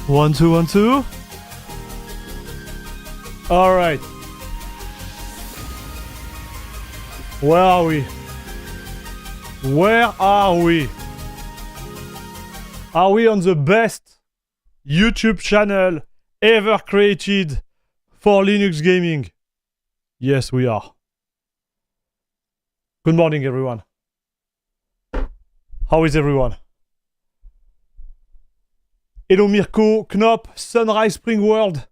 1, 2, 1, 2. All right. Where are we? Where are we? Are we on the best YouTube channel ever created for Linux gaming? Yes, we are. Good morning, everyone. How is everyone? Hello Mirko, Knop, Sunrise Spring World,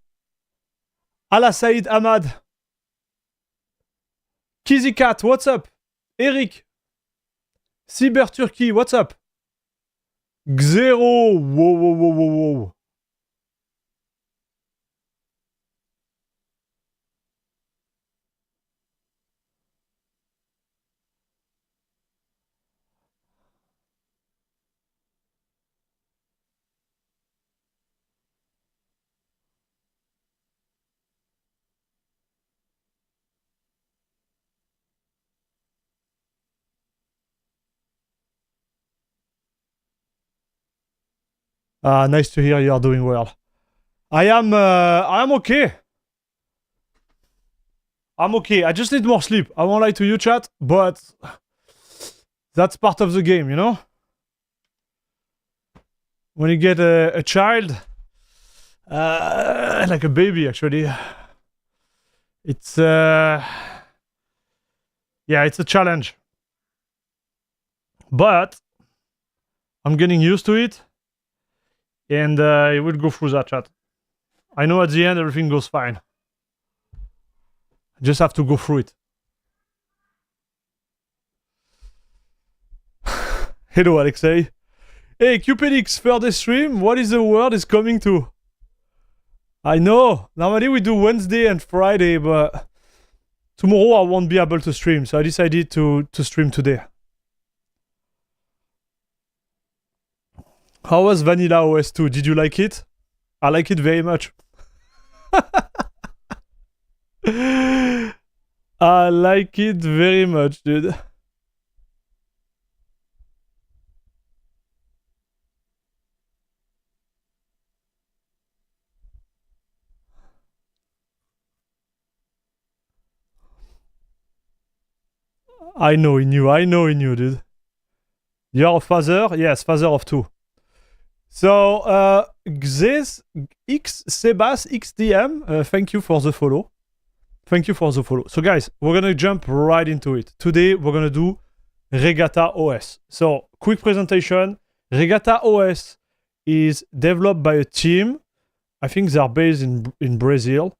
Ala Said Ahmad, Kizzy Cat, what's up? Eric, Cyber Turkey, what's up? Xero, whoa. Nice to hear you are doing well. I am okay. I'm okay. I just need more sleep. I won't lie to you, chat, but that's part of the game, you know? When you get a child, like a baby, actually, it's it's a challenge. But I'm getting used to it, and it will go through that, chat. I know at the end everything goes fine. I just have to go through it. Hello, Alexei. Hey, Cupidix, Thursday stream. What is the word is coming to? I know. Normally we do Wednesday and Friday, but tomorrow I won't be able to stream, so I decided to stream today. How was Vanilla OS 2? Did you like it? I like it very much. I like it very much, dude. I know in you, dude. You're a father? Yes, father of 2. So, Xes, Sebas, XDM, thank you for the follow. So, guys, we're gonna jump right into it. Today, we're gonna do Regata OS. So, quick presentation. Regata OS is developed by a team. I think they're based in Brazil.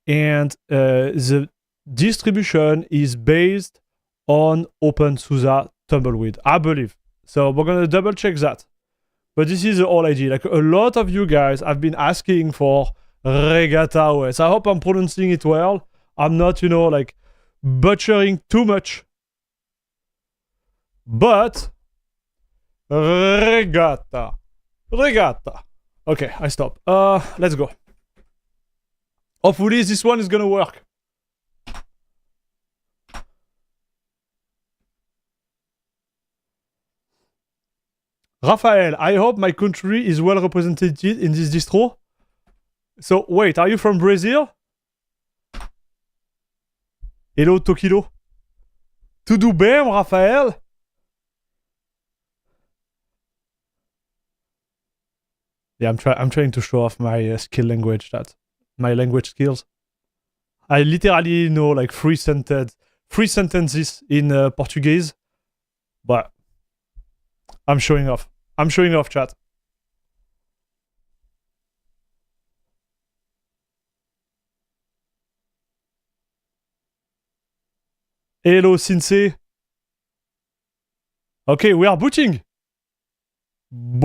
And the distribution is based on OpenSUSE Tumbleweed, I believe. So, we're gonna double check that. But this is the whole idea. Like, a lot of you guys have been asking for Regata OS. I hope I'm pronouncing it well. I'm not, like, butchering too much. But Regata. Okay, I stop. Let's go. Hopefully this one is gonna work. Raphael, I hope my country is well represented in this distro. So, wait, are you from Brazil? Hello, Tokilo. Tudo bem, Raphael? Yeah, I'm trying to show off my skill language, my language skills. I literally know like 3 sentences in Portuguese, but I'm showing off. Chat. Hello, Sensei. Okay, we are booting. Give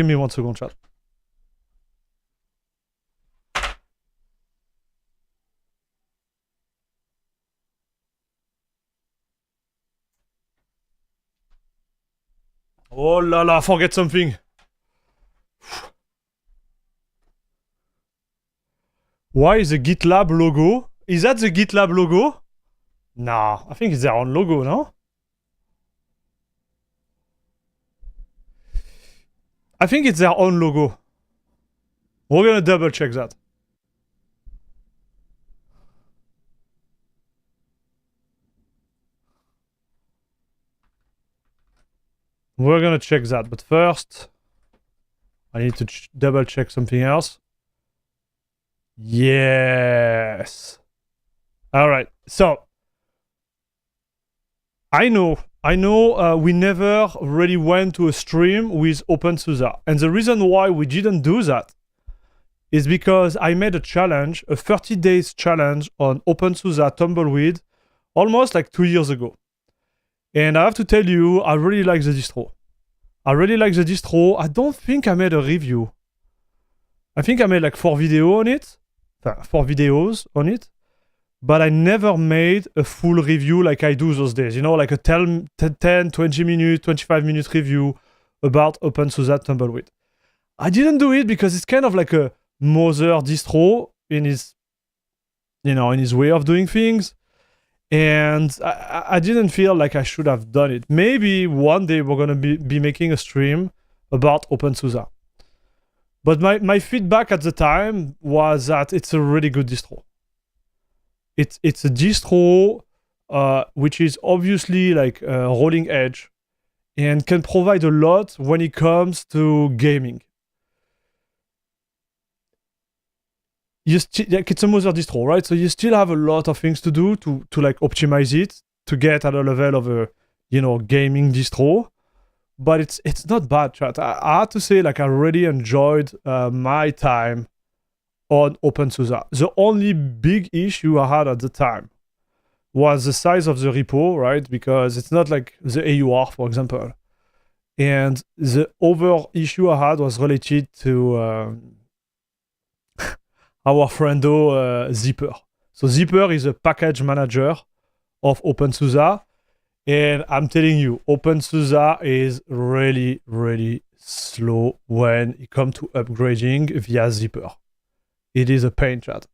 me 1 second, chat. Oh la la, forget something. Why is the GitLab logo? Is that the GitLab logo? Nah, I think it's their own logo, no? I think it's their own logo. We're gonna double check that. We're gonna check that, but first, I need to double check something else. Yes. All right. So I know. We never really went to a stream with OpenSUSE, and the reason why we didn't do that is because I made a challenge, a 30 days challenge on OpenSUSE Tumbleweed, almost like 2 years ago. And I have to tell you, I really like the distro. I don't think I made a review. I think I made like 4 videos on it. But I never made a full review like I do those days. You know, like a 10, 20 minute, 25 minute review about OpenSUSE Tumbleweed. I didn't do it because it's kind of like a mother distro in his way of doing things. And I didn't feel like I should have done it. Maybe one day we're going to be making a stream about OpenSUSE. But my feedback at the time was that it's a really good distro. It's a distro which is obviously like rolling edge and can provide a lot when it comes to gaming. It's a mother distro, right? So you still have a lot of things to do to like optimize it to get at a level of a gaming distro. But it's not bad, chat. I have to say, like, I really enjoyed my time on OpenSUSE. The only big issue I had at the time was the size of the repo, right? Because it's not like the AUR, for example. And the other issue I had was related to our friendo Zypper. So Zypper is a package manager of OpenSUSE. And I'm telling you, OpenSUSE is really, really slow when it comes to upgrading via Zypper. It is a pain, chat.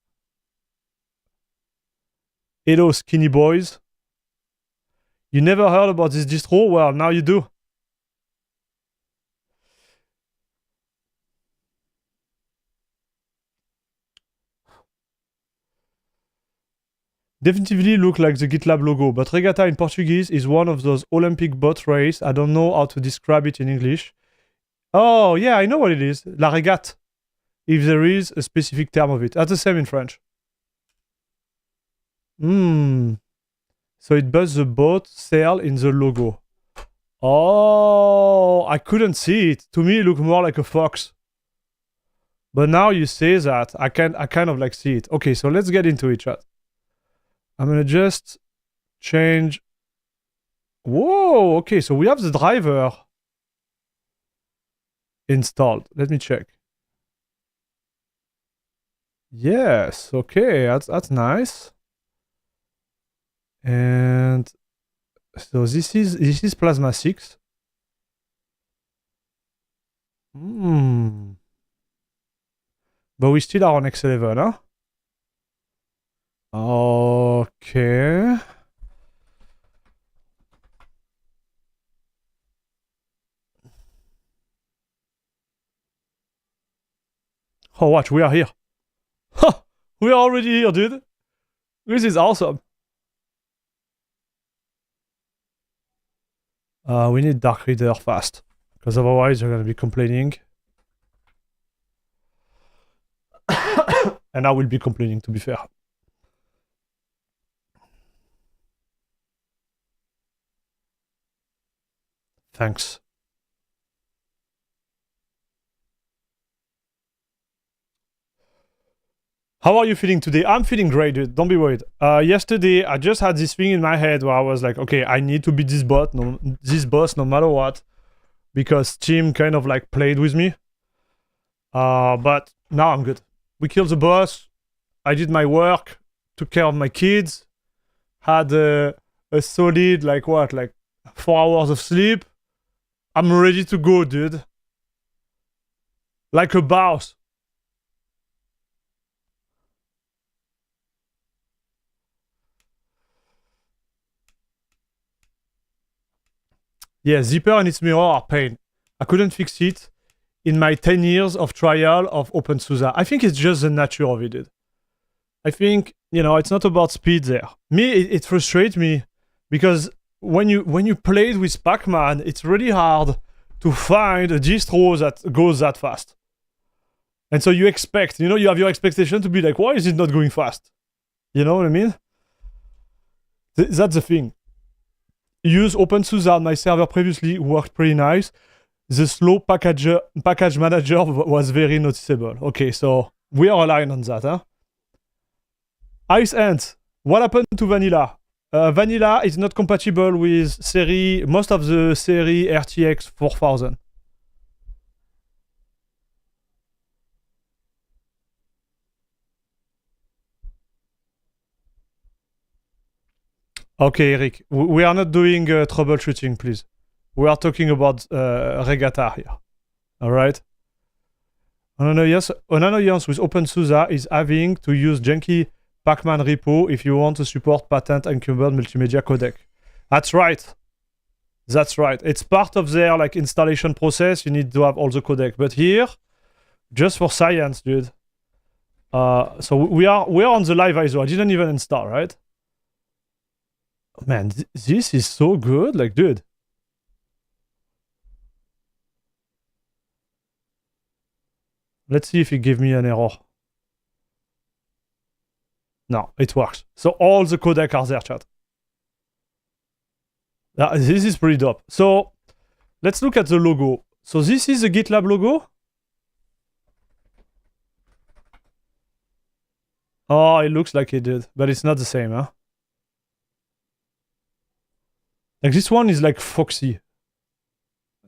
Hello, skinny boys. You never heard about this distro? Well, now you do. Definitely look like the GitLab logo, but Regata in Portuguese is one of those Olympic boat race. I don't know how to describe it in English. Oh, yeah, I know what it is. La Regate. If there is a specific term of it. That's the same in French. So it does the boat sail in the logo. Oh, I couldn't see it. To me, it looked more like a fox. But now you say that, I kind of like see it. Okay, so let's get into it, chat. I'm gonna just change. Whoa, okay, so we have the driver installed. Let me check. Yes, okay, that's nice. And so this is Plasma 6. But we still are on X11, huh? Okay. Oh, watch, we are here. Ha! We are already here, dude. This is awesome. We need Dark Reader fast, because otherwise you're gonna be complaining. And I will be complaining, to be fair. Thanks. How are you feeling today? I'm feeling great, dude. Don't be worried. Yesterday, I just had this thing in my head where I was like, okay, I need to beat this boss no matter what, because Steam kind of like played with me. But now I'm good. We killed the boss. I did my work, took care of my kids, had a solid, like 4 hours of sleep. I'm ready to go, dude. Like a boss. Yeah, Zipper and its mirror are pain. I couldn't fix it. in my 10 years of trial of OpenSUSE. I think it's just the nature of it, dude. I think, you know, it's not about speed there. Me, it frustrates me because when you play with Pac-Man, it's really hard to find a distro that goes that fast. And so you expect, you know, you have your expectation to be like, why is it not going fast? You know what I mean? That's the thing. Use OpenSUSE on my server previously, worked pretty nice. The slow package manager was very noticeable. Okay, so we are aligned on that, huh? Ice Ant, what happened to Vanilla? Vanilla is not compatible with most of the Series RTX 4000. Okay, Eric, we are not doing troubleshooting, please. We are talking about Regata here. All right? Another annoyance with OpenSUSE is having to use janky Pac-Man repo if you want to support patent encumbered multimedia codec. That's right. That's right. It's part of their like installation process. You need to have all the codec. But here, just for science, dude. So we are on the live ISO. I didn't even install, right? Man, this is so good. Like, dude. Let's see if it gives me an error. No, it works. So all the codec are there, chat. This is pretty dope. So let's look at the logo. So this is the GitLab logo. Oh, it looks like it did, but it's not the same, huh? Like this one is like Foxy.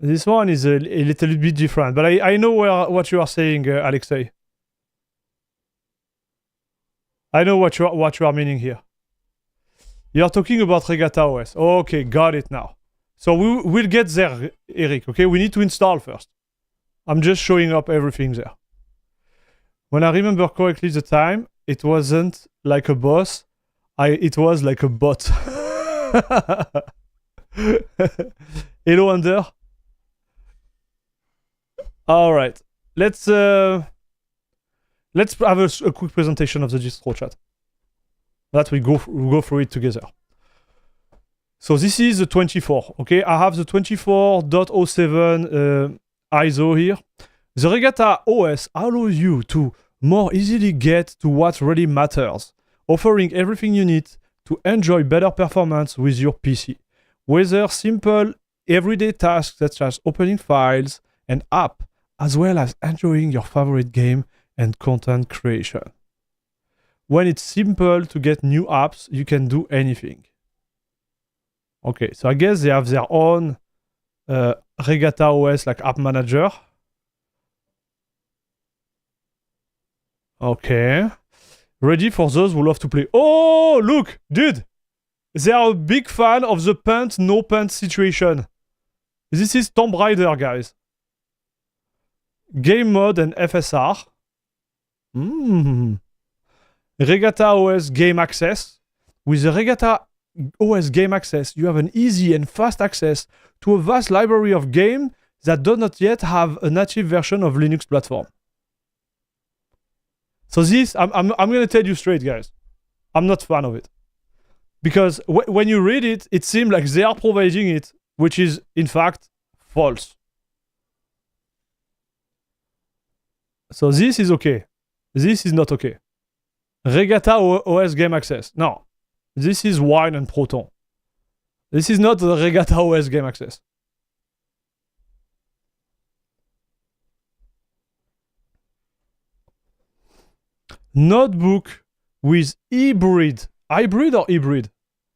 This one is a little bit different, but I know what you are saying, Alexei. I know what you are meaning here. You are talking about Regata OS. Okay, got it now. So we'll get there, Eric, okay? We need to install first. I'm just showing up everything there. When I remember correctly the time, it wasn't like a boss. It was like a bot. Hello, Under. All right. Let's have a quick presentation of the distro, chat. That we go through it together. So this is the 24. Okay, I have the 24.07 ISO here. The Regata OS allows you to more easily get to what really matters, offering everything you need to enjoy better performance with your PC. Whether simple everyday tasks such as opening files and apps, as well as enjoying your favorite game and content creation. When it's simple to get new apps, you can do anything. Okay, so I guess they have their own Regata OS like app manager. Okay. Ready for those who love to play. Oh, look, dude. They are a big fan of the pants, no pants situation. This is Tomb Raider, guys. Game mode and FSR. Regata OS Game Access. With the Regata OS Game Access, you have an easy and fast access to a vast library of games that do not yet have a native version of Linux platform. So this, I'm going to tell you straight, guys. I'm not a fan of it. Because when you read it, it seems like they are providing it, which is, in fact, false. So this is okay. This is not okay. Regata OS Game Access. No. This is Wine and Proton. This is not the Regata OS Game Access. Notebook with hybrid or hybrid?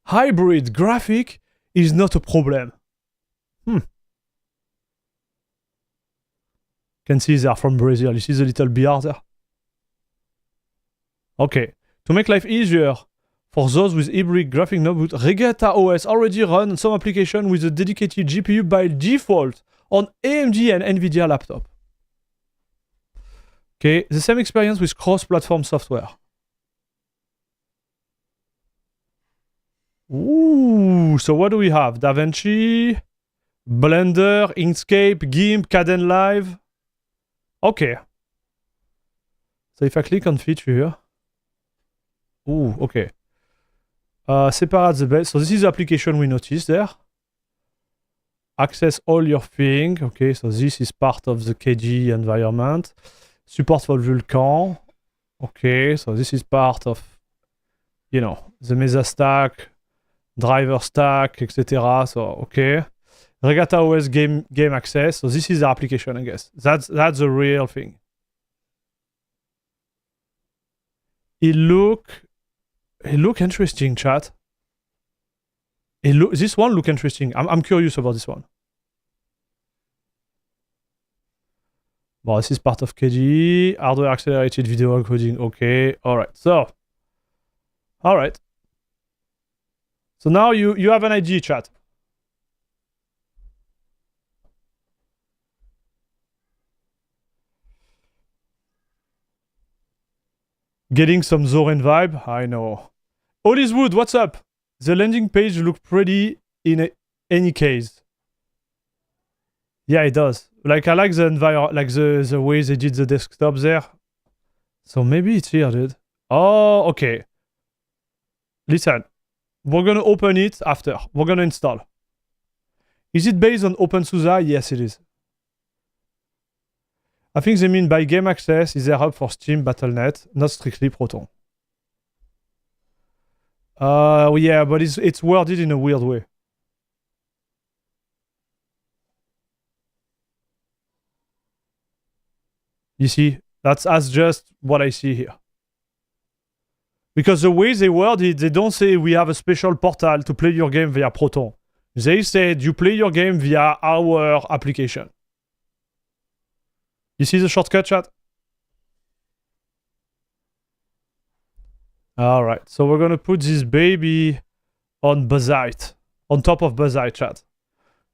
Hybrid graphic is not a problem. Can see they are from Brazil. You see the little BR there? Okay. To make life easier for those with hybrid graphic notebook, Regata OS already runs some application with a dedicated GPU by default on AMD and NVIDIA laptop. Okay, the same experience with cross-platform software. Ooh, so what do we have? DaVinci, Blender, Inkscape, GIMP, Kdenlive. Okay. So if I click on feature here. Ooh, okay. Separate the base. So this is the application we noticed there. Access all your thing. Okay, so this is part of the KG environment. Support for Vulkan. Okay, so this is part of, you know, the Mesa stack, driver stack, etc. So, okay. Regata OS game access. So this is the application, I guess. That's the real thing. It look interesting, chat. This one look interesting. I'm curious about this one. Well, this is part of KG. Hardware accelerated video encoding. Okay. All right. So, all right. So now you have an idea, chat. Getting some Zoran vibe. I know. Hollywood, what's up? The landing page look pretty in any case. Yeah, it does. Like I like the environment, like the way they did the desktop there. So maybe it's here, dude. Oh, okay. Listen, we're gonna open it after. We're gonna install. Is it based on OpenSUSE? Yes, it is. I think they mean by game access is there hub for Steam, Battle.net, not strictly Proton. Yeah, but it's worded in a weird way. You see, that's just what I see here. Because the way they word it, they don't say we have a special portal to play your game via Proton. They said you play your game via our application. You see the shortcut, chat? All right, so we're gonna put this baby on Buzzite, on top of Buzzite, chat.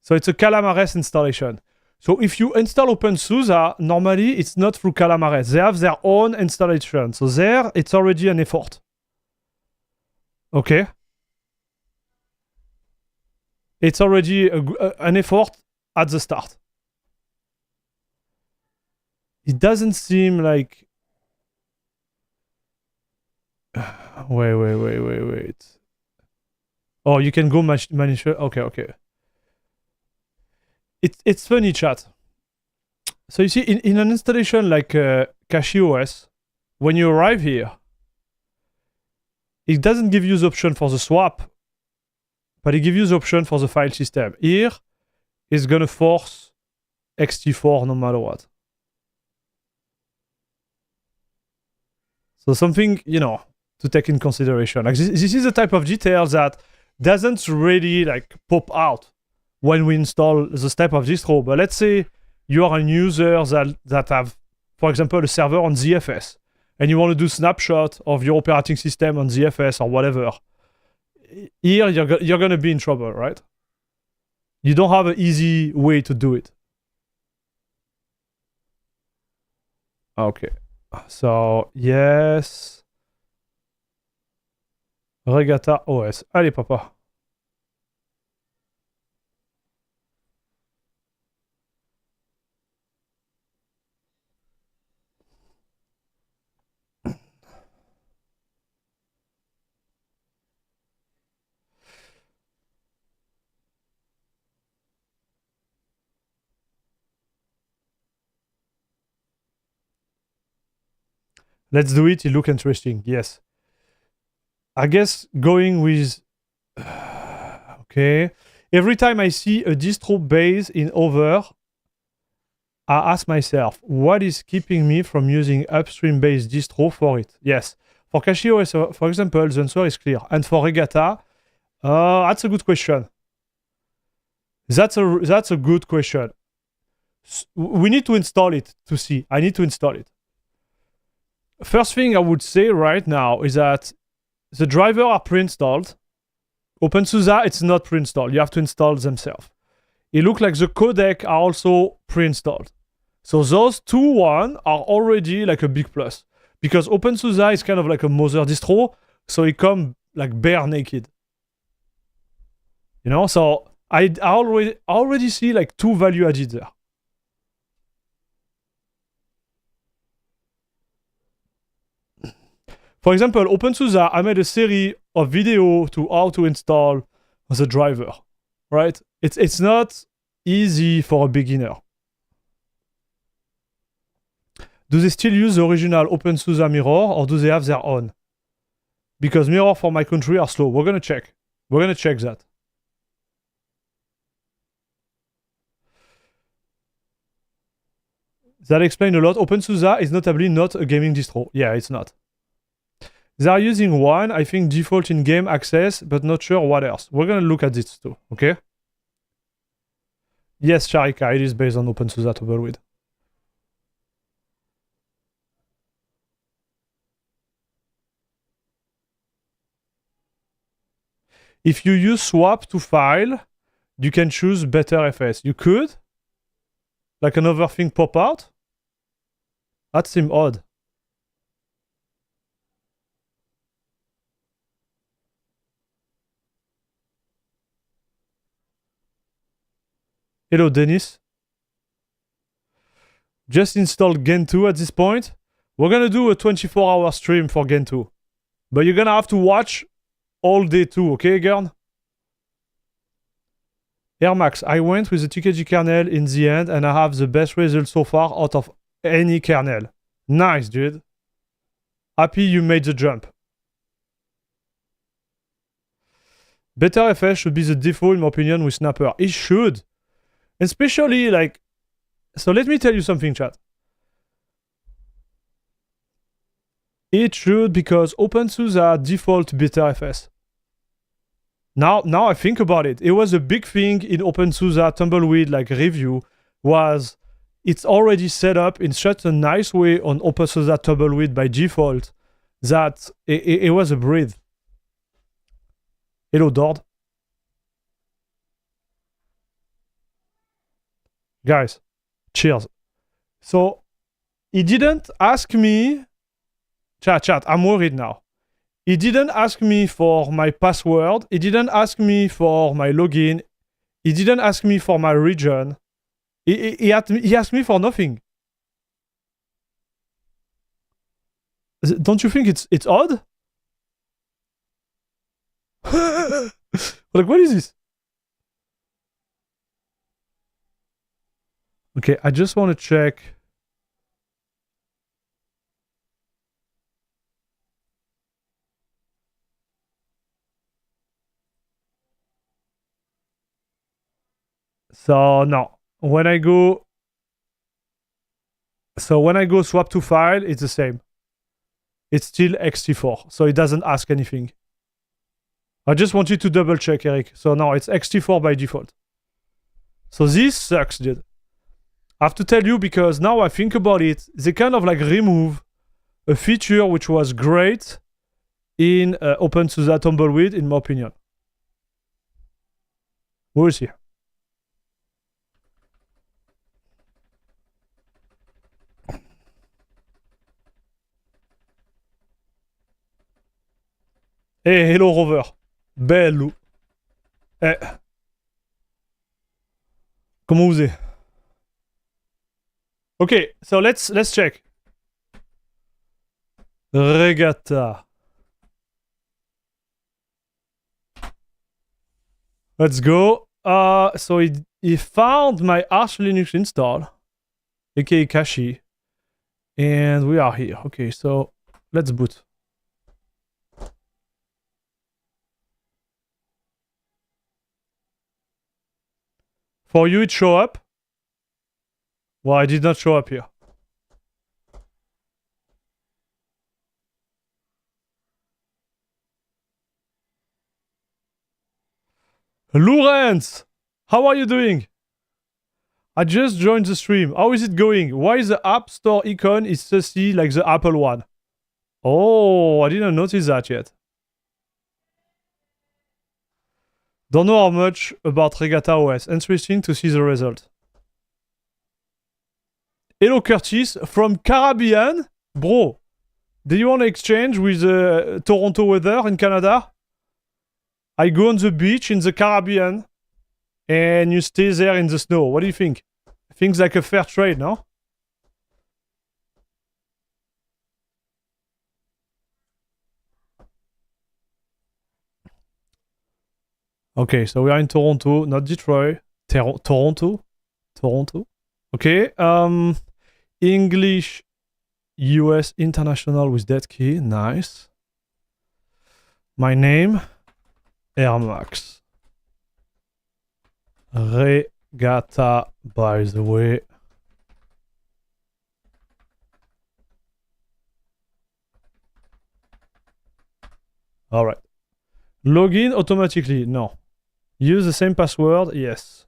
So it's a Calamares installation. So if you install OpenSUSE, normally it's not through Calamares. They have their own installation. So there, it's already an effort. Okay. It's already an effort at the start. It doesn't seem like... Wait. Oh, you can go manage... Okay. It's funny, chat. So you see, in an installation like Cache OS, when you arrive here, it doesn't give you the option for the swap, but it gives you the option for the file system. Here, it's gonna force ext4 no matter what. So something, you know, to take in consideration. Like this is the type of detail that doesn't really like pop out when we install this type of distro. But let's say you are a user that have, for example, a server on ZFS, and you want to do snapshot of your operating system on ZFS or whatever. Here, you're going to be in trouble, right? You don't have an easy way to do it. Okay. So, yes. Regata OS. Allez, papa. Let's do it. It looks interesting. Yes. I guess going with... okay. Every time I see a distro base in Over, I ask myself, what is keeping me from using upstream-based distro for it? Yes. For Cache OS, for example, the answer is clear. And for Regata, that's a good question. That's a good question. We need to install it to see. I need to install it. First thing I would say right now is that the drivers are pre-installed. OpenSUSE, it's not pre-installed. You have to install themselves. It looks like the codec are also pre-installed. So those two are already like a big plus. Because OpenSUSE is kind of like a mother distro, so it comes like bare naked. You know, so I already see like two value added there. For example, OpenSUSE, I made a series of video to how to install the driver, right? It's not easy for a beginner. Do they still use the original OpenSUSE mirror or do they have their own? Because mirror for my country are slow. We're gonna check. We're gonna check that. That explains a lot. OpenSUSE is notably not a gaming distro. Yeah, it's not. They are using one, I think, default in-game access, but not sure what else. We're gonna look at this too, okay? Yes, Sharika, it is based on OpenSUSE Tumbleweed. If you use swap to file, you can choose better FS. You could? Like another thing pop out? That seems odd. Hello, Dennis. Just installed Gen 2 at this point. We're gonna do a 24-hour stream for Gen 2. But you're gonna have to watch all day too, okay, Gern? Air Max, I went with the TKG kernel in the end and I have the best result so far out of any kernel. Nice, dude. Happy you made the jump. Better FS should be the default, in my opinion, with Snapper. It should. Especially, like... So let me tell you something, chat. It should, because OpenSUSE default better FS. Now I think about it. It was a big thing in OpenSUSE Tumbleweed, like review, was it's already set up in such a nice way on OpenSUSE Tumbleweed by default that it was a breathe. Hello, Dord. Guys, cheers. So, he didn't ask me... Chat, I'm worried now. He didn't ask me for my password. He didn't ask me for my login. He didn't ask me for my region. He asked me for nothing. Don't you think it's odd? Like, what is this? Okay, I just want to check. So no, when I go swap to file, it's the same. It's still ext4, so it doesn't ask anything. I just want you to double check, Eric. So now it's ext4 by default. So this sucks, dude. I have to tell you, because now I think about it, they kind of like remove a feature which was great in OpenSUSE Tumbleweed, in my opinion. We'll see. Hey, hello Rover. Bello. Eh. Comment vous est? Okay, so let's check. Regata. Let's go. So he found my Arch Linux install, aka Cache, and we are here. Okay, so let's boot. For you, it show up. Well, I did not show up here. Lawrence, how are you doing? I just joined the stream. How is it going? Why is the App Store icon is sussy like the Apple one? Oh, I didn't notice that yet. Don't know how much about Regata OS. Interesting to see the result. Hello Curtis from Caribbean. Bro, do you want to exchange with Toronto weather in Canada? I go on the beach in the Caribbean and you stay there in the snow. What do you think? Things like a fair trade, no? Okay, so we are in Toronto, not Detroit. Toronto. Okay. English, US, international with that key. Nice. My name, Air Max. Regata, by the way. All right. Login automatically. No. Use the same password. Yes.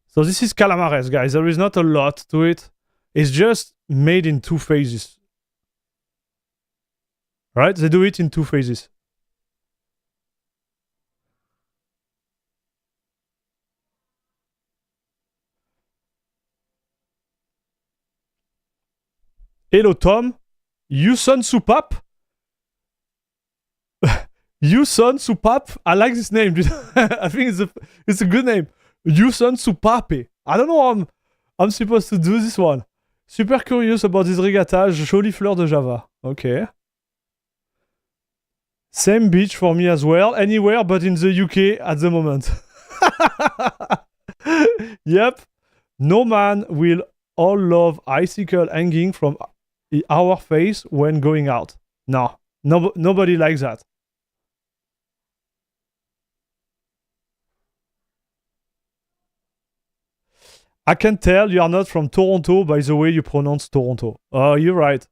So this is Calamares, guys. There is not a lot to it. It's just made in 2 phases. Right? They do it in 2 phases. Hello, Tom. Yusun Supap. Yusun Supap. I like this name, dude. I think it's a good name. Yusun Supape. I don't know how I'm supposed to do this one. Super curious about this regatta. Jolie fleur de Java. Okay. Same beach for me as well. Anywhere but in the UK at the moment. Yep. No man will all love icicle hanging from our face when going out. No. Nobody likes that. I can tell you are not from Toronto by the way you pronounce Toronto. Oh, you're right.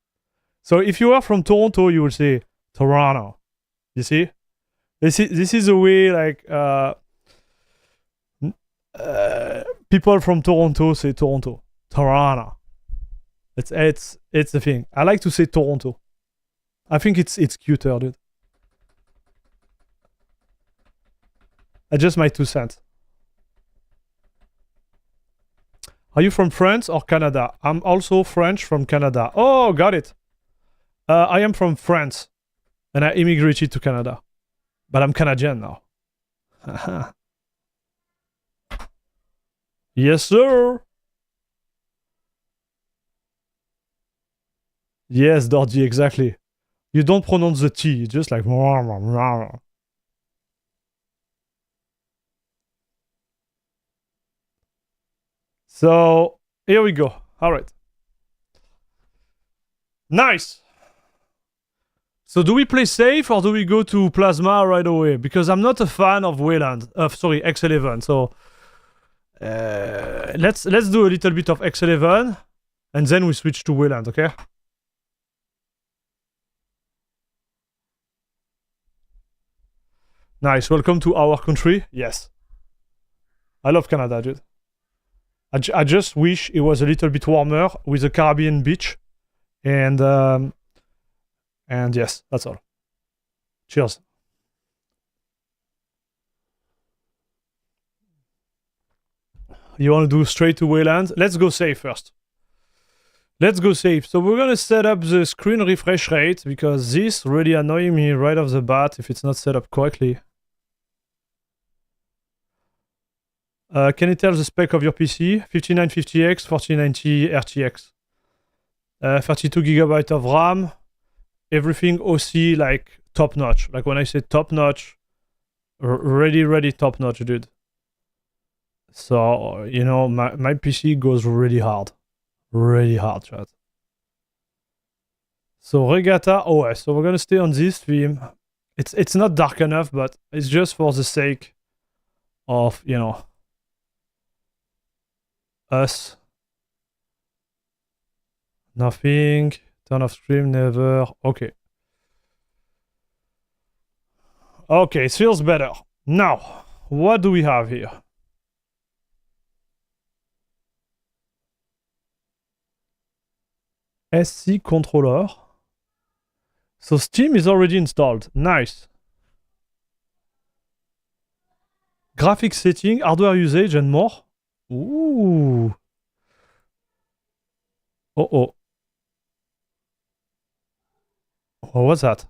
So if you are from Toronto, you will say Toronto. You see? This is the way like people from Toronto say Toronto. Toronto. It's the thing. I like to say Toronto. I think it's cuter, dude. Just my 2 cents. Are you from France or Canada? I'm also French from Canada. Oh, got it. I am from France, and I immigrated to Canada, but I'm Canadian now. Yes, sir. Yes, Dorji, exactly. You don't pronounce the T, just like. So, here we go. All right. Nice. So do we play safe or do we go to Plasma right away? Because I'm not a fan of Wayland. Sorry, X11. So let's do a little bit of X11 and then we switch to Wayland, okay? Nice. Welcome to our country. Yes. I love Canada, dude. I just wish it was a little bit warmer with a Caribbean beach. And yes, that's all. Cheers. You want to do straight to Wayland? Let's go safe first. Let's go safe. So we're going to set up the screen refresh rate because this really annoys me right off the bat if it's not set up correctly. Can you tell the spec of your PC? 5950X, 4090 RTX. 32 gigabyte of RAM. Everything OC like top notch. Like when I say top notch, really top notch, dude. So, you know, my PC goes really hard. Really hard, chat. So Regata OS. So we're gonna stay on this theme. It's not dark enough, but it's just for the sake of, you know, us. Nothing. Turn off stream, never. Okay. Okay, it feels better. Now, what do we have here? SC controller. So Steam is already installed. Nice. Graphics setting, hardware usage, and more. Ooh. Oh. What was that?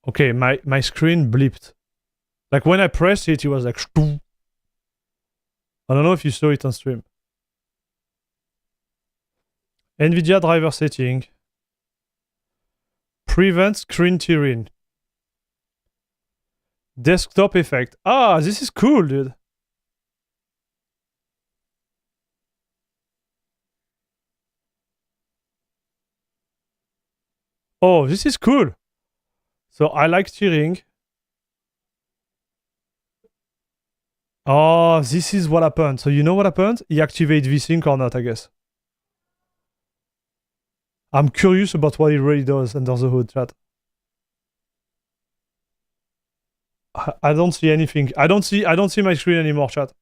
Okay, my screen blipped. Like when I pressed it, it was like. I don't know if you saw it on stream. NVIDIA driver setting. Prevent screen tearing. Desktop effect. Ah, this is cool, dude. Oh, this is cool. So I like steering. Oh, this is what happened. So you know what happened? He activated VSync or not, I guess. I'm curious about what it really does under the hood, chat. I don't see anything. I don't see my screen anymore, chat.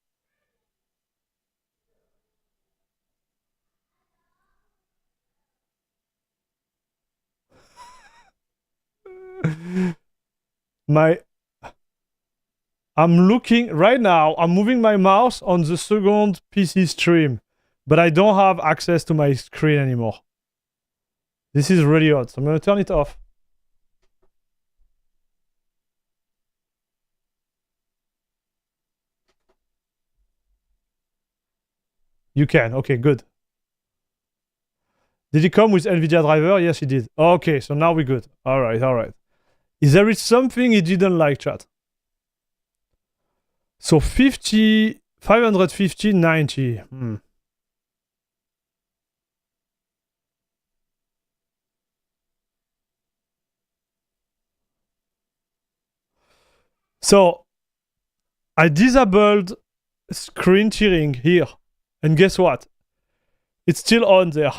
I'm looking right now. I'm moving my mouse on the second PC stream, but I don't have access to my screen anymore. This is really odd. So I'm gonna turn it off. You can. Okay, good. Did it come with NVIDIA driver? Yes, it did. Okay, so now we're good. All right, all right. Is there something he didn't like, chat? So 50, 550, 90. So I disabled screen tearing here. And guess what? It's still on there.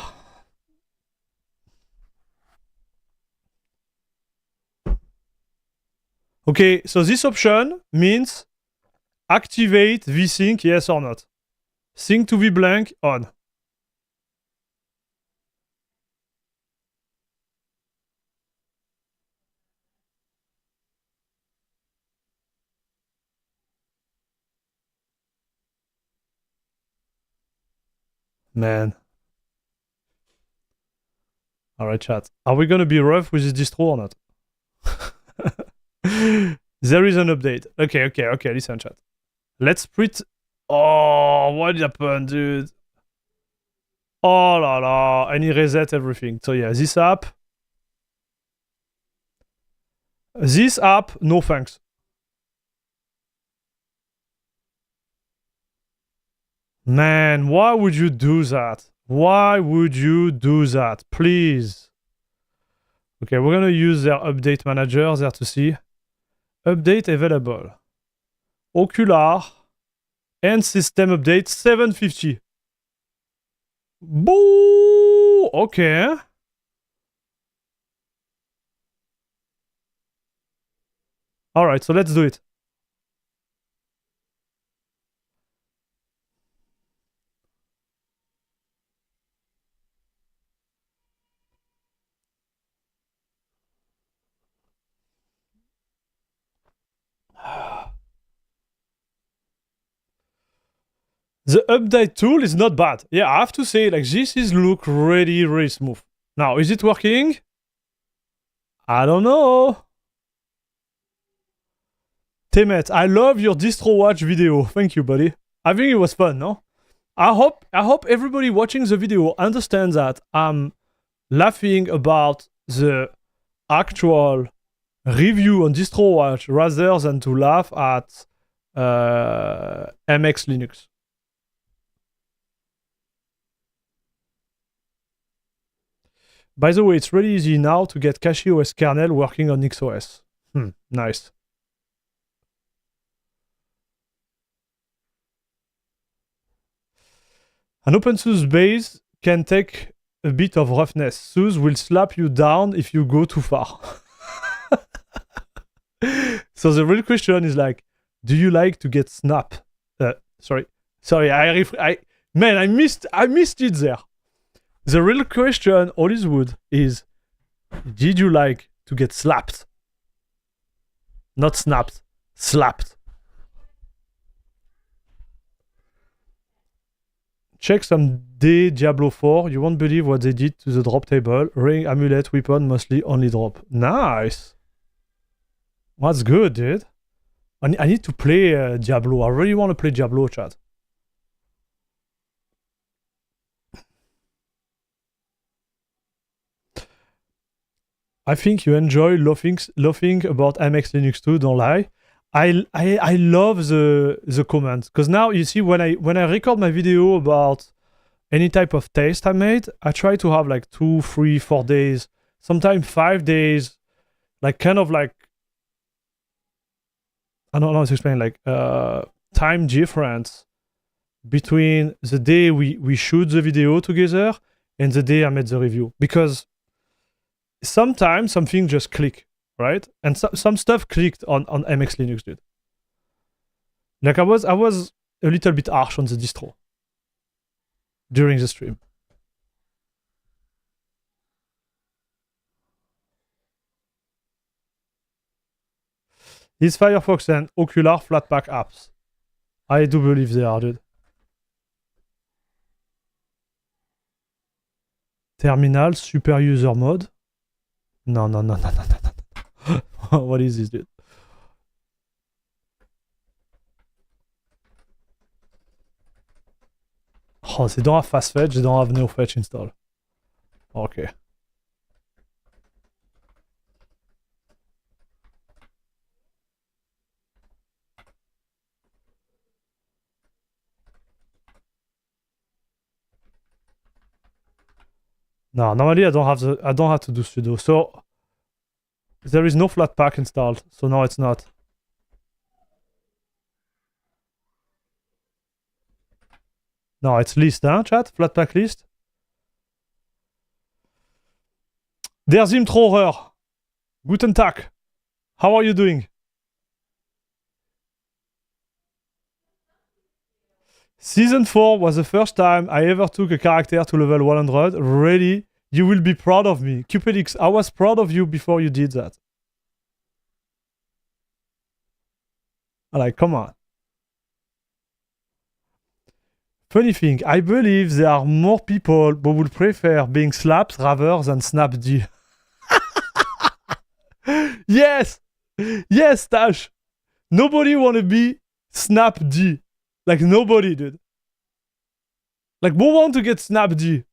Okay, so this option means activate vSync, yes or not. Sync to vBlank, on. Man. Alright, chat. Are we gonna be rough with this distro or not? There is an update. Okay, listen, chat. Let's print. Oh, what happened, dude? Oh la la. I need reset everything. So yeah, this app. This app, no thanks. Man, why would you do that? Why would you do that? Please. Okay, we're gonna use their update manager there to see. Update available. Ocular. And system update 750. Boo! Okay. Alright, so let's do it. The update tool is not bad. Yeah, I have to say, like, this is look really, really smooth. Now, is it working? I don't know. Temet, I love your distro watch video. Thank you, buddy. I think it was fun, no? I hope everybody watching the video understands that I'm laughing about the actual review on distro watch rather than to laugh at MX Linux. By the way, it's really easy now to get Cache OS kernel working on XOS. Nice. An open SUSE base can take a bit of roughness. SUSE will slap you down if you go too far. So the real question is like, do you like to get snapped? Sorry, man, I missed it there. The real question, Hollywood, is, did you like to get slapped? Not snapped, slapped. Check some Diablo 4. You won't believe what they did to the drop table. Ring, amulet, weapon, mostly only drop. Nice. That's good, dude. I need to play Diablo. I really want to play Diablo, chat. I think you enjoy laughing about MX Linux too, don't lie. I love the comments, because now you see when I record my video about any type of taste I made, I try to have like 2, 3, 4 days, sometimes 5 days, like kind of like, I don't know how to explain, like time difference between the day we shoot the video together and the day I made the review, because sometimes something just click, right? And some stuff clicked on MX Linux, dude. Like I was a little bit harsh on the distro during the stream. Is Firefox and Ocular Flatpak apps? I do believe they are, dude. Terminal super user mode? No. What is this, dude? Oh, they don't have fast fetch, they don't have neo fetch install. Okay. No, normally I don't have to do sudo. So there is no Flatpak installed. So no, it's not. No, it's list, huh, chat? Flatpak list. Der Simtrohrer. Guten Tag. How are you doing? Season 4 was the first time I ever took a character to level 100. Really? You will be proud of me. Cupidix, I was proud of you before you did that. Like, come on. Funny thing, I believe there are more people who would prefer being slapped rather than snapd. Yes! Yes, Tash! Nobody wanna be snapd. Like, nobody, dude. Like, who want to get snapd?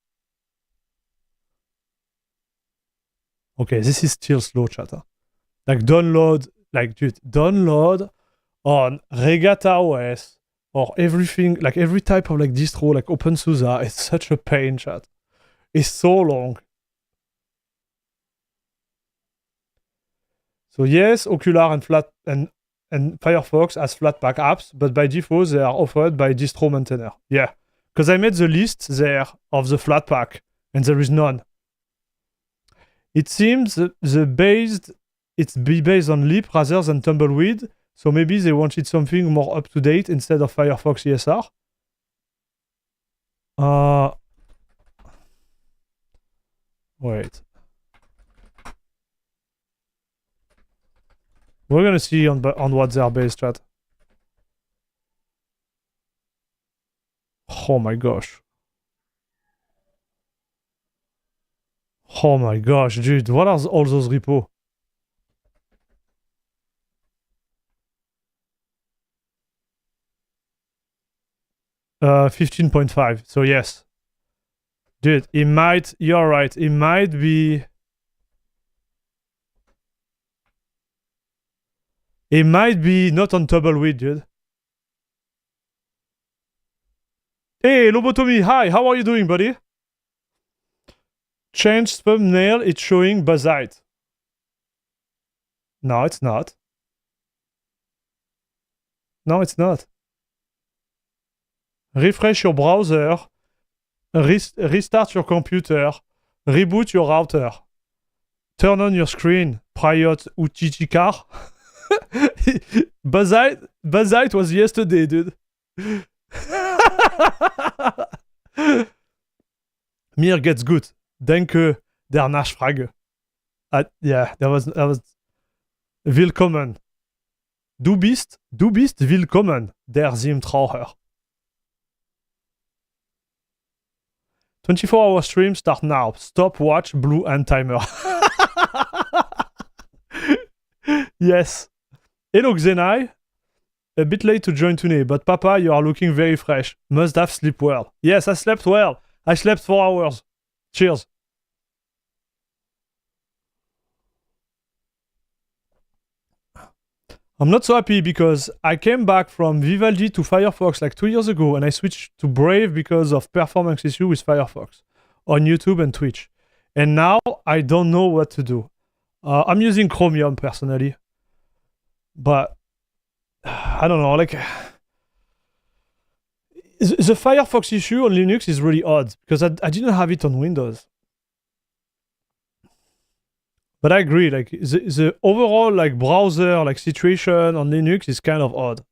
Okay, this is still slow, chatter. Like, download, like, dude, download on Regata OS or everything, like, every type of, like, distro, like, OpenSUSE. It's such a pain, chat. It's so long. So, yes, Ocular and Firefox as Flatpak apps, but by default, they are offered by distro maintainer. Yeah, because I made the list there of the Flatpak, and there is none. It seems it's based on Leap rather than Tumbleweed, so maybe they wanted something more up to date instead of Firefox ESR. Wait. We're gonna see on what they are based, chat. Oh my gosh. Oh my gosh, dude. What are all those repos? Uh, 15.5. So yes. Dude, you're right. It might be not on Tumbleweed, dude. Hey, Lobotomy, hi, how are you doing, buddy? Change thumbnail, it's showing Basite. No, it's not. No, it's not. Refresh your browser, restart your computer, reboot your router, turn on your screen, Priot Uchichikar. Basite was yesterday, dude. Mir gets good. Danke der Nachfrage. Yeah, that was willkommen. Du bist willkommen, der Simtraucher. 24-hour stream start now. Stop, watch, blue and timer. Yes. Hello Xenai. A bit late to join today, but Papa, you are looking very fresh. Must have slept well. Yes, I slept well. I slept 4 hours. Cheers. I'm not so happy because I came back from Vivaldi to Firefox like 2 years ago and I switched to Brave because of performance issue with Firefox on YouTube and Twitch. And now I don't know what to do. I'm using Chromium personally, but I don't know, like the Firefox issue on Linux is really odd because I didn't have it on Windows. But I agree, like the overall like browser like situation on Linux is kind of odd.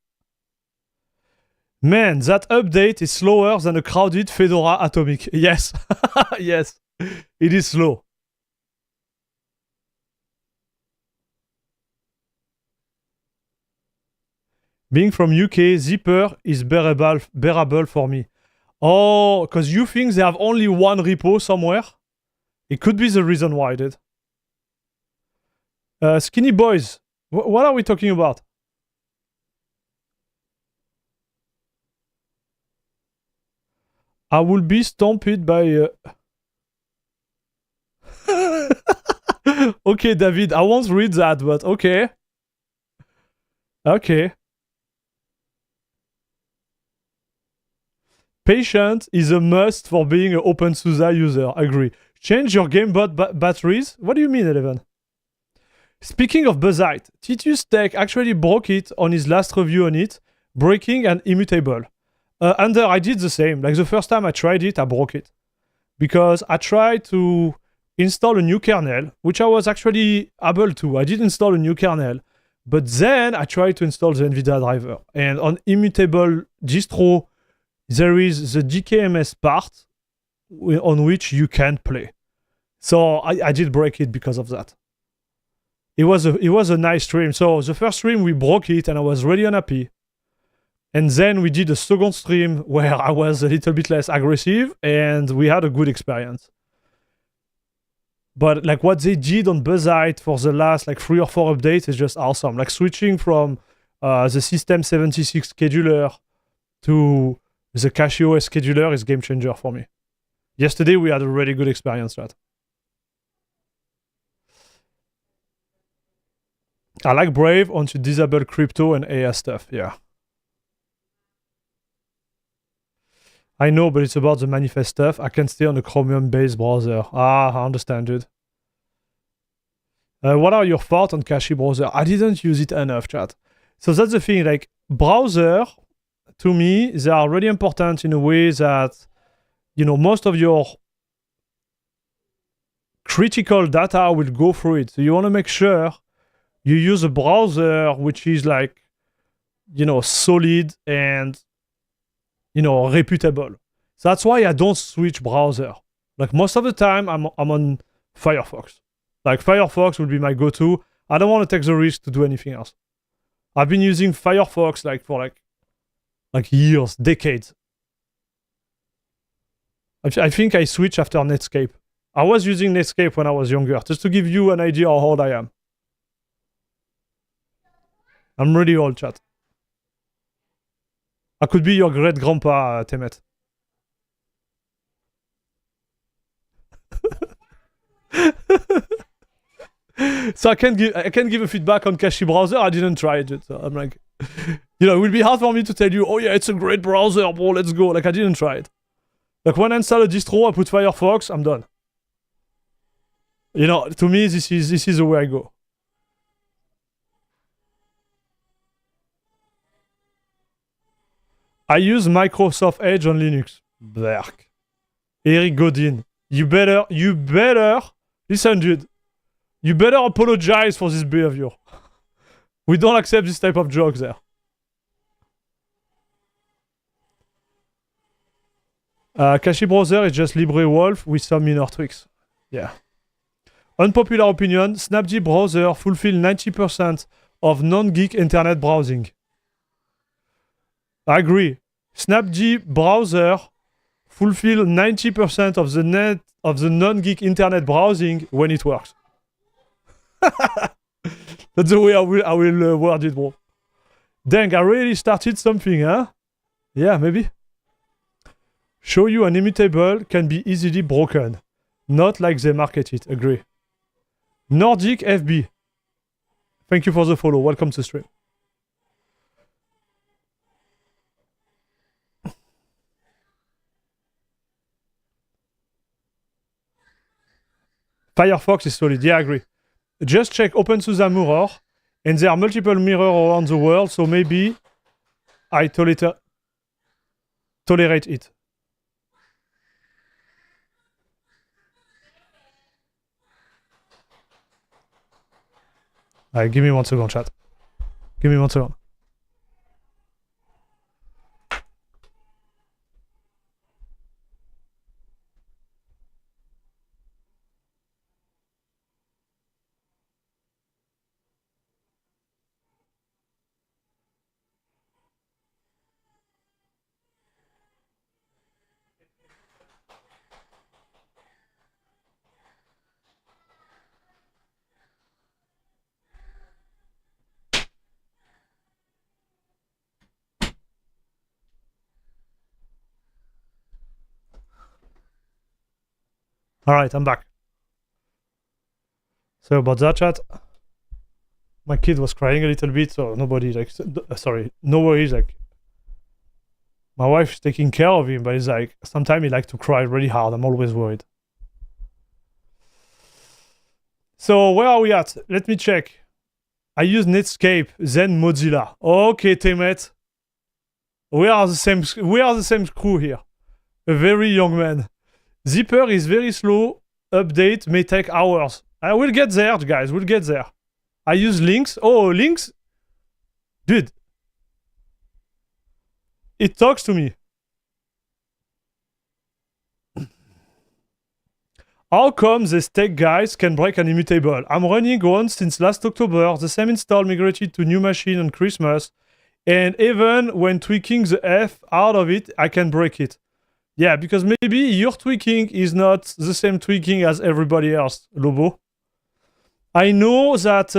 Man, that update is slower than a crowded Fedora Atomic. Yes, yes, it is slow. Being from UK, Zipper is bearable for me. Oh, because you think they have only one repo somewhere? It could be the reason why, dude. Skinny boys, what are we talking about? I will be stomped by... Okay, David, I won't read that, but okay. Okay. Patience is a must for being an OpenSUSE user. Agree. Change your gamebot batteries? What do you mean, Eleven? Speaking of Buzzite, Titus Tech actually broke it on his last review on it, breaking an immutable. Under, I did the same. Like the first time I tried it, I broke it. Because I tried to install a new kernel, which I was actually able to. I did install a new kernel. But then I tried to install the NVIDIA driver. And on immutable distro, there is the DKMS part on which you can't play. So I did break it because of that. It was a nice stream. So the first stream we broke it and I was really unhappy. And then we did a second stream where I was a little bit less aggressive and we had a good experience. But like what they did on Buzzite for the last like 3 or 4 updates is just awesome. Like switching from the System 76 scheduler to the Cache OS scheduler is game changer for me. Yesterday we had a really good experience with that. I like Brave once you disable crypto and AI stuff, yeah. I know, but it's about the manifest stuff. I can stay on a Chromium-based browser. Ah, I understand, dude. What are your thoughts on Cache browser? I didn't use it enough, chat. So that's the thing, like, browser, to me, they are really important in a way that, you know, most of your critical data will go through it. So you want to make sure you use a browser which is like, you know, solid and, you know, reputable. So that's why I don't switch browser. Like most of the time, I'm on Firefox. Like Firefox will be my go-to. I don't want to take the risk to do anything else. I've been using Firefox like for like years, decades. I think I switched after Netscape. I was using Netscape when I was younger, just to give you an idea of how old I am. I'm really old, chat. I could be your great-grandpa, Temet. So I can give a feedback on Cache browser. I didn't try it yet, so I'm like, you know, it will be hard for me to tell you, oh yeah, it's a great browser, bro, let's go. Like I didn't try it. Like when I install a distro, I put Firefox, I'm done. You know, to me, this is the way I go. I use Microsoft Edge on Linux. Berk. Eric Godin. You better, listen, dude. You better apologize for this behavior. We don't accept this type of jokes there. Cache browser is just LibreWolf with some minor tweaks. Yeah. Unpopular opinion, Snapd browser fulfill 90% of non-geek internet browsing. I agree. Snapd browser fulfill 90% of the non-geek internet browsing when it works. That's the way I will word it, bro. Dang, I really started something, huh? Yeah, maybe. Show you an immutable can be easily broken. Not like they market it. Agree. Nordic FB. Thank you for the follow. Welcome to stream. Firefox is solid. Yeah, I agree. Just check OpenSUSE mirror, and there are multiple mirrors around the world, so maybe I tolerate it. Alright, give me 1 second, chat. Give me 1 second. Alright, I'm back. So about that, chat. My kid was crying a little bit, so nobody like sorry, no worries. Like my wife's taking care of him, but it's like sometimes he likes to cry really hard. I'm always worried. So where are we at? Let me check. I use Netscape, then Mozilla. Okay, teammate. We are the same crew here. A very young man. Zipper is very slow. Update may take hours. I will get there, guys. We'll get there. I use links. Oh, links? Dude. It talks to me. How come these tech guys can break an immutable? I'm running one since last October. The same install migrated to new machine on Christmas. And even when tweaking the F out of it, I can break it. Yeah, because maybe your tweaking is not the same tweaking as everybody else, Lobo. I know that...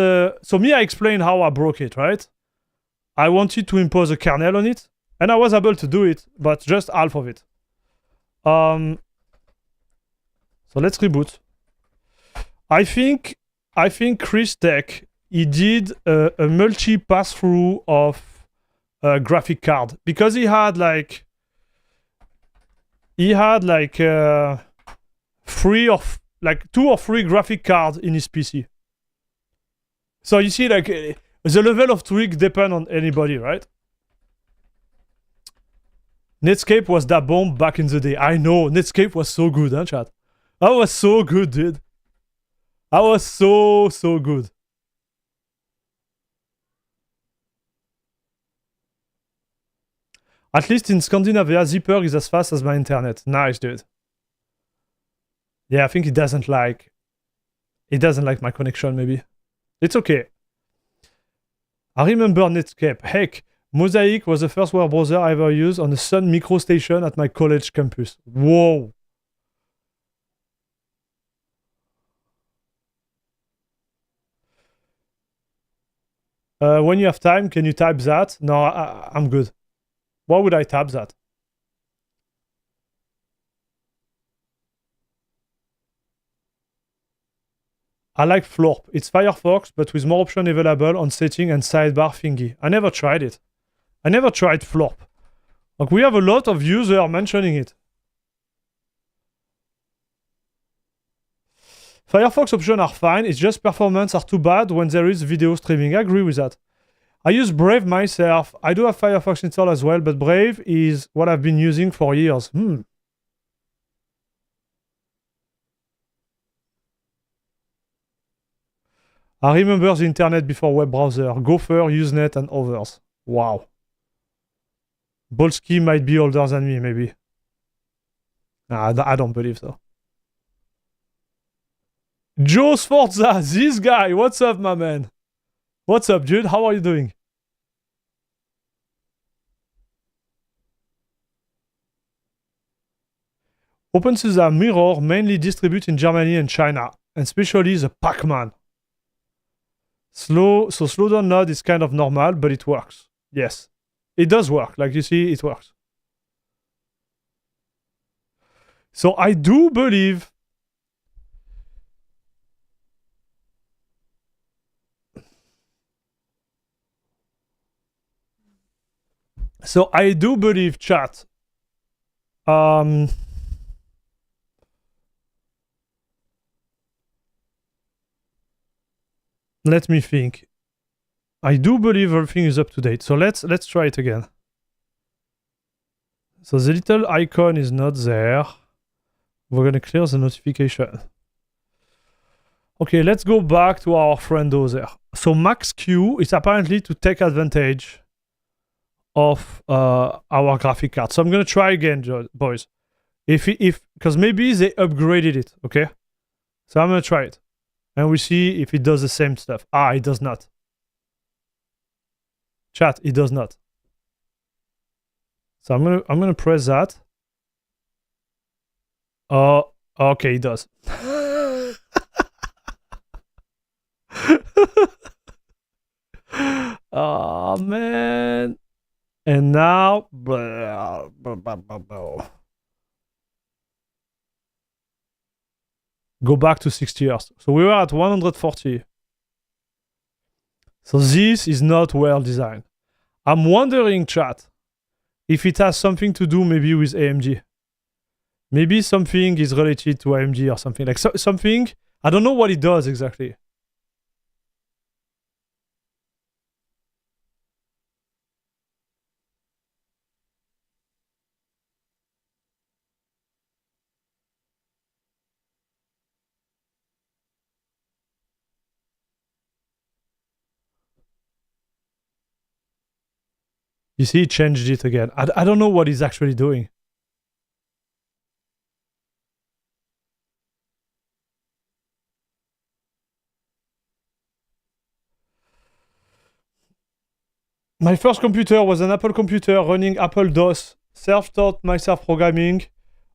so me, I explained how I broke it, right? I wanted to impose a kernel on it. And I was able to do it, but just half of it. So let's reboot. I think Chris Tech, he did a multi pass-through of a graphic card because he had like two or three graphic cards in his PC. So you see, like the level of tweak depend on anybody, right? Netscape was that bomb back in the day. I know Netscape was so good, huh, chat? That was so good, dude. That was so good. At least in Scandinavia, Zipper is as fast as my internet. Nice, dude. Yeah, I think it doesn't like my connection, maybe. It's okay. I remember Netscape. Heck, Mosaic was the first web browser I ever used on the Sun micro station at my college campus. Whoa. When you have time, can you type that? No, I'm good. Why would I type that? I like Florp. It's Firefox, but with more options available on setting and sidebar thingy. I never tried it. I never tried Florp. Like, we have a lot of users mentioning it. Firefox options are fine, it's just performance are too bad when there is video streaming. I agree with that. I use Brave myself. I do have Firefox installed as well, but Brave is what I've been using for years. I remember the internet before web browser. Gopher, Usenet, and others. Wow. Bolsky might be older than me, maybe. Nah, I don't believe so. Joe Sforza, this guy. What's up, my man? What's up, dude? How are you doing? OpenSUSE Mirror mainly distributes in Germany and China, and especially the Pac-Man. Slow down node is kind of normal, but it works. Yes, it does work. Like you see, it works. So I do believe chat. Let me think. I do believe everything is up to date. So let's try it again. So the little icon is not there. We're gonna clear the notification. Okay, let's go back to our friendo there. So max Q is apparently to take advantage of our graphic card. So I'm gonna try again, boys. If because maybe they upgraded it, okay? So I'm gonna try it. And we see if it does the same stuff. Ah, it does not. Chat, it does not. So I'm gonna press that. Oh, okay, it does. Oh man. And now go back to 60 Hz. So we were at 140. So this is not well designed. I'm wondering, chat, if it has something to do maybe with AMD. Maybe something is related to AMD or something. Like something, I don't know what it does exactly. You see, it changed it again. I don't know what it's actually doing. My first computer was an Apple computer running Apple DOS. Self-taught myself programming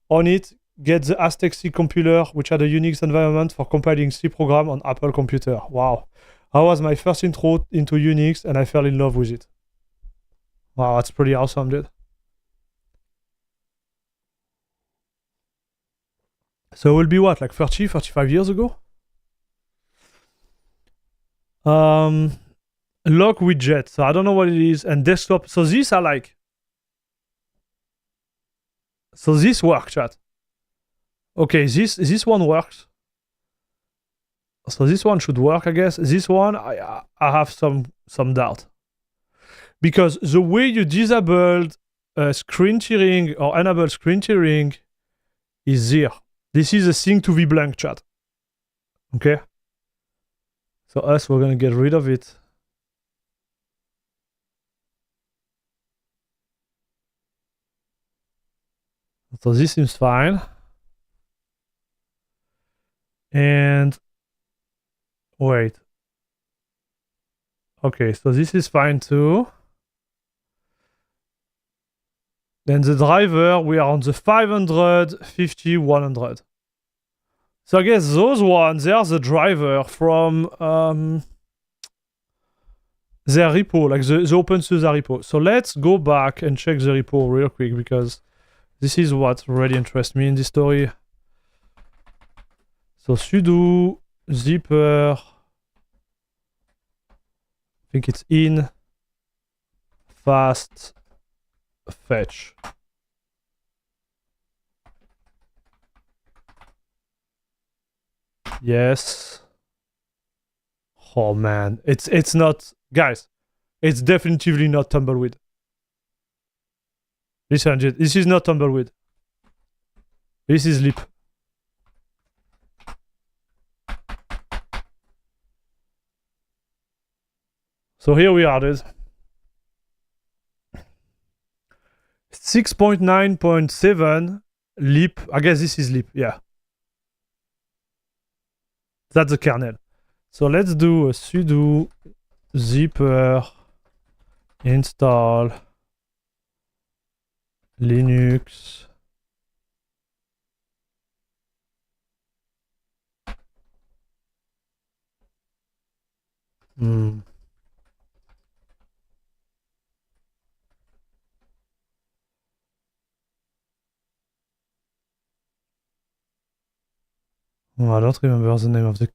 on it. Get the Aztec C compiler, which had a Unix environment for compiling C program on Apple computer. Wow. That was my first intro into Unix, and I fell in love with it. Wow, that's pretty awesome, dude. So it will be what, like 30, 35 years ago? Lock widget. So I don't know what it is. And desktop. So these are like. So this works, chat. Okay, this one works. So this one should work, I guess. This one, I have some doubt. Because the way you disabled screen tearing or enable screen tearing is here. This is a thing to be blank, chat. Okay? So we're gonna get rid of it. So this seems fine. And wait. Okay, so this is fine too. Then the driver, we are on the 550, 100. So I guess those ones, they are the driver from their repo, like the OpenSUSE repo. So let's go back and check the repo real quick, because this is what really interests me in this story. So sudo zipper, I think it's in fast fetch. Yes. Oh man, it's not, guys. It's definitively not tumbleweed. Listen, this is not tumbleweed. This is leap. So here we are, dude. 6.9.7 leap. I guess this is leap, yeah. That's the kernel. So let's do a sudo zipper install Linux Oh, I don't remember the name of the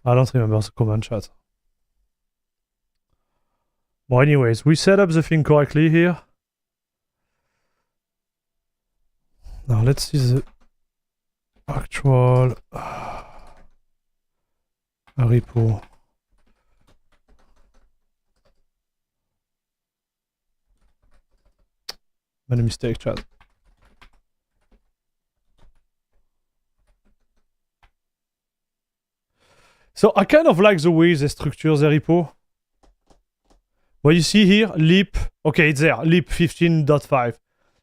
I don't remember the command, chat. Well, anyways, we set up the thing correctly here. Now let's see the actual repo. Made a mistake, chat. So I kind of like the way they structure the repo. What you see here, leap, okay, it's there, leap 15.5.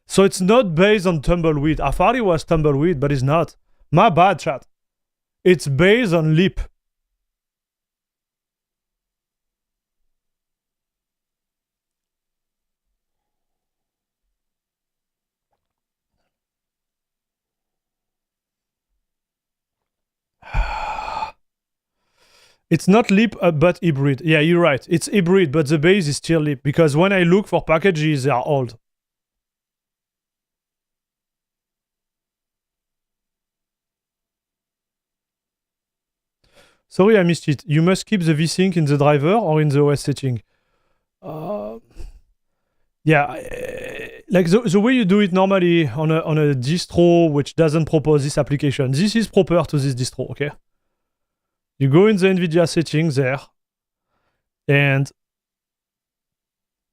So it's not based on tumbleweed. I thought it was tumbleweed, but it's not. My bad, chat. It's based on leap. It's not leap, but hybrid. Yeah, you're right. It's hybrid, but the base is still leap. Because when I look for packages, they are old. Sorry, I missed it. You must keep the vsync in the driver or in the OS setting. Yeah, like the way you do it normally on a distro which doesn't propose this application. This is proper to this distro, okay? You go in the NVIDIA settings there, and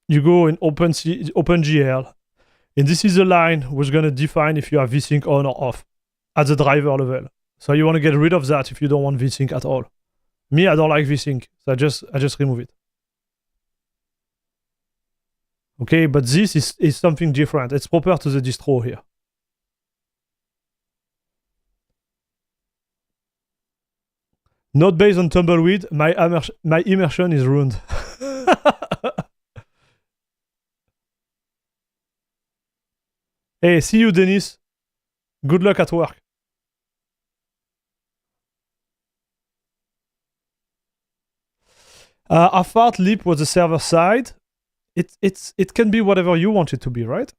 you go in OpenGL, and this is the line which is going to define if you have vsync on or off at the driver level. So you want to get rid of that if you don't want vsync at all. Me, I don't like vsync, so I just remove it. Okay, but this is something different. It's proper to the distro here. Not based on tumbleweed, my immersion is ruined. Hey, see you, Dennis. Good luck at work. I thought leap was the server side. It can be whatever you want it to be, right?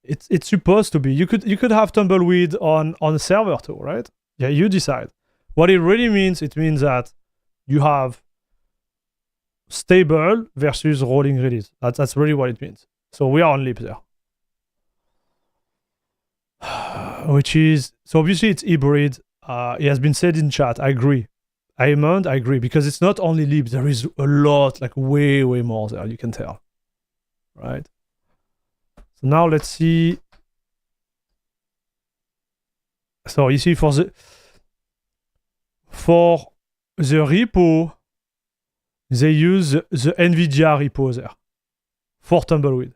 It's supposed to be. You could have tumbleweed on a server too, right? Yeah, you decide. What it really means, it means that you have stable versus rolling release. That's really what it means. So we are on leap there. Which is, so obviously it's hybrid. It has been said in chat. I agree. I agree, because it's not only leap. There is a lot, like way more there, you can tell. Right? So now let's see. So you see for the repo, they use the NVIDIA repo there for tumbleweed.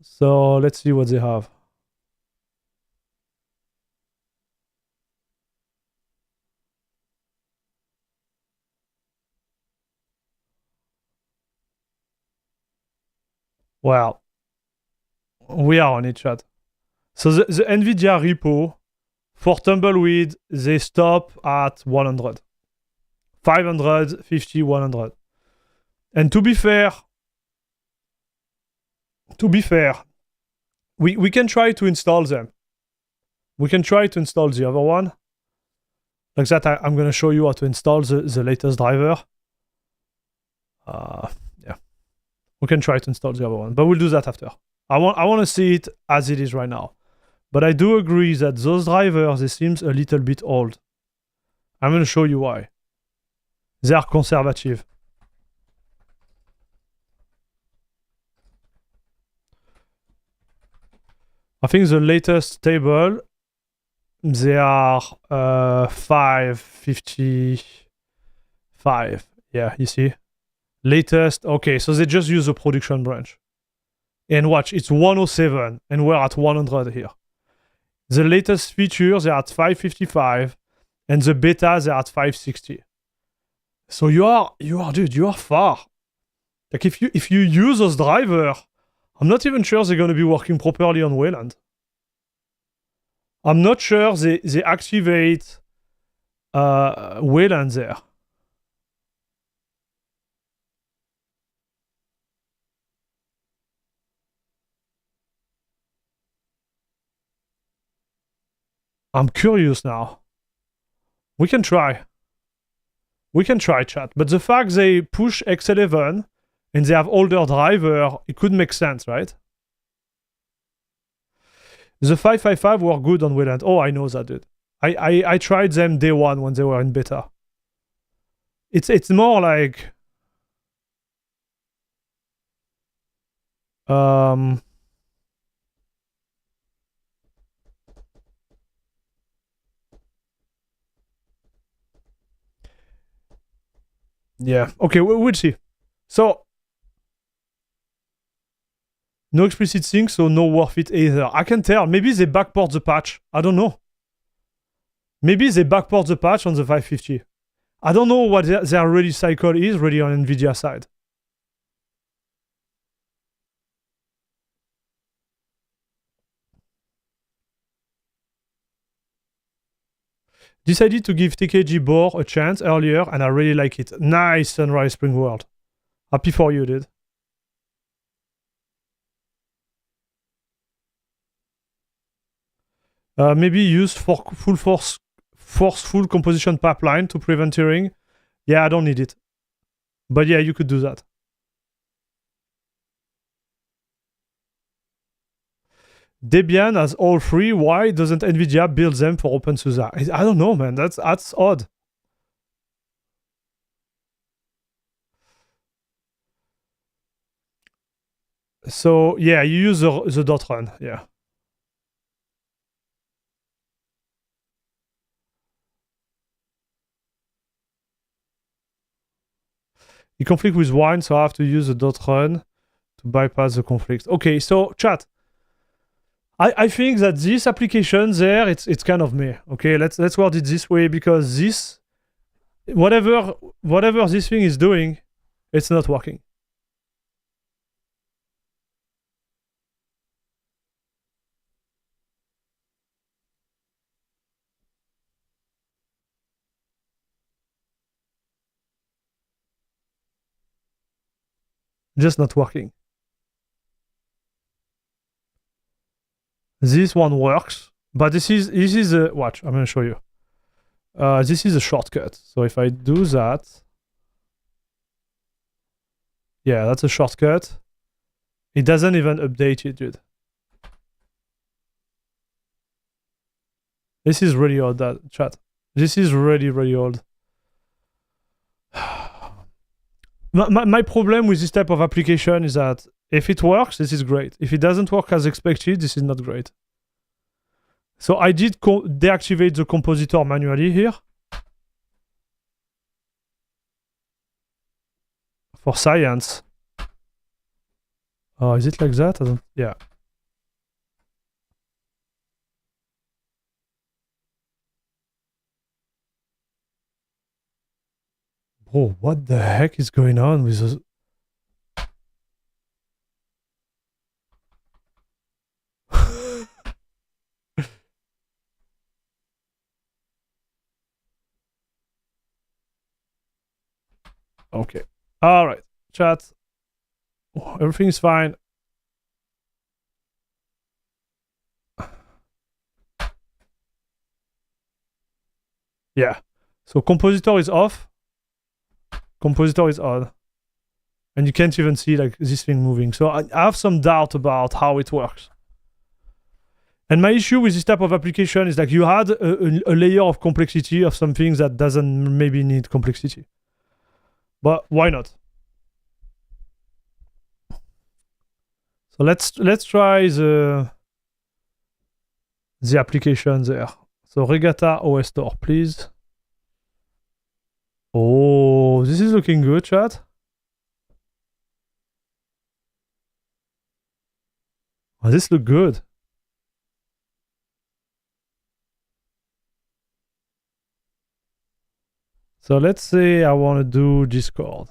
So let's see what they have. Well, we are on it, chat. So the NVIDIA repo for tumbleweed, they stop at 100. 550, 100. And to be fair, we can try to install them. We can try to install the other one. Like that, I'm going to show you how to install the latest driver. Yeah. We can try to install the other one, but we'll do that after. I want to see it as it is right now. But I do agree that those drivers, they seem a little bit old. I'm going to show you why. They are conservative. I think the latest table, they are 555. Yeah, you see? Latest, okay, so they just use the production branch. And watch, it's 107, and we're at 100 here. The latest features are at 555, and the beta, they're at 560. So you are, dude, you are far. Like if you use those drivers, I'm not even sure they're going to be working properly on Wayland. I'm not sure they activate Wayland there. I'm curious now. We can try. We can try, chat. But the fact they push X11 and they have older driver, it could make sense, right? The 555 were good on Wayland. Oh, I know that, dude. I tried them day one when they were in beta. It's more like yeah, okay, we'll see. So no explicit sync, so no worth it either. I can tell. Maybe they backport the patch. I don't know. Maybe they backport the patch on the 550. I don't know what their release cycle is really on NVIDIA side. Decided to give TKG Boar a chance earlier, and I really like it. Nice Sunrise Spring World. Happy for you, dude. Maybe use for forceful composition pipeline to prevent tearing. Yeah, I don't need it. But yeah, you could do that. Debian has all three. Why doesn't NVIDIA build them for OpenSUSE? I don't know, man. That's odd. So yeah, you use the dot run. Yeah. You conflict with wine, so I have to use the dot run to bypass the conflict. Okay, so chat. I think that this application there, it's kind of meh. Okay, let's word it this way, because this whatever this thing is doing, it's not working. Just not working. This one works, but this is a watch. I'm gonna show you. This is a shortcut. So if I do that, yeah, that's a shortcut. It doesn't even update it, dude. This is really old, that chat. This is really, really old. My problem with this type of application is that if it works, this is great. If it doesn't work as expected, this is not great. So I did deactivate the compositor manually here. For science. Oh, is it like that? I don't, yeah. Bro, what the heck is going on with this? Okay. All right. Chat. Oh, everything is fine. Yeah. So compositor is off. Compositor is on. And you can't even see like this thing moving. So I have some doubt about how it works. And my issue with this type of application is like you had a layer of complexity of something that doesn't maybe need complexity. But why not? So let's try the application there. So Regata OS store, please. Oh, this is looking good, chat. Oh, this look good. So let's say I want to do Discord.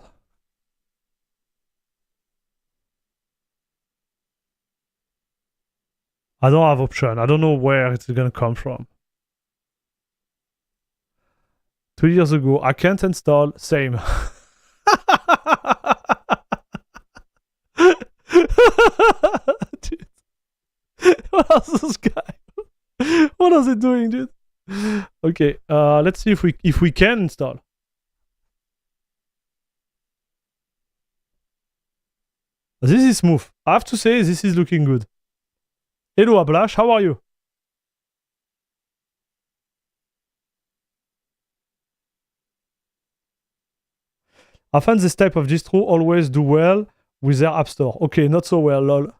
I don't have option. I don't know where it's gonna come from. 2 years ago, I can't install. Same. Dude. What is this guy? What is it doing, dude? Okay, let's see if we can install. This is smooth. I have to say, this is looking good. Hello, Ablash. How are you? I find this type of distro always do well with their app store. Okay, not so well, lol.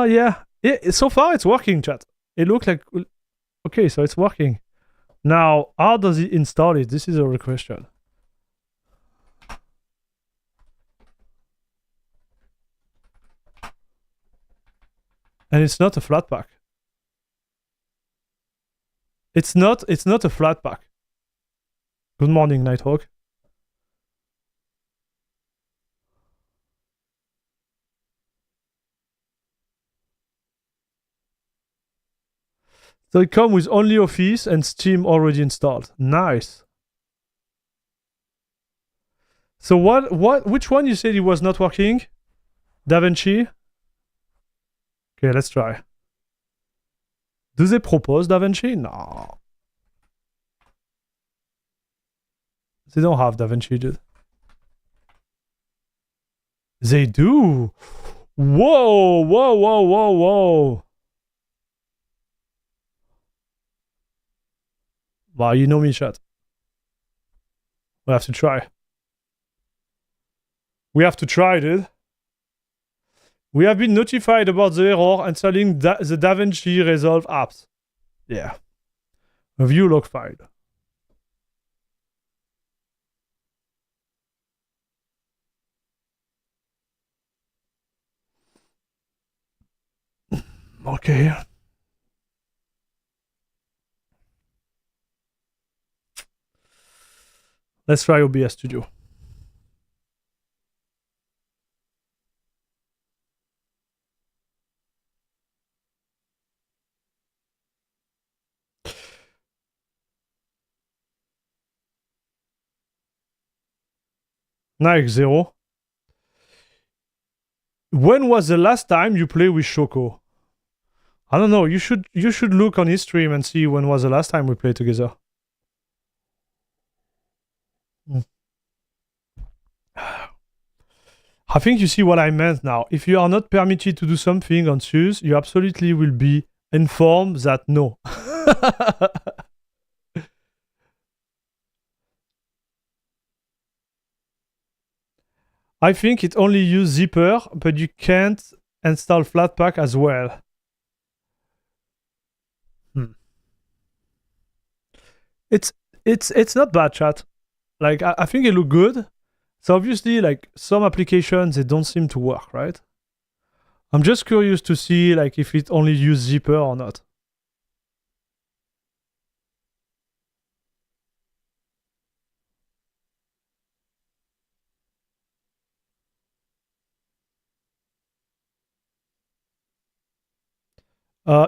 Yeah. So far it's working, chat. It looks like... Okay, so it's working. Now, how does it install it? This is a real question. And it's not a Flatpak. It's not a Flatpak. Good morning, Nighthawk. So it comes with only Office and Steam already installed. Nice. So which one you said it was not working? DaVinci? Okay, let's try. Do they propose DaVinci? No. They don't have DaVinci, dude. They do. Whoa, whoa, whoa, whoa, whoa. Wow, you know me, chat. We have to try. We have to try, dude. We have been notified about the error installing the DaVinci Resolve apps. Yeah. View log file. Okay. Let's try OBS Studio. Nike 0. When was the last time you played with Shoko? I don't know. You should look on his stream and see when was the last time we played together. I think you see what I meant now. If you are not permitted to do something on SUSE, you absolutely will be informed that no. I think it only uses Zipper, but you can't install Flatpak as well. It's not bad, chat. Like I think it look good. So obviously, like some applications, they don't seem to work, right? I'm just curious to see like if it only uses Zipper or not.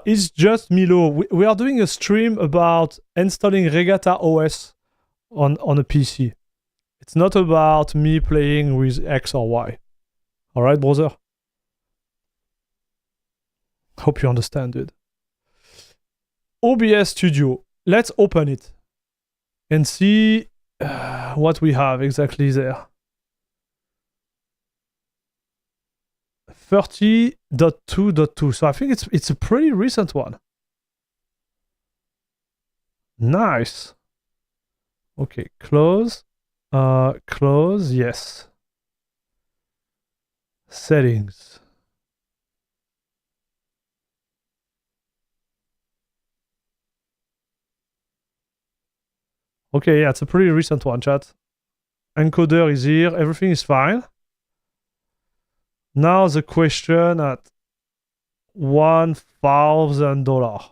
It's just Milo. We are doing a stream about installing Regata OS on a PC. It's not about me playing with X or Y. All right, brother? Hope you understand, dude. OBS Studio. Let's open it and see what we have exactly there. 30.2.2. So I think it's a pretty recent one. Nice. Okay, close. Close, yes. Settings. Okay, yeah, it's a pretty recent one, chat. Encoder is here. Everything is fine. Now the question at $1,000.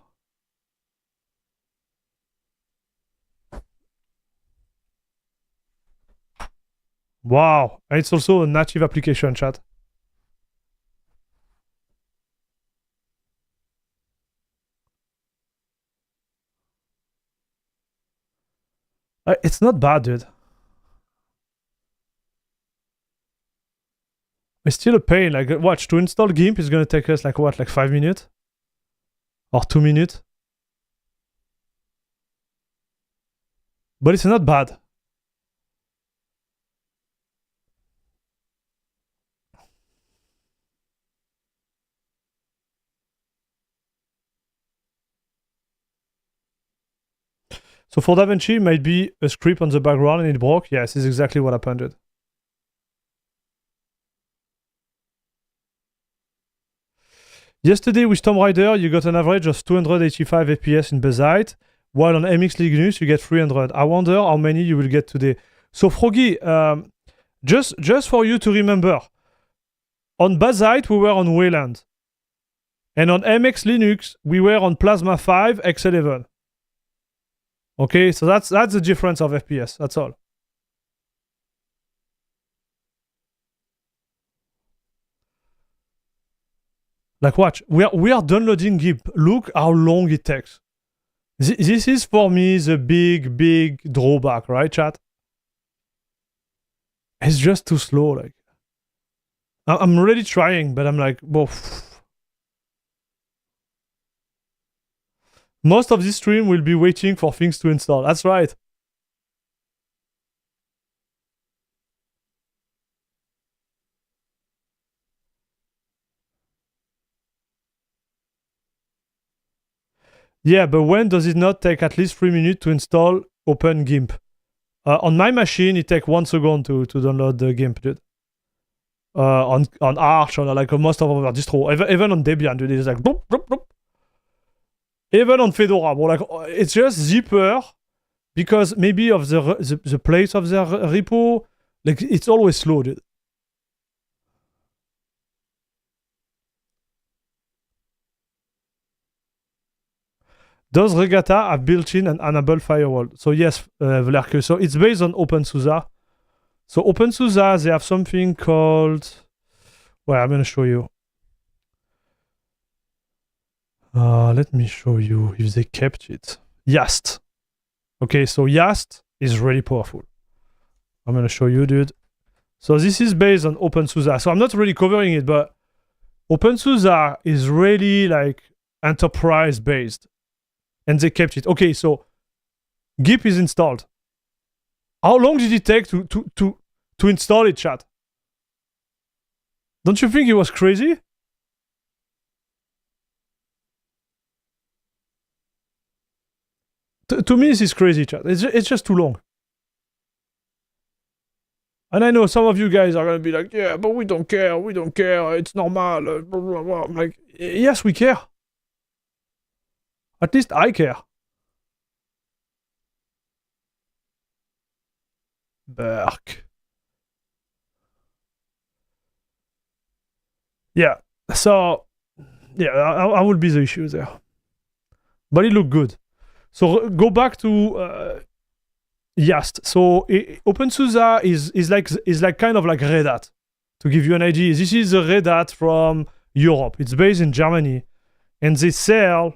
Wow. And it's also a native application, chat. It's not bad, dude. It's still a pain. Like, watch, to install GIMP is gonna take us like what, like 5 minutes? Or 2 minutes? But it's not bad. So for DaVinci, it might be a script on the background and it broke. Yes, it's exactly what happened, dude. Yesterday with Tomb Raider, you got an average of 285 FPS in Bayside, while on MX Linux you get 300. I wonder how many you will get today. So Froggy, just for you to remember, on Bayside we were on Wayland, and on MX Linux we were on Plasma 5 X11. Okay, so that's the difference of FPS. That's all. Like, watch. We are downloading GIMP. Look how long it takes. This is for me the big drawback, right, chat? It's just too slow. Like, I'm really trying, but I'm like, whoa. Most of this stream will be waiting for things to install. That's right. Yeah, but when does it not take at least 3 minutes to install Open GIMP? On my machine, it takes 1 second to download the GIMP, dude. On Arch, on like most of our distro, even on Debian, dude, it's like boop, boop, boop. Even on Fedora, bro, like it's just zipper because maybe of the place of the repo, like it's always slow, dude. Does Regata have built-in and enable firewall? So yes, Vlerke. So it's based on OpenSUSE. So OpenSUSE, they have something called... Well, I'm going to show you. Let me show you if they kept it. Yast. Okay, so Yast is really powerful. I'm going to show you, dude. So this is based on OpenSUSE. So I'm not really covering it, but OpenSUSE is really like enterprise-based. And they kept it. Okay, so GIMP is installed. How long did it take to install it, chat? Don't you think it was crazy? To me, this is crazy, chat. It's just too long. And I know some of you guys are gonna be like, yeah, but we don't care, it's normal, blah, blah, blah. I'm like, yes, we care. At least I care. Berk. Yeah, so, yeah, I will be the issue there. But it looked good. So go back to Yast. So OpenSUSE is like kind of like Red Hat. To give you an idea, this is a Red Hat from Europe. It's based in Germany. And they sell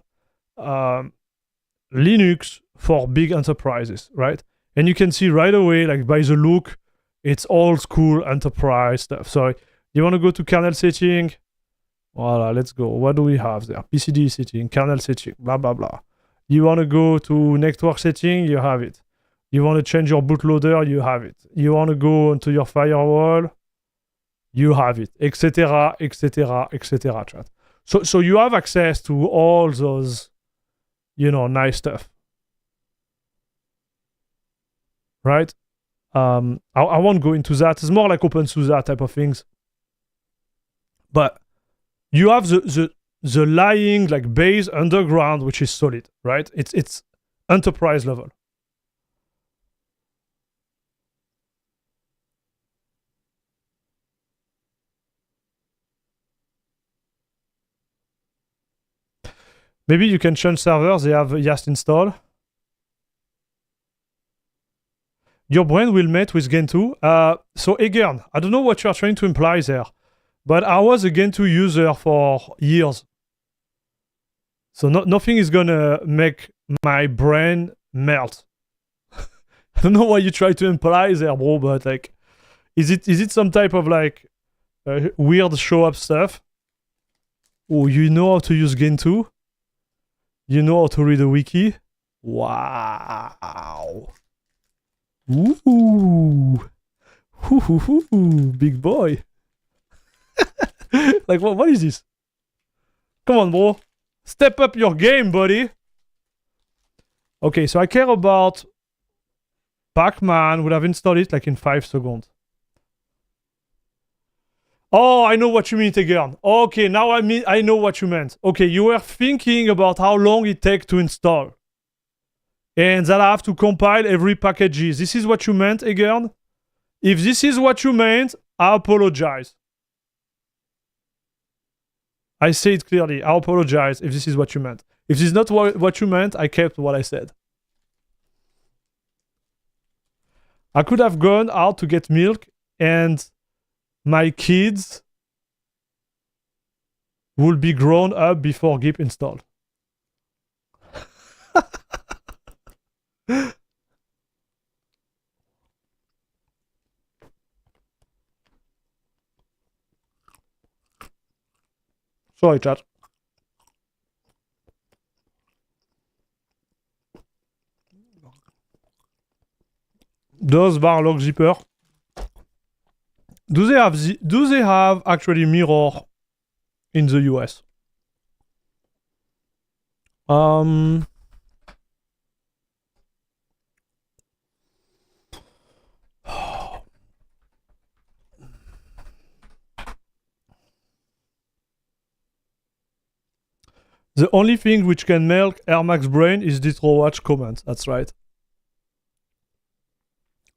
Linux for big enterprises, right? And you can see right away, like by the look, it's old school enterprise stuff. So you want to go to kernel setting? Voila, let's go. What do we have there? PCD setting, kernel setting, blah, blah, blah. You want to go to network setting? You have it. You want to change your bootloader? You have it. You want to go into your firewall? You have it, etc., etc., etc. Chat. So you have access to all those, nice stuff, right? I won't go into that. It's more like OpenSUSE type of things. But you have the lying like base underground, which is solid, right? It's enterprise level. Maybe you can change servers. They have Yast installed. Your brain will mate with Gentoo. So again, I don't know what you are trying to imply there, but I was a Gentoo user for years. So nothing is gonna make my brain melt. I don't know what you try to imply there, bro, but like, is it some type of like weird show up stuff? Oh, you know how to use Gentoo? You know how to read a wiki? Wow. Ooh. Ooh, big boy. Like, what is this? Come on, bro. Step up your game, buddy. Okay, so I care about Pacman. Would have installed it like in 5 seconds. Oh, I know what you mean again. Okay, now I know what you meant. Okay, you were thinking about how long it takes to install. And that I have to compile every package. This is what you meant again? If this is what you meant, I apologize. I say it clearly. I apologize if this is what you meant. If this is not what you meant, I kept what I said. I could have gone out to get milk and my kids will be grown up before GIP installed. Sorry, chat. Does Varlog zipper? Do they have actually mirror in the US? The only thing which can milk Air Max brain is DistroWatch comments. That's right.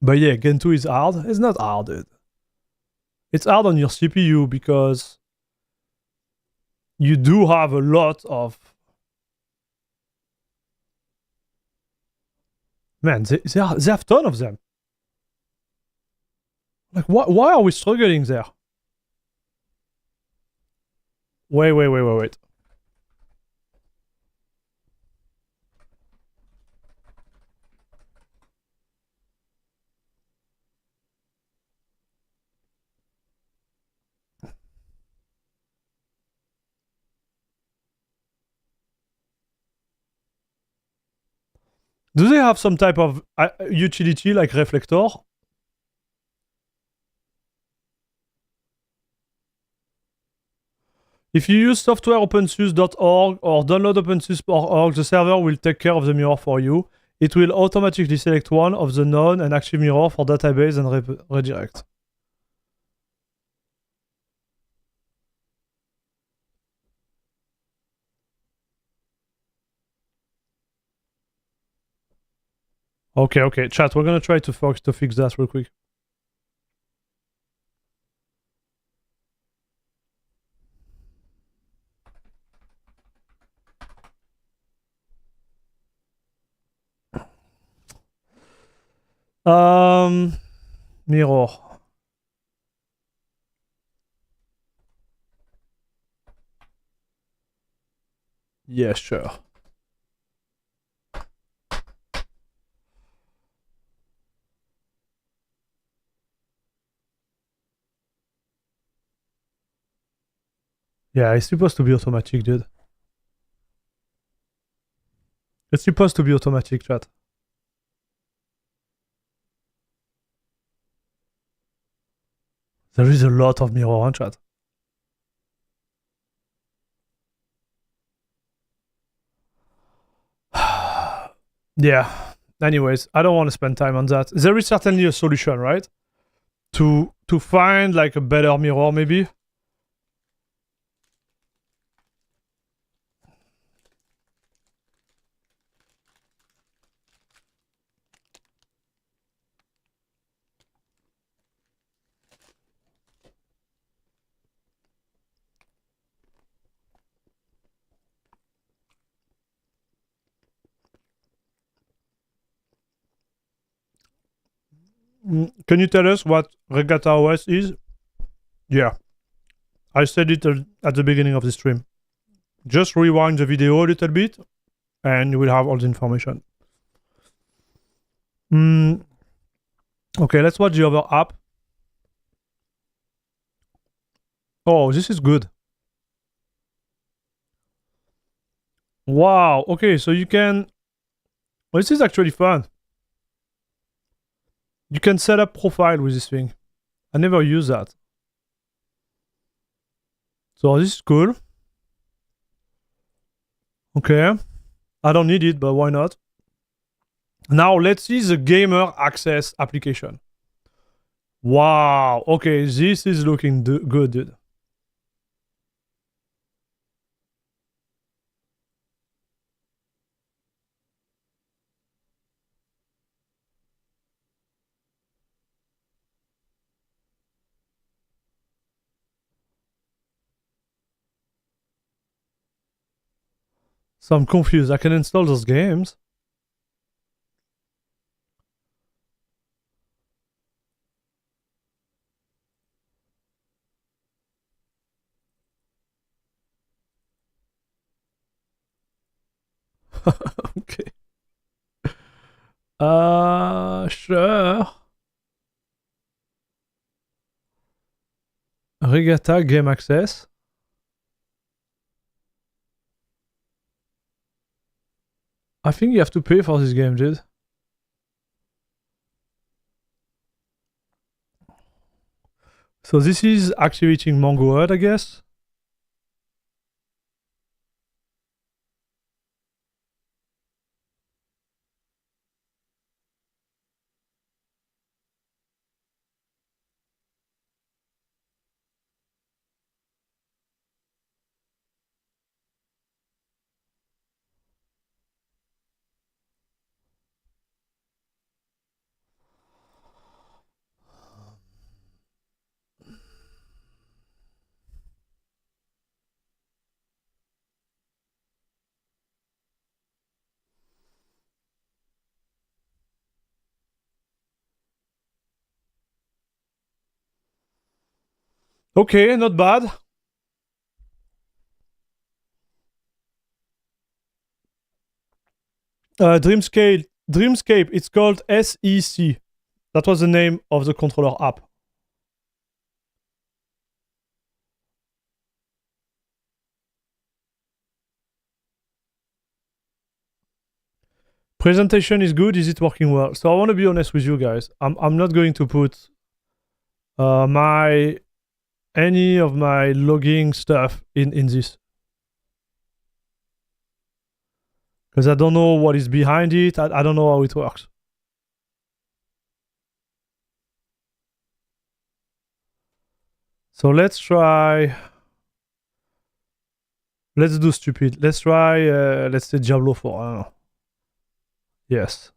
But yeah, Gen 2 is hard. It's not hard, dude. It's hard on your CPU because you do have a lot of... Man, they have a ton of them. Like, why are we struggling there? Wait. Do they have some type of utility like reflector? If you use softwareopensource.org or download opensource.org, the server will take care of the mirror for you. It will automatically select one of the known and active mirror for database and redirect. Okay. Chat, we're gonna try to fix that real quick. Mirror. Yeah, sure. Yeah, it's supposed to be automatic, dude. It's supposed to be automatic, chat. There is a lot of mirror on chat. Yeah. Anyways, I don't want to spend time on that. There is certainly a solution, right? To find like a better mirror, maybe. Can you tell us what Regata OS is? Yeah. I said it at the beginning of the stream. Just rewind the video a little bit and you will have all the information. Okay, let's watch the other app. Oh, this is good. Wow. Okay, so you can... Well, this is actually fun. You can set up profile with this thing. I never use that. So this is cool. Okay. I don't need it, but why not? Now let's see the gamer access application. Wow. Okay, this is looking good, dude. So I'm confused. I can install those games. Okay. Sure. Regata game access. I think you have to pay for this game, dude. So this is activating Mongo Hut, I guess. Okay, not bad. Dreamscape. It's called SEC. That was the name of the controller app. Presentation is good. Is it working well? So I want to be honest with you guys. I'm not going to put any of my logging stuff in this because I don't know what is behind it. I don't know how it works. So let's try. Let's do stupid. Let's try. Let's say Diablo 4. I don't know. Yes.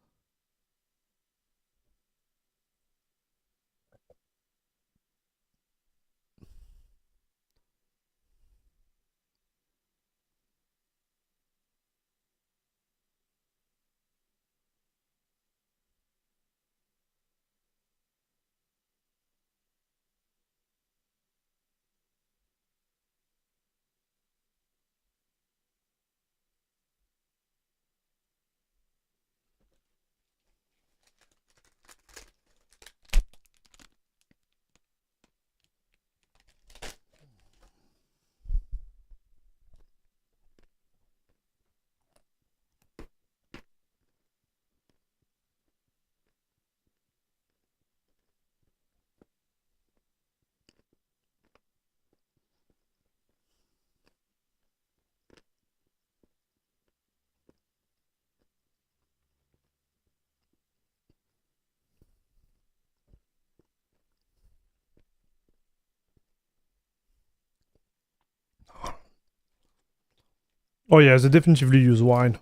Oh yeah, they definitively use wine.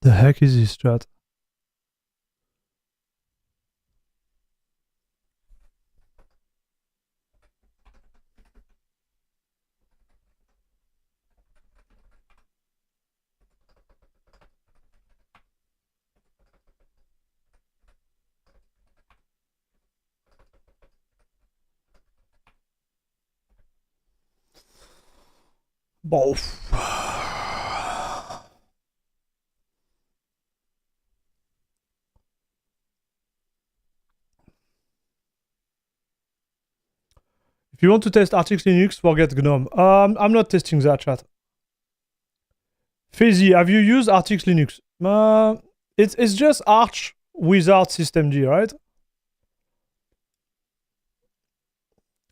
The heck is this, chat? Bon. If you want to test Artix Linux, forget GNOME. I'm not testing that, chat. Fazy, have you used Artix Linux? It's just Arch without systemd, right?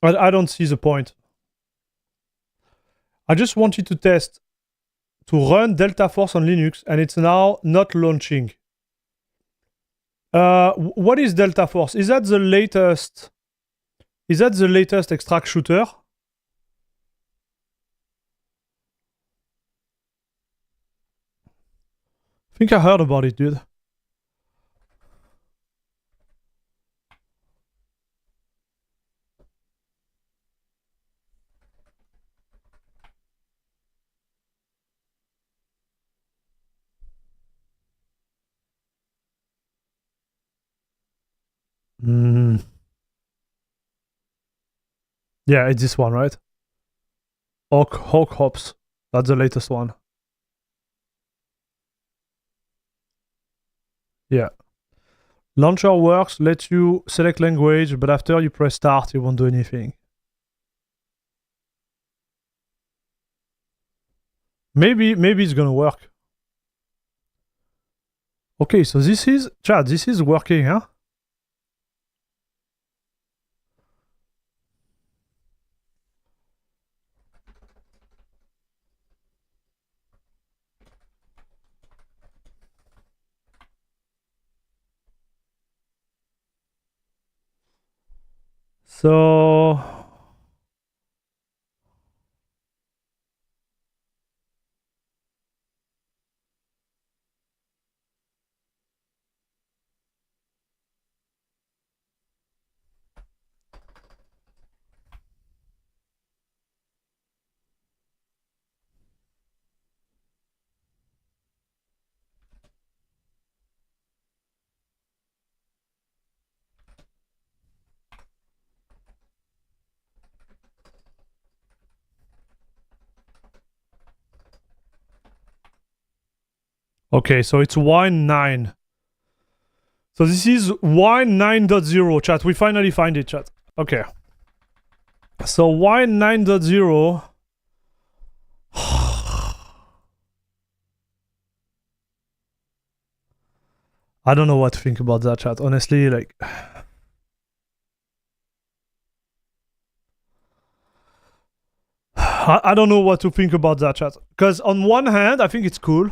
I don't see the point. I just wanted to test to run Delta Force on Linux, and it's now not launching. What is Delta Force? Is that the latest? Is that the latest extract shooter? I think I heard about it, dude. Yeah, it's this one, right? Hawk Hops. That's the latest one. Yeah. Launcher works, lets you select language, but after you press start, it won't do anything. Maybe it's gonna work. Okay, so this is, chat, this is working, huh? So okay, so it's Wine 9. So this is Wine 9.0, chat. We finally find it, chat. Okay. So Wine 9.0. I don't know what to think about that, chat. Honestly, like... I don't know what to think about that, chat. Because on one hand, I think it's cool.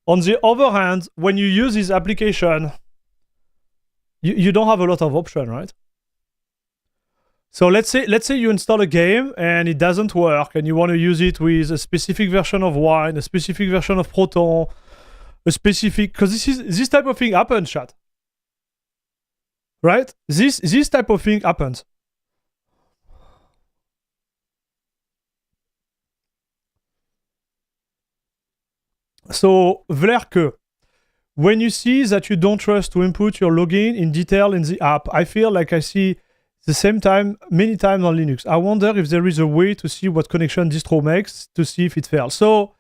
On the other hand, when you use this application, you don't have a lot of option, right? So let's say you install a game and it doesn't work, and you want to use it with a specific version of Wine, a specific version of Proton, a specific, because this type of thing happens, chat. Right? This type of thing happens. So, Vlerke, when you see that you don't trust to input your login in detail in the app, I feel like I see the same time many times on Linux. I wonder if there is a way to see what connection distro makes to see if it fails. So,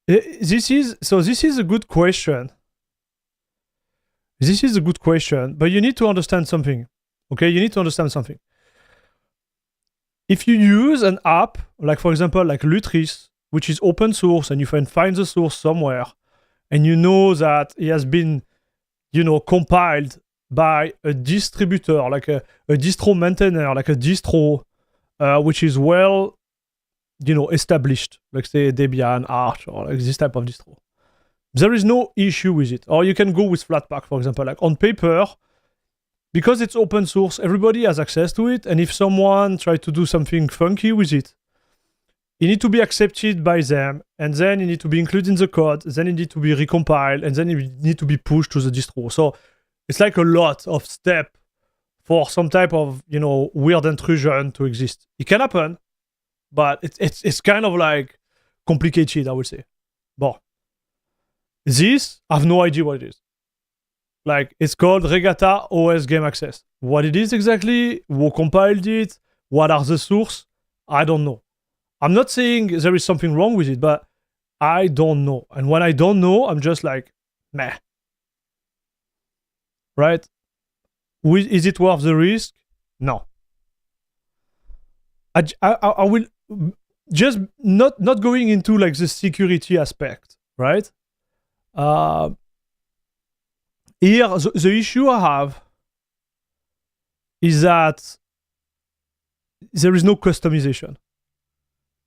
this is a good question. This is a good question, but you need to understand something. Okay, you need to understand something. If you use an app, like for example, like Lutris, which is open source, and you can find the source somewhere, and you know that it has been, compiled by a distributor, like a distro maintainer, like a distro, which is well, established, like say Debian, Arch, or like this type of distro. There is no issue with it. Or you can go with Flatpak, for example. Like on paper, because it's open source, everybody has access to it, and if someone tries to do something funky with it, it need to be accepted by them, and then it need to be included in the code, then it need to be recompiled, and then it need to be pushed to the distro. So it's like a lot of step for some type of, you know, weird intrusion to exist. It can happen, but it's kind of like complicated, I would say. Bon. This, I have no idea what it is. Like, it's called Regata OS Game Access. What it is exactly, who compiled it, what are the source, I don't know. I'm not saying there is something wrong with it, but I don't know. And when I don't know, I'm just like, meh. Right? Is it worth the risk? No. I will just not going into like the security aspect, right? Here, the issue I have is that there is no customization.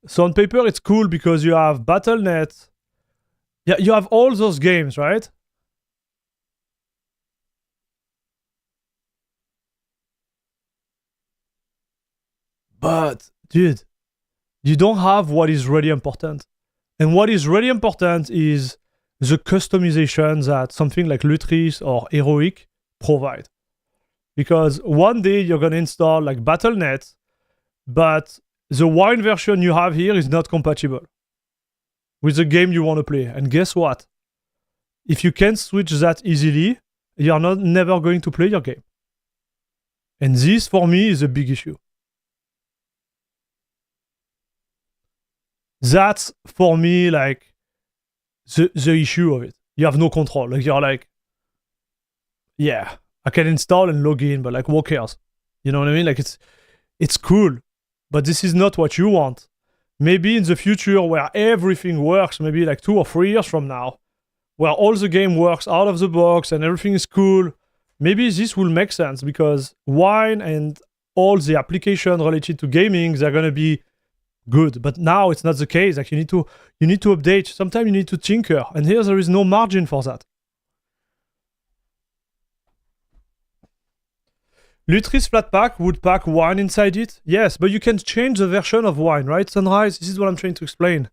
So on paper, it's cool because you have Battle.net. Yeah, you have all those games, right? But, dude, you don't have what is really important. And what is really important is the customization that something like Lutris or Heroic provide. Because one day you're going to install like Battle.net, but the wine version you have here is not compatible with the game you want to play. And guess what? If you can't switch that easily, you're never going to play your game. And this, for me, is a big issue. That's, for me, like, the issue of it. You have no control. Like, you're like, yeah, I can install and log in, but like, who cares? You know what I mean? Like, it's cool, but this is not what you want. Maybe in the future where everything works, maybe like 2 or 3 years from now, where all the game works out of the box and everything is cool, maybe this will make sense because wine and all the application related to gaming, they're going to be good. But now it's not the case. Like you need to update. Sometimes you need to tinker, and here there is no margin for that. Lutris Flatpak would pack wine inside it? Yes, but you can change the version of wine, right? Sunrise, this is what I'm trying to explain.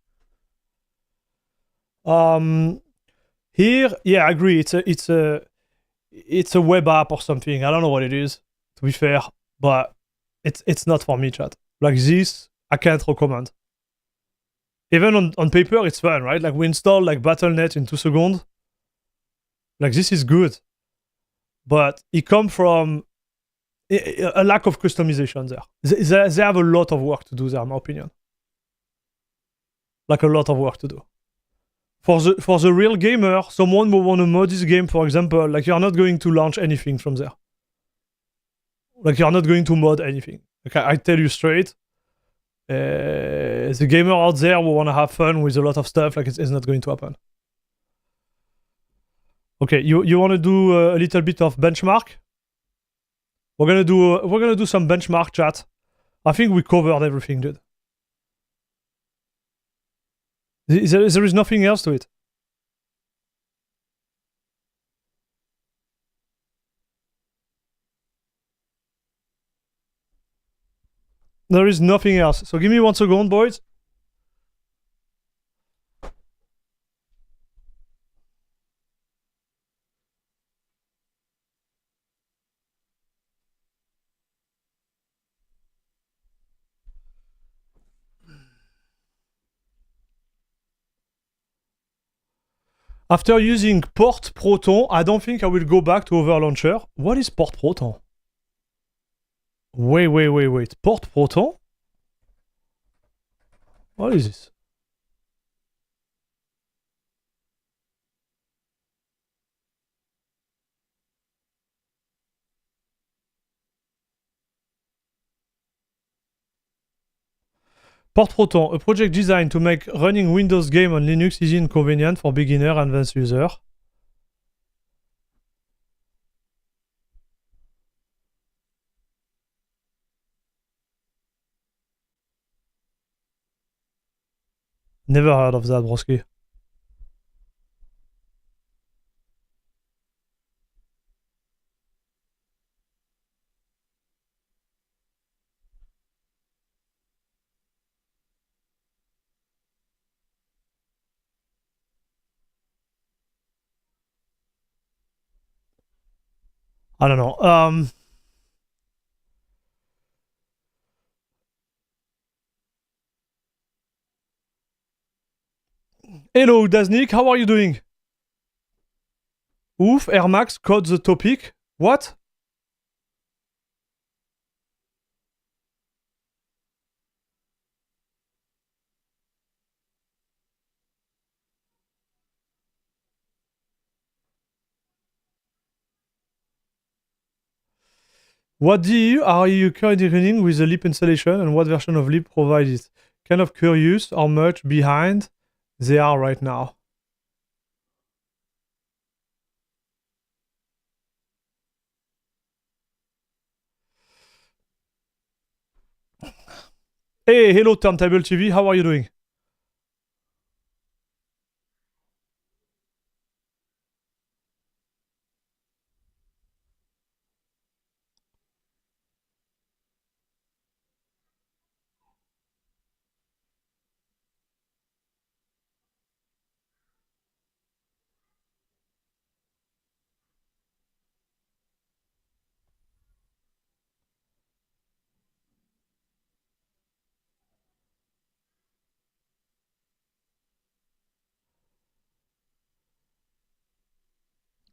Here, yeah, I agree. It's a web app or something. I don't know what it is, to be fair, but it's not for me, chat. Like this, I can't recommend. Even on paper, it's fun, right? Like we install like Battle.net in 2 seconds. Like this is good, but it comes from a lack of customization there. They have a lot of work to do there, in my opinion. Like a lot of work to do. For the real gamer, someone who want to mod this game, for example, like you're not going to launch anything from there. Like you're not going to mod anything. Like I tell you straight, the gamer out there who want to have fun with a lot of stuff, like it's not going to happen. Okay, you want to do a little bit of benchmark? We're gonna do some benchmark chat. I think we covered everything, dude. There is nothing else to it. There is nothing else. So give me 1 second, boys. After using Port Proton, I don't think I will go back to Overlauncher. What is Port Proton? Wait. Port Proton? What is this? Port Proton, a project designed to make running Windows game on Linux easy and convenient for beginner and advanced user. Never heard of that, broski. I don't know. Hello, Daznik, how are you doing? Oof, Air Max code the topic. What? What DEU are you currently running with the Leap installation and what version of Leap provides it? Kind of curious how much behind they are right now. Hey, hello Turntable TV, how are you doing?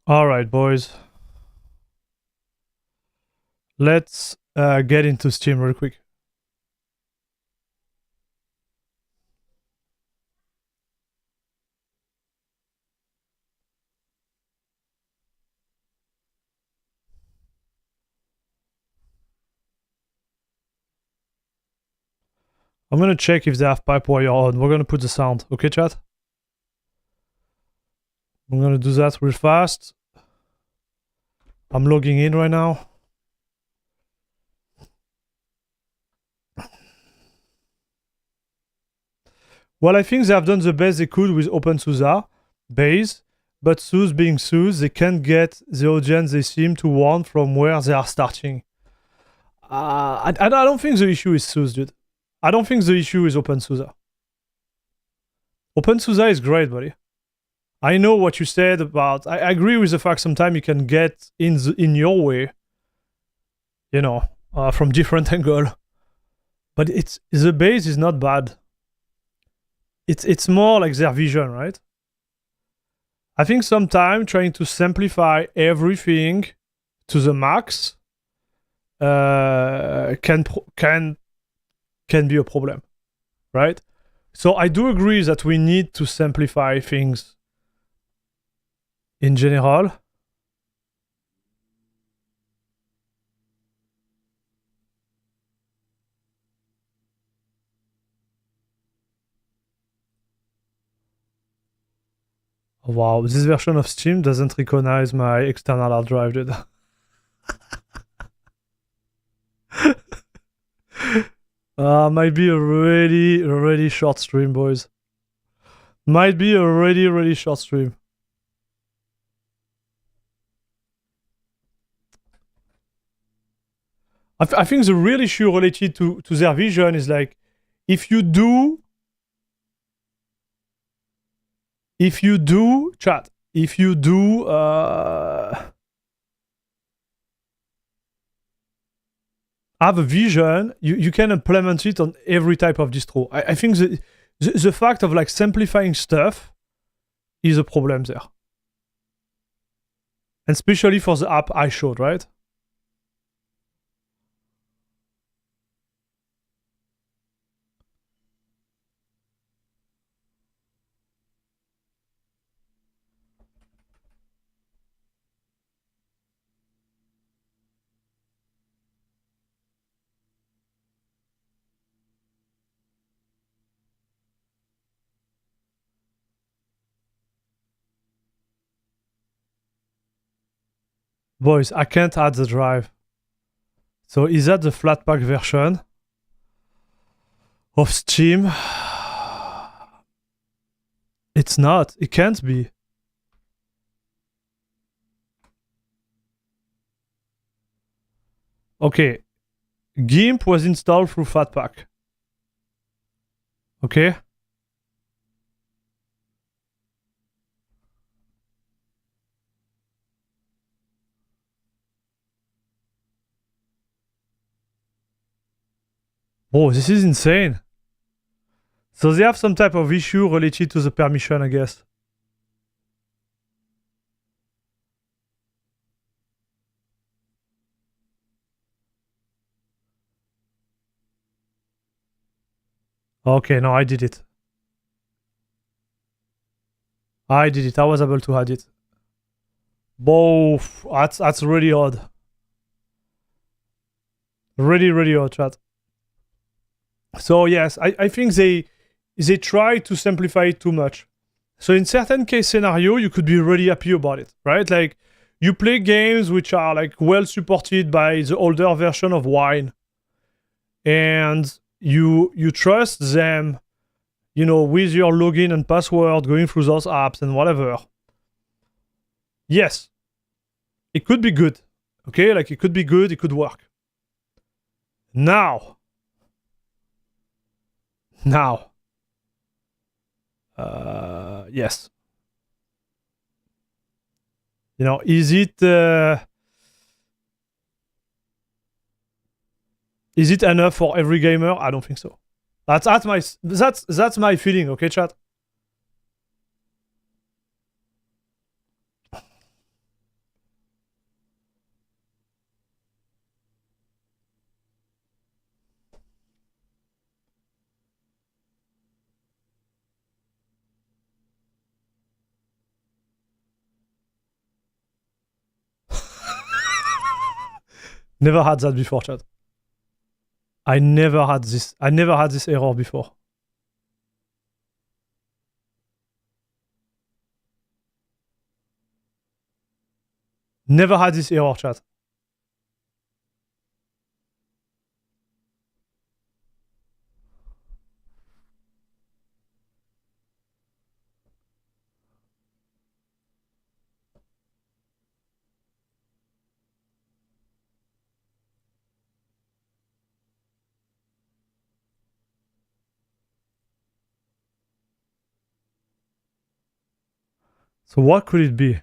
Alright, boys. Let's get into Steam real quick. I'm gonna check if they have pipe wire on. We're gonna put the sound. Okay, chat? I'm gonna do that real fast. I'm logging in right now. Well, I think they have done the best they could with OpenSUSE base, but SUSE being SUSE, they can't get the audience they seem to want from where they are starting. I don't think the issue is SUSE, dude. I don't think the issue is OpenSUSE. OpenSUSE is great, buddy. I know what you said about. I agree with the fact sometimes you can get in your way, you know, from different angle. But the base is not bad. It's more like their vision, right? I think sometimes trying to simplify everything to the max can be a problem, right? So I do agree that we need to simplify things in general. Wow, this version of Steam doesn't recognize my external hard drive, dude. Might be a really short stream, boys. Might be a really short stream. I think the real issue related to their vision is like, if you do, chat, if you do, have a vision, you can implement it on every type of distro. I think the fact of like simplifying stuff is a problem there. And especially for the app I showed, right? Boys, I can't add the drive. So is that the Flatpak version of Steam? It's not. It can't be. Okay. GIMP was installed through Flatpak. Okay. Oh, this is insane. So they have some type of issue related to the permission, I guess. Okay, no, I did it. I did it. I was able to add it. Both. That's really odd. Really, really odd, chat. So yes, I think they try to simplify it too much. So in certain case scenario, you could be really happy about it, right? Like you play games which are like well supported by the older version of Wine, and you trust them, you know, with your login and password going through those apps and whatever. Yes, it could be good. Okay, like it could be good, it could work. Now, yes. You know, is it enough for every gamer? I don't think so. That's my feeling. Okay, chat. Never had that before, chat. I never had this error before. Never had this error, chat. So what could it be?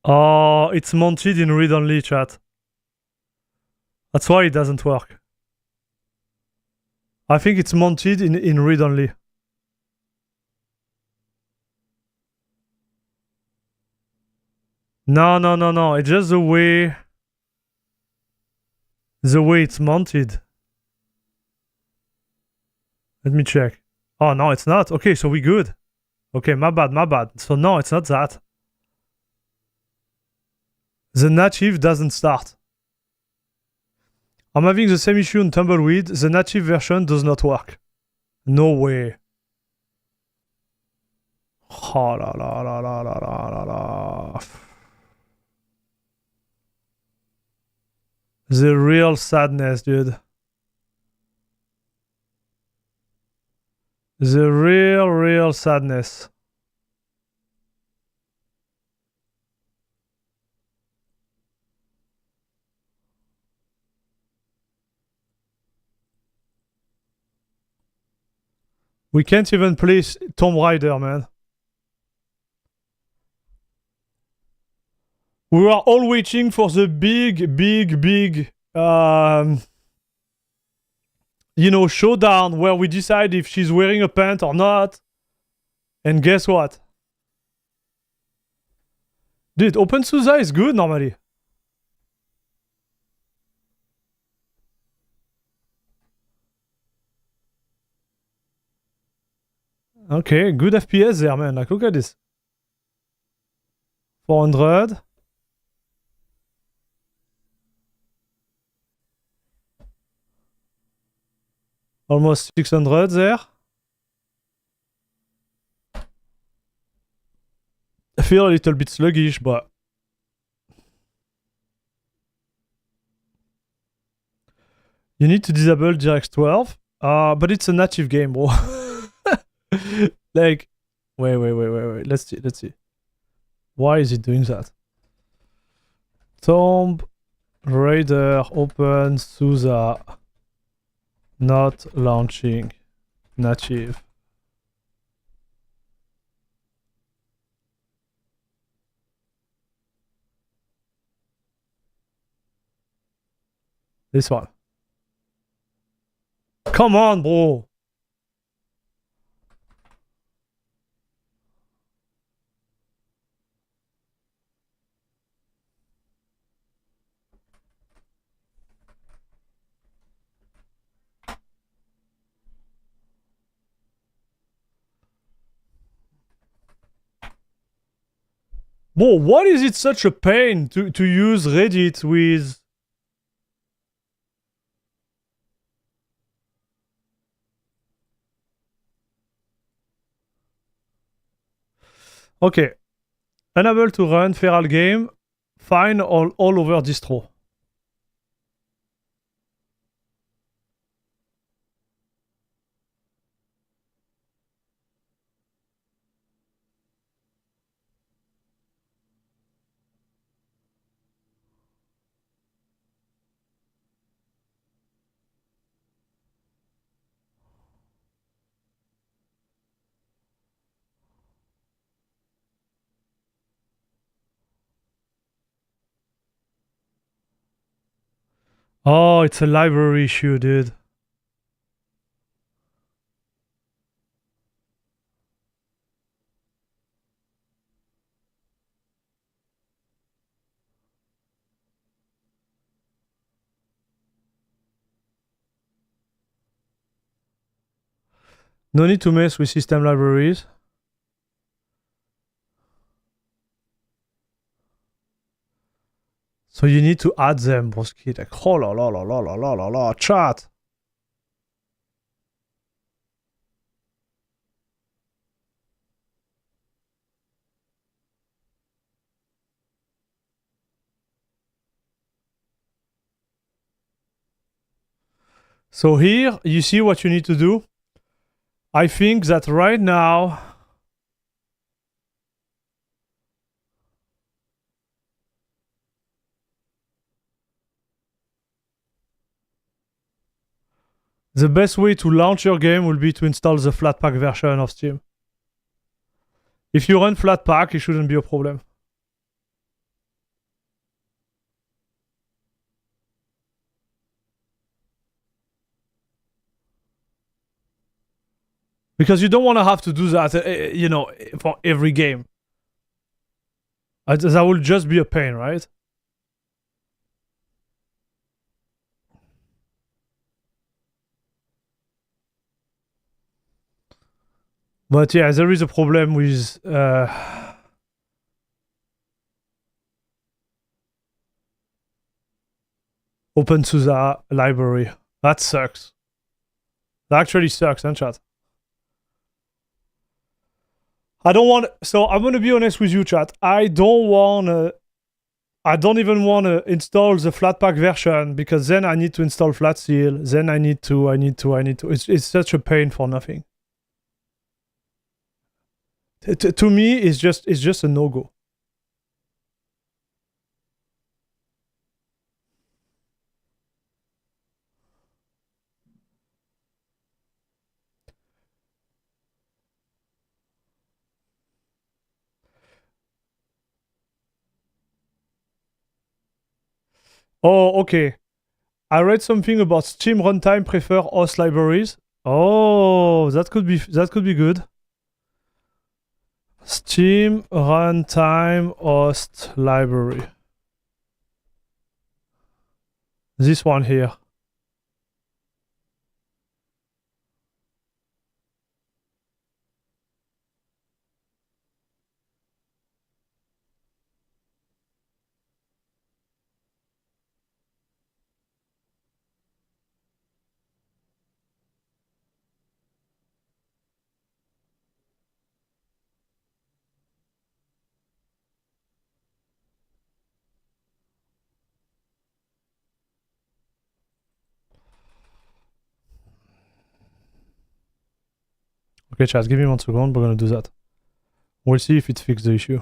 Oh, it's mounted in read-only, chat. That's why it doesn't work. I think it's mounted in read-only. No. It's just the way it's mounted. Let me check. Oh, no, it's not. Okay, so we good. Okay, my bad. So no, it's not that. The native doesn't start. I'm having the same issue in Tumbleweed. The native version does not work. No way. Oh, la. The real sadness, dude. The real sadness. We can't even play Tomb Raider, man. We are all waiting for the big, you know, showdown where we decide if she's wearing a pant or not. And guess what? Dude, OpenSUSE is good normally. Okay, good FPS there, man. Like, look at this. 400. Almost 600 there. I feel a little bit sluggish, but... You need to disable DirectX 12. But it's a native game, bro. Like... Wait. Let's see. Why is it doing that? Tomb Raider OpenSUSE not launching native. This one. Come on, bro. Bro, what is it such a pain to use Reddit with... Okay. Unable to run feral game. Fine all over distro. Oh, it's a library issue, dude. No need to mess with system libraries. So you need to add them, broski. Like, oh la la la la la la la la, chat. So here, you see what you need to do? I think that right now... The best way to launch your game will be to install the Flatpak version of Steam. If you run Flatpak, it shouldn't be a problem. Because you don't want to have to do that, you know, for every game. That will just be a pain, right? But yeah, there is a problem with OpenSUSE library. That sucks. That actually sucks, huh, chat? I don't want... So I'm going to be honest with you, chat. I don't even want to install the Flatpak version because then I need to install Flatseal. Then I need to. It's such a pain for nothing. To me, it's just a no-go. Oh, okay. I read something about Steam runtime prefer host libraries. Oh, that could be good. Steam runtime host library. This one here. Okay, chat, give me 1 second. We're gonna do that. We'll see if it fixes the issue.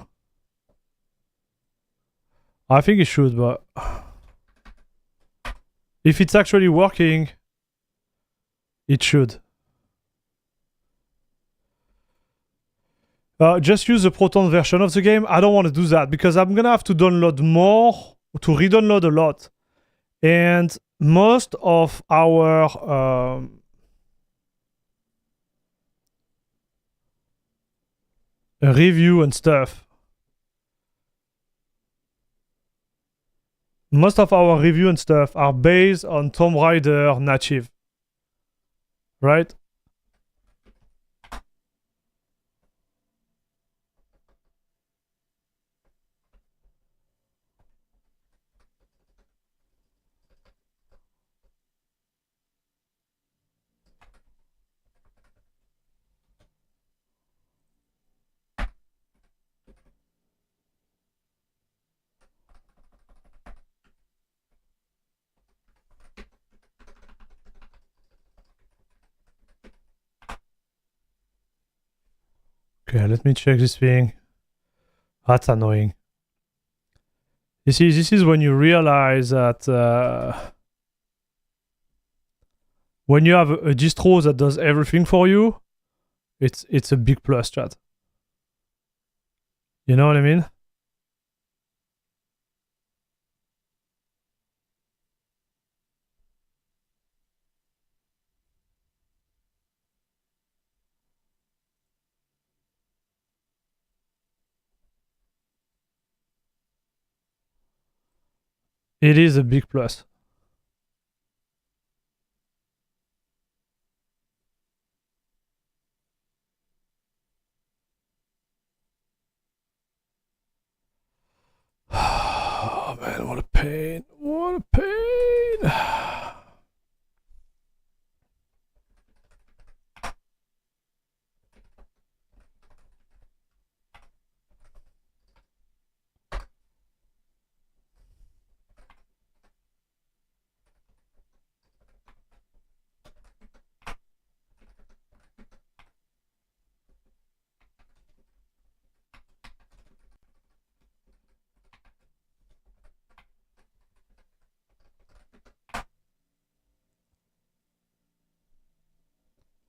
I think it should, but if it's actually working, it should. Just use the Proton version of the game. I don't want to do that because I'm gonna have to download more, to re-download a lot. And most of our review and stuff, are based on Tomb Raider native, right? Okay, let me check this thing. That's annoying. You see, this is when you realize that when you have a distro that does everything for you, it's a big plus, chat. You know what I mean? It is a big plus. Oh man, what a pain. What a pain.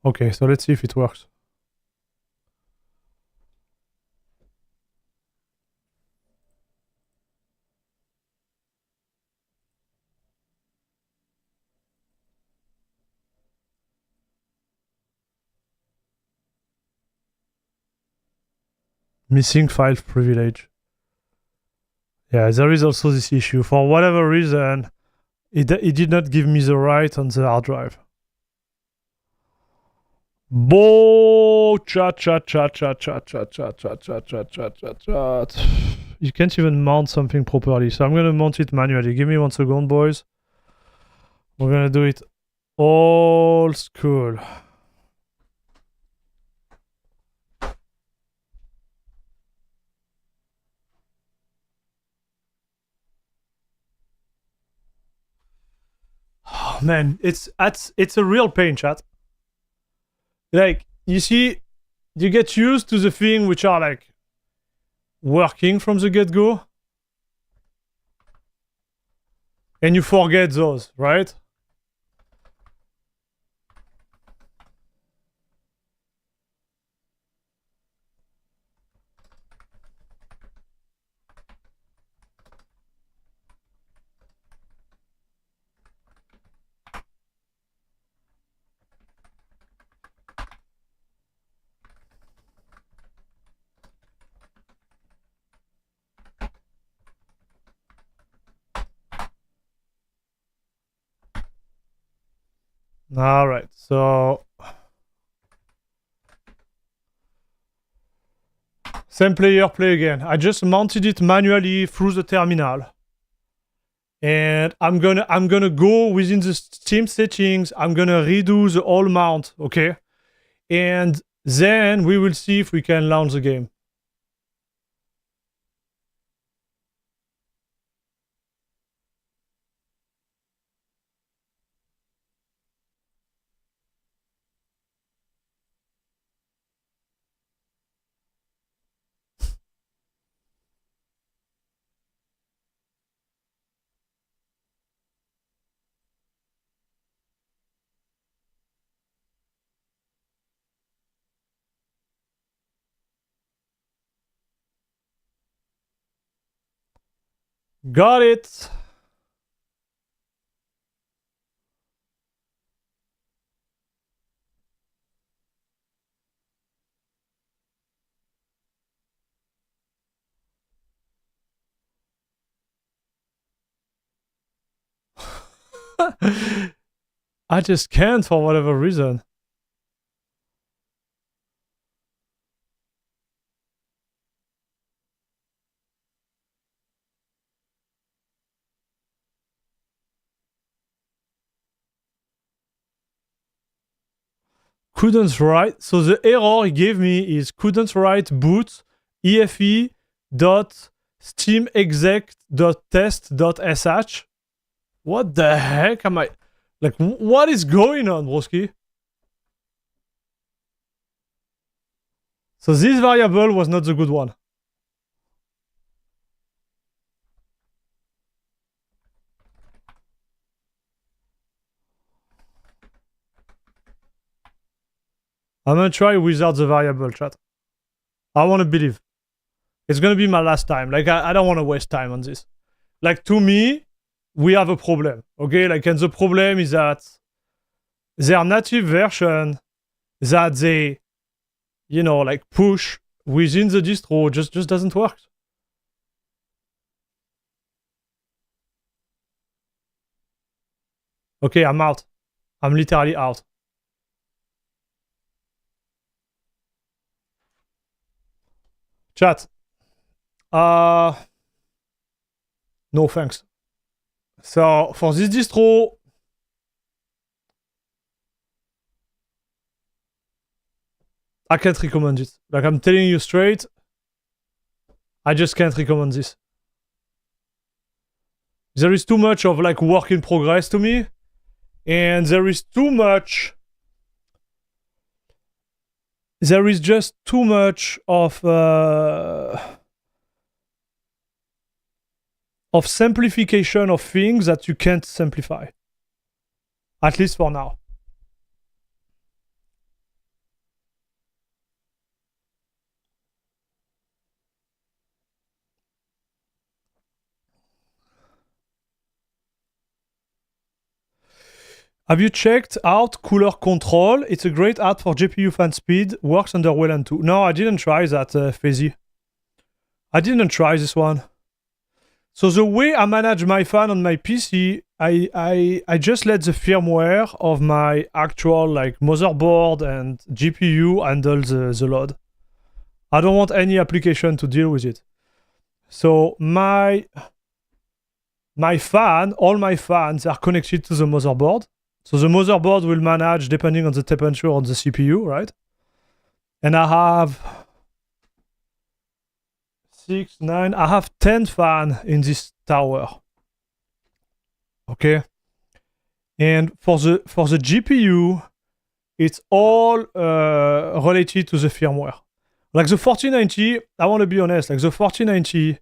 Okay, so let's see if it works. Missing file privilege. Yeah, there is also this issue. For whatever reason, it did not give me the right on the hard drive. Chat. You can't even mount something properly, so I'm gonna mount it manually. Give me 1 second, boys. We're gonna do it old school. Oh man, it's a real pain, chat. Like, you see, you get used to the thing which are like working from the get-go, and you forget those, right? All right, so same player, play again. I just mounted it manually through the terminal, and I'm gonna go within the Steam settings. I'm gonna redo the whole mount, okay? And then we will see if we can launch the game. Got it. I just can't for whatever reason. Couldn't write. So the error he gave me is couldn't write boot efe dot steamexec dot test dot sh. What the heck am I? Like, what is going on, broski? So this variable was not the good one. I'm gonna try without the variable, chat. I want to believe. It's gonna be my last time. Like, I don't want to waste time on this. Like, to me, we have a problem, okay? Like, and the problem is that their native version that they, you know, like push within the distro just doesn't work. Okay, I'm out. I'm literally out. Chat. No thanks. So for this distro, I can't recommend it. Like, I'm telling you straight, I just can't recommend this. There is too much of like work in progress to me, and there is just too much of simplification of things that you can't simplify. At least for now. Have you checked out Cooler Control? It's a great app for GPU fan speed. Works under Wayland too. No, I didn't try that, Fezzy. I didn't try this one. So the way I manage my fan on my PC, I just let the firmware of my actual like motherboard and GPU handle the load. I don't want any application to deal with it. So my fan, all my fans are connected to the motherboard. So the motherboard will manage depending on the temperature on the CPU, right? And I have 6, 9, I have 10 fans in this tower. Okay. And for the GPU, it's all related to the firmware. Like the 4090, I want to be honest, like the 4090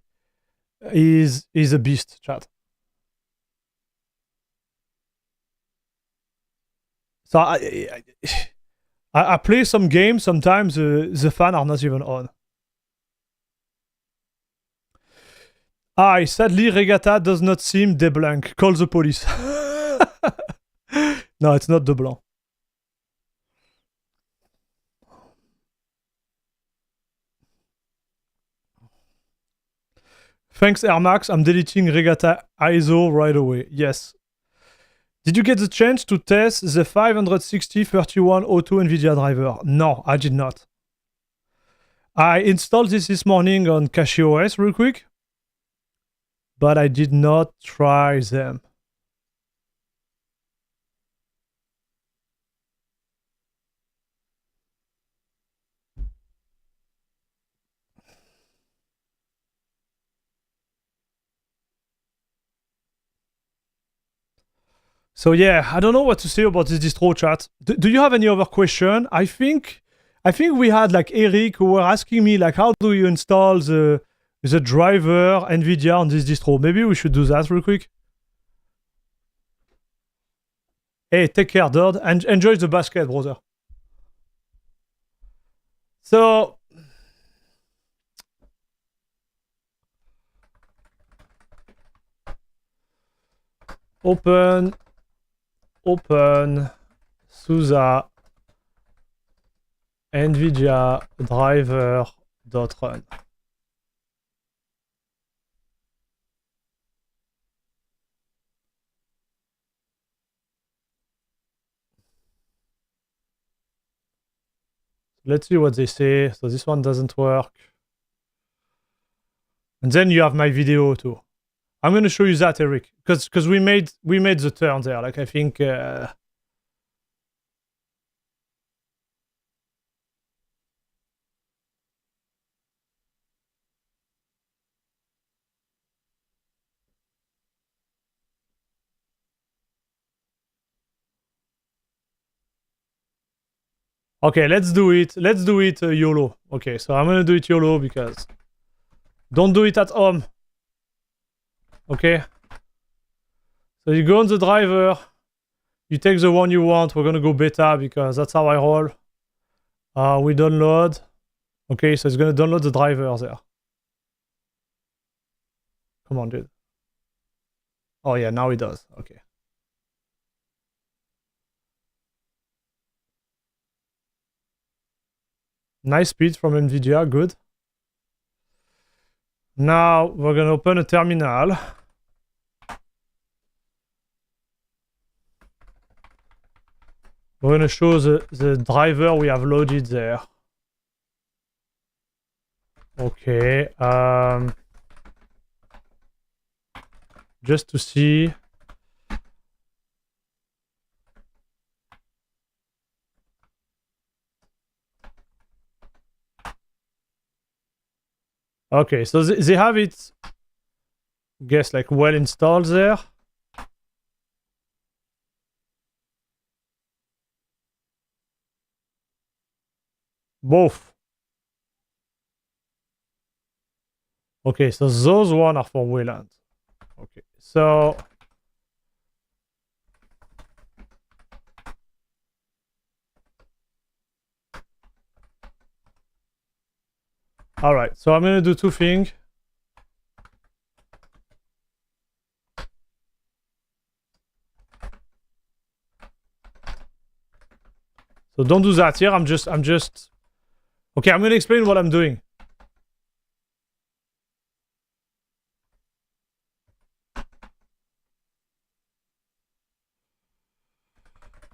is a beast, chat. So I play some games, sometimes the fans are not even on. Sadly, Regata does not seem de blanc. Call the police. No, it's not de blanc. Thanks, Air Max. I'm deleting Regata ISO right away. Yes. Did you get the chance to test the 560-3102 NVIDIA driver? No, I did not. I installed this morning on Regata OS real quick, but I did not try them. So yeah, I don't know what to say about this distro, chat. Do you have any other question? I think we had like Eric who were asking me like, how do you install the driver NVIDIA on this distro? Maybe we should do that real quick. Hey, take care, dude, and enjoy the basket, brother. So open SUSE NVIDIA driver.run. let's see what they say. So this one doesn't work. And then you have my video too. I'm gonna show you that, Eric, because we made the turn there. Like I think. Okay, let's do it. Let's do it YOLO. Okay, so I'm gonna do it YOLO because don't do it at home. Okay. So you go on the driver. You take the one you want. We're gonna go beta because that's how I roll. We download. Okay, so it's gonna download the driver there. Come on, dude. Oh yeah, now it does. Okay. Nice speed from NVIDIA, good. Now we're gonna open a terminal. We're gonna show the driver we have loaded there. Okay. Just to see. Okay, so they have it, guess, like well installed there. Both. Okay, so those one are for Wayland. Okay, so all right, so I'm gonna do two things. So don't do that here. I'm just okay, I'm gonna explain what I'm doing.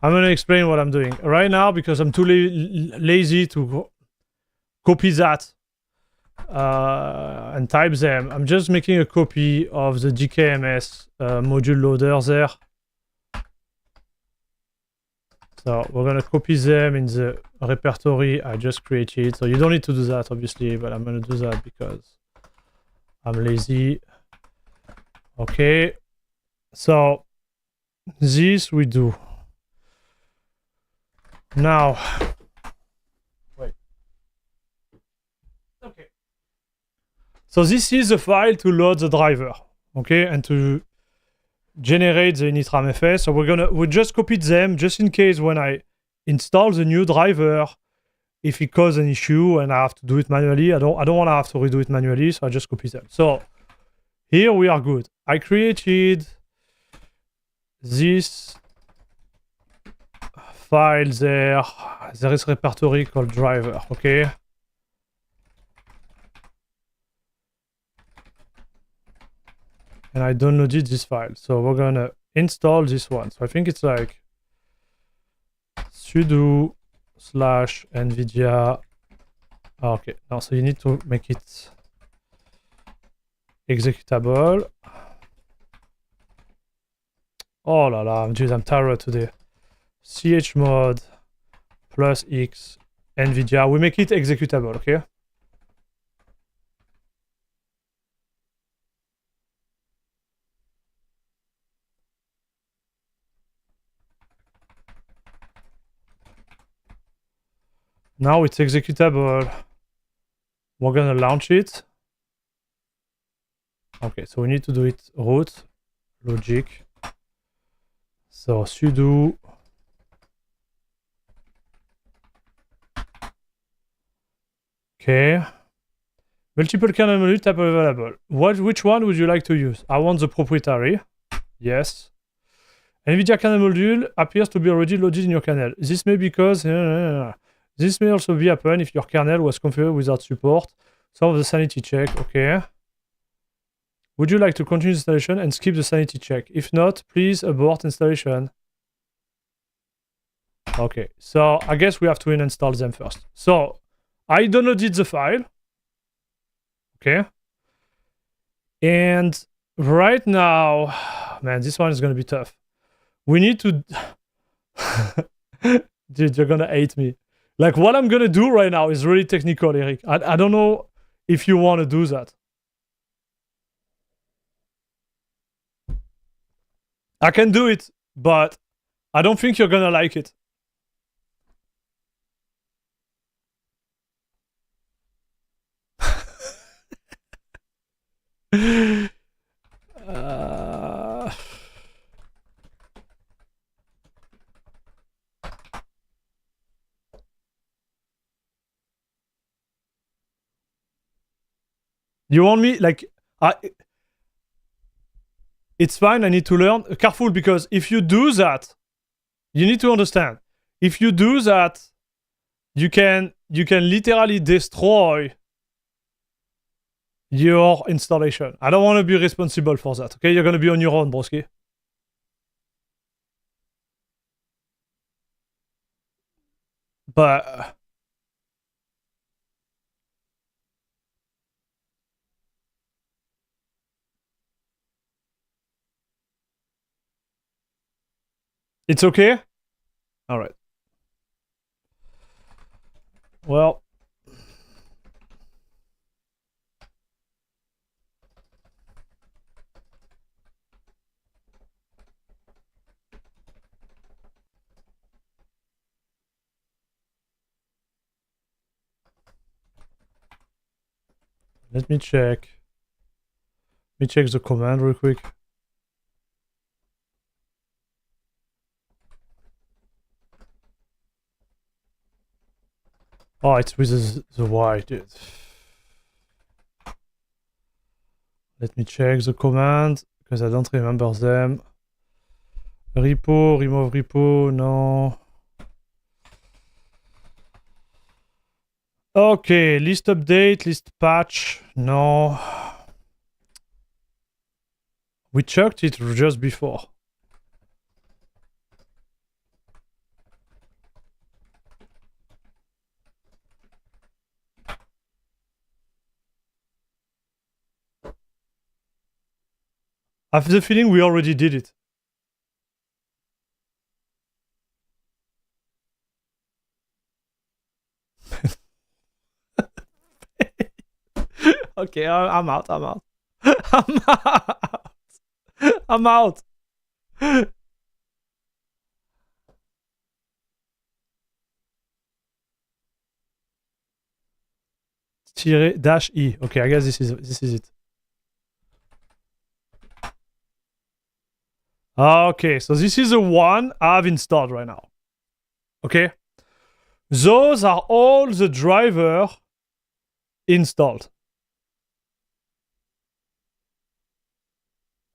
I'm gonna explain what I'm doing right now because I'm too lazy to copy that and type them. I'm just making a copy of the GKMS module loader there. So we're gonna copy them in the repository I just created. So you don't need to do that, obviously, but I'm gonna do that because I'm lazy. Okay. So this we do. Now, wait. Okay. So this is the file to load the driver, okay, and to generate the initramfs. So we just copied them just in case when I install the new driver, if it causes an issue and I have to do it manually, I don't want to have to redo it manually, so I just copy them. So here we are good. I created this file there. There is a repository called driver, okay? And I downloaded this file. So we're gonna install this one. So I think it's like sudo /nvidia. Okay, now so you need to make it executable. Oh la la, dude, I'm tired today. chmod +x NVIDIA. We make it executable, okay? Now it's executable. We're gonna launch it. Okay, so we need to do it root logic. So sudo okay. Multiple kernel module type available. Which one would you like to use? I want the proprietary. Yes. NVIDIA kernel module appears to be already loaded in your kernel. This may because this may also be happen if your kernel was configured without support. Some of the sanity check. Okay. Would you like to continue the installation and skip the sanity check? If not, please abort installation. Okay, so I guess we have to uninstall them first. So I downloaded the file. Okay. And right now, man, this one is going to be tough. We need to... Dude, you're going to hate me. Like, what I'm going to do right now is really technical, Eric. I don't know if you want to do that. I can do it, but I don't think you're going to like it. You want me, like... It's fine, I need to learn. Careful, because if you do that, you need to understand. If you do that, you can literally destroy your installation. I don't want to be responsible for that, okay? You're going to be on your own, broski. But... it's okay? All right. Well... let me check. Let me check the command real quick. Oh, it's with the Y, dude. Let me check the command, because I don't remember them. Repo, remove repo, no. Okay, list update, list patch, no. We checked it just before. I have the feeling we already did it. Okay, I'm out. I'm out. I'm out. I'm out. Dash E. Okay, I guess this is it. Okay, so this is the one I've installed right now. Okay, those are all the driver installed.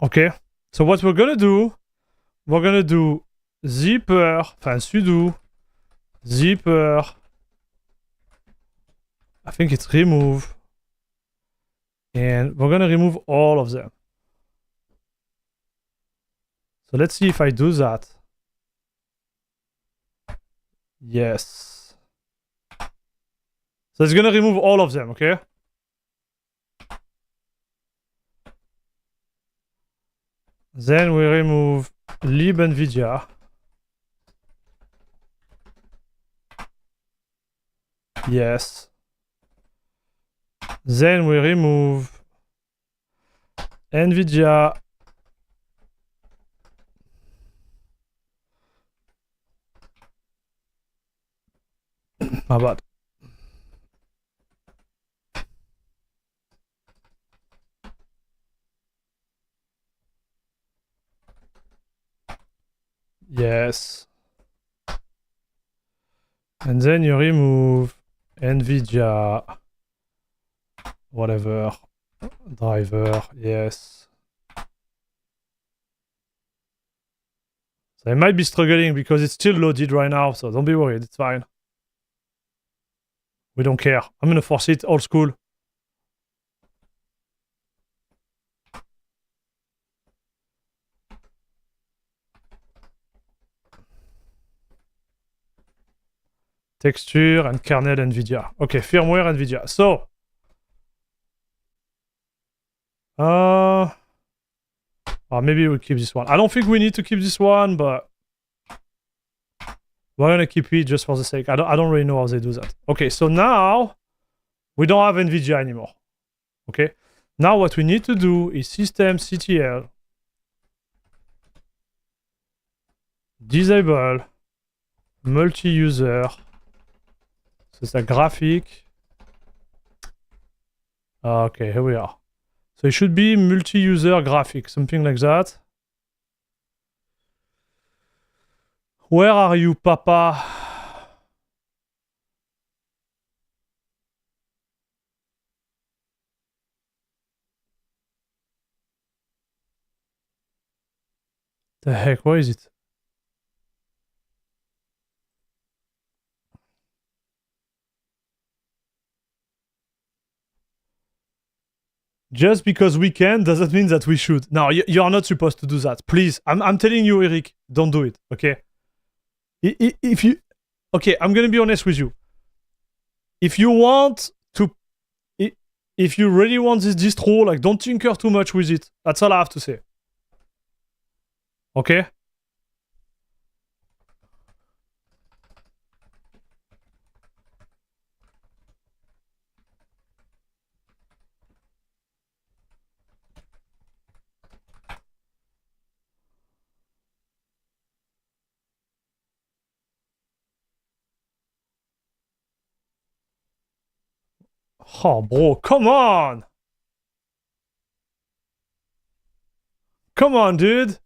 Okay, so what we're gonna do zipper, enfin sudo zipper. I think it's remove, and we're gonna remove all of them. So let's see if I do that. Yes. So it's gonna remove all of them, okay? Then we remove lib NVIDIA. Yes. Then we remove NVIDIA. My bad. Yes. And then you remove NVIDIA, whatever, driver, yes. So I might be struggling because it's still loaded right now, so don't be worried, it's fine. We don't care. I'm gonna force it old school. texture and kernel NVIDIA. Okay, firmware NVIDIA. So, maybe we'll keep this one. I don't think we need to keep this one, but we're gonna keep it just for the sake. I don't really know how they do that. Okay, so now we don't have NVIDIA anymore. Okay, now what we need to do is systemctl disable multi-user. So it's a graphic. Okay, here we are. So it should be multi-user graphic, something like that. Where are you, Papa? The heck, where is it? Just because we can doesn't mean that we should. No, you are not supposed to do that. Please, I'm telling you, Eric, don't do it, okay? If you... Okay, I'm gonna be honest with you. If you want to... If you really want this distro, like, don't tinker too much with it. That's all I have to say. Okay? Oh, bro, come on! Come on, dude!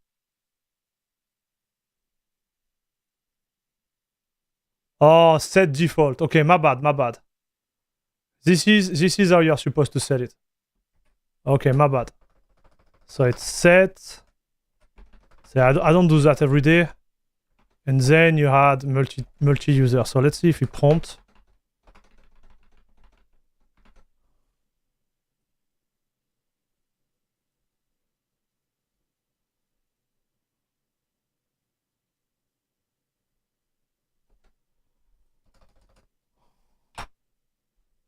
Oh, set default. Okay, my bad, my bad. This is how you're supposed to set it. Okay, my bad. So it's set. So I don't do that every day. And then you had multi-user. So let's see if we prompt.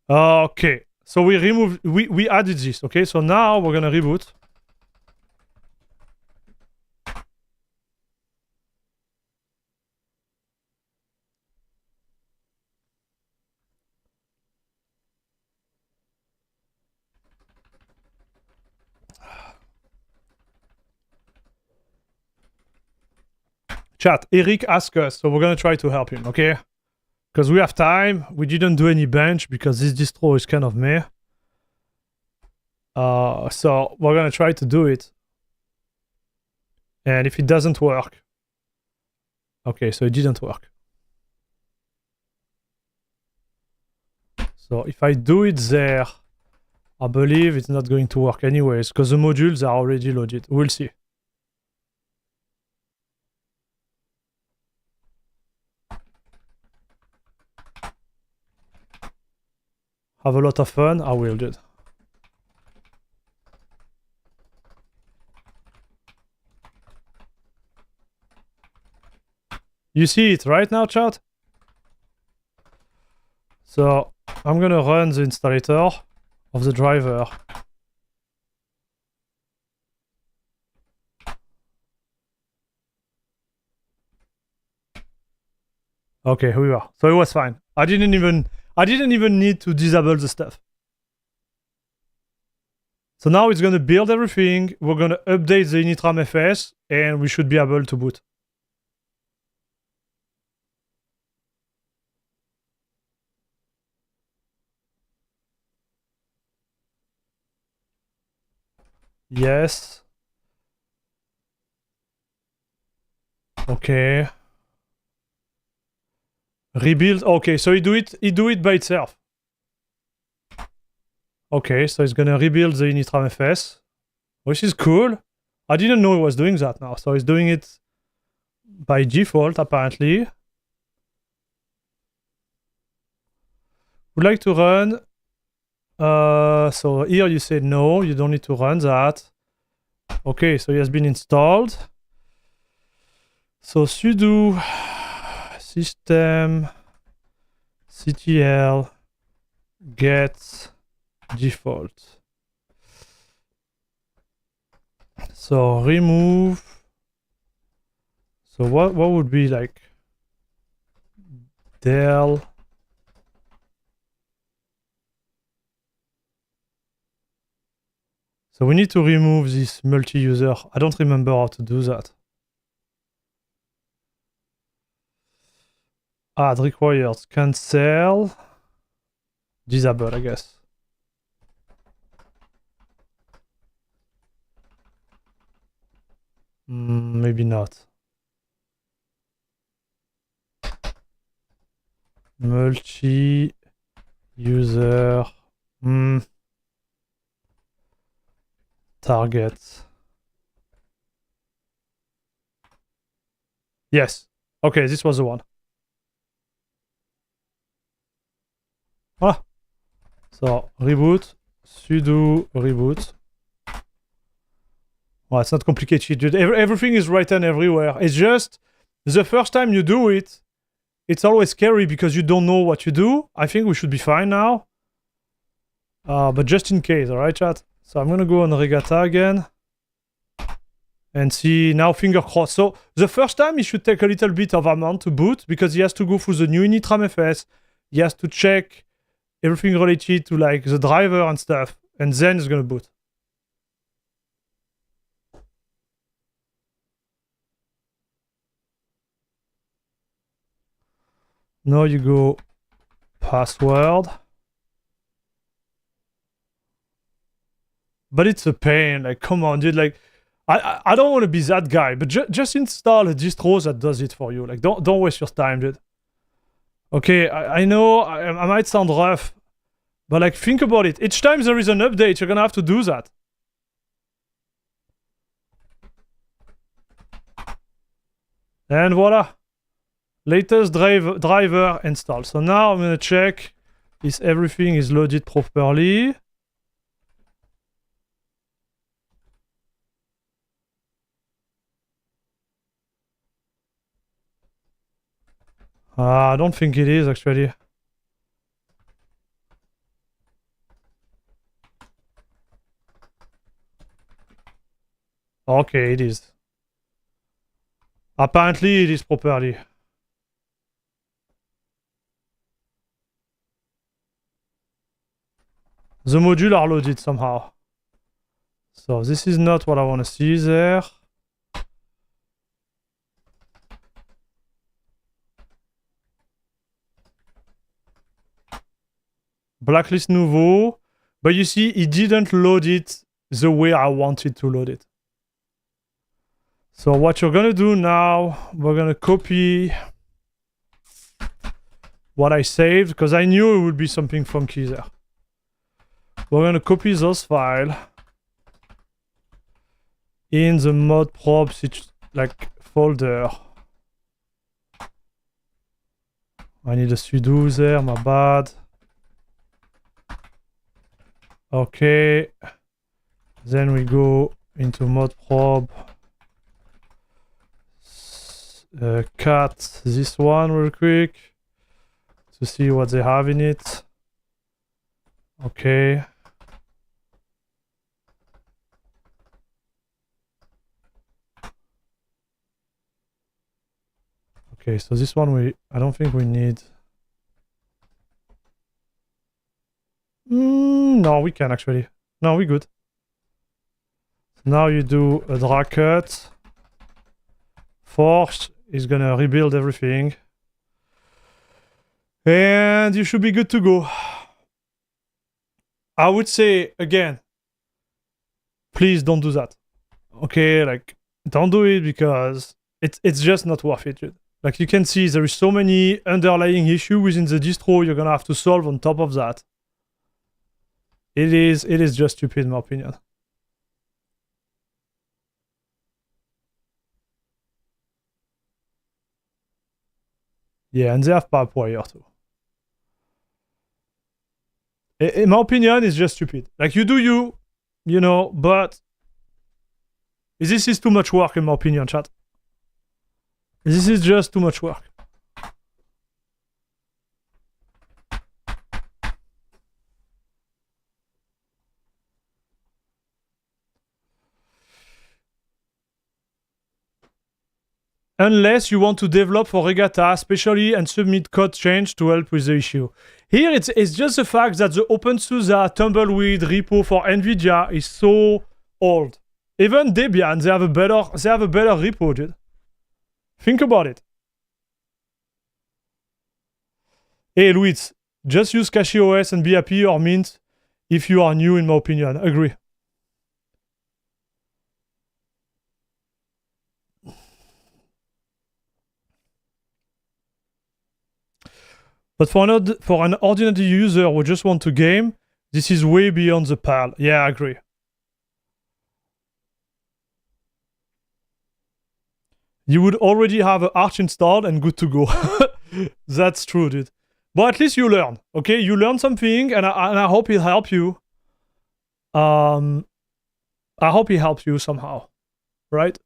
Okay, so we removed, we added this, okay? So now we're gonna reboot. Chat, Eric asked us, so we're gonna try to help him, okay? Because we have time. We didn't do any bench because this distro is kind of meh. So we're gonna try to do it. And if it doesn't work... Okay, so it didn't work. So if I do it there, I believe it's not going to work anyways, because the modules are already loaded. We'll see. Have a lot of fun. I will, dude. You see it right now, chat? So I'm gonna run the installer of the driver. Okay, here we are. So it was fine. I didn't even need to disable the stuff. So now it's gonna build everything. We're gonna update the initram FS, and we should be able to boot. Yes. Okay. Rebuild. Okay, so he do it by itself. Okay, so it's gonna rebuild the initram FS, which is cool. I didn't know it was doing that now. So it's doing it by default, apparently. Would like to run. So here you say no, you don't need to run that. Okay, so it has been installed. So sudo system ctl get default. So remove. So what would be like del so we need to remove this multi-user. I don't remember how to do that. Add required cancel disable, I guess. Maybe not. Multi-user target. Yes. Okay, this was the one. Ah. So reboot, sudo reboot. Well, it's not complicated. Everything is written everywhere. It's just the first time you do it, it's always scary because you don't know what you do. I think we should be fine now. But just in case, all right, chat? So I'm gonna go on Regata again and see now, finger crossed. So the first time, he should take a little bit of amount to boot because he has to go through the new initramfs. He has to check everything related to like the driver and stuff, and then it's gonna boot. Now you go password. But it's a pain, like, come on, dude, like, I don't want to be that guy, but just install a distro that does it for you. Like, don't waste your time, dude. Okay, I know I might sound rough, but like, think about it. Each time there is an update, you're gonna have to do that. And voila. Latest driver installed. So now I'm gonna check if everything is loaded properly. I don't think it is actually. Okay, it is. Apparently it is properly. The modules are loaded somehow. So this is not what I want to see there. Blacklist nouveau. But you see, it didn't load it the way I wanted to load it. So what you're gonna do now, we're gonna copy what I saved, because I knew it would be something funky there. We're gonna copy those files in the mod probe like folder. I need a sudo there, my bad. Okay. Then we go into mod probe. Cut this one real quick to see what they have in it. Okay. Okay, so this one I don't think we need. No, we can actually. No, we're good. Now you do a drag cut. Force is gonna rebuild everything. And you should be good to go. I would say, again, please don't do that. Okay, like, don't do it because it's just not worth it, dude. Like, you can see there is so many underlying issues within the distro you're gonna have to solve on top of that. It is just stupid in my opinion. Yeah, and they have PipeWire too. In my opinion, it's just stupid. Like, you do you know, but this is too much work in my opinion, chat. This is just too much work. unless you want to develop for Regata, especially and submit code change to help with the issue. Here, it's just the fact that the OpenSUSE Tumbleweed repo for NVIDIA is so old. Even Debian, they have a better repo, dude. Think about it. Hey, Luis, just use Cache OS and be happy, or Mint if you are new, in my opinion. Agree. But for an ordinary user who just want to game, this is way beyond the pale. Yeah, I agree. You would already have an Arch installed and good to go. That's true, dude. But at least you learn, okay? You learn something, and I hope it helps you. I hope it helps you somehow, right?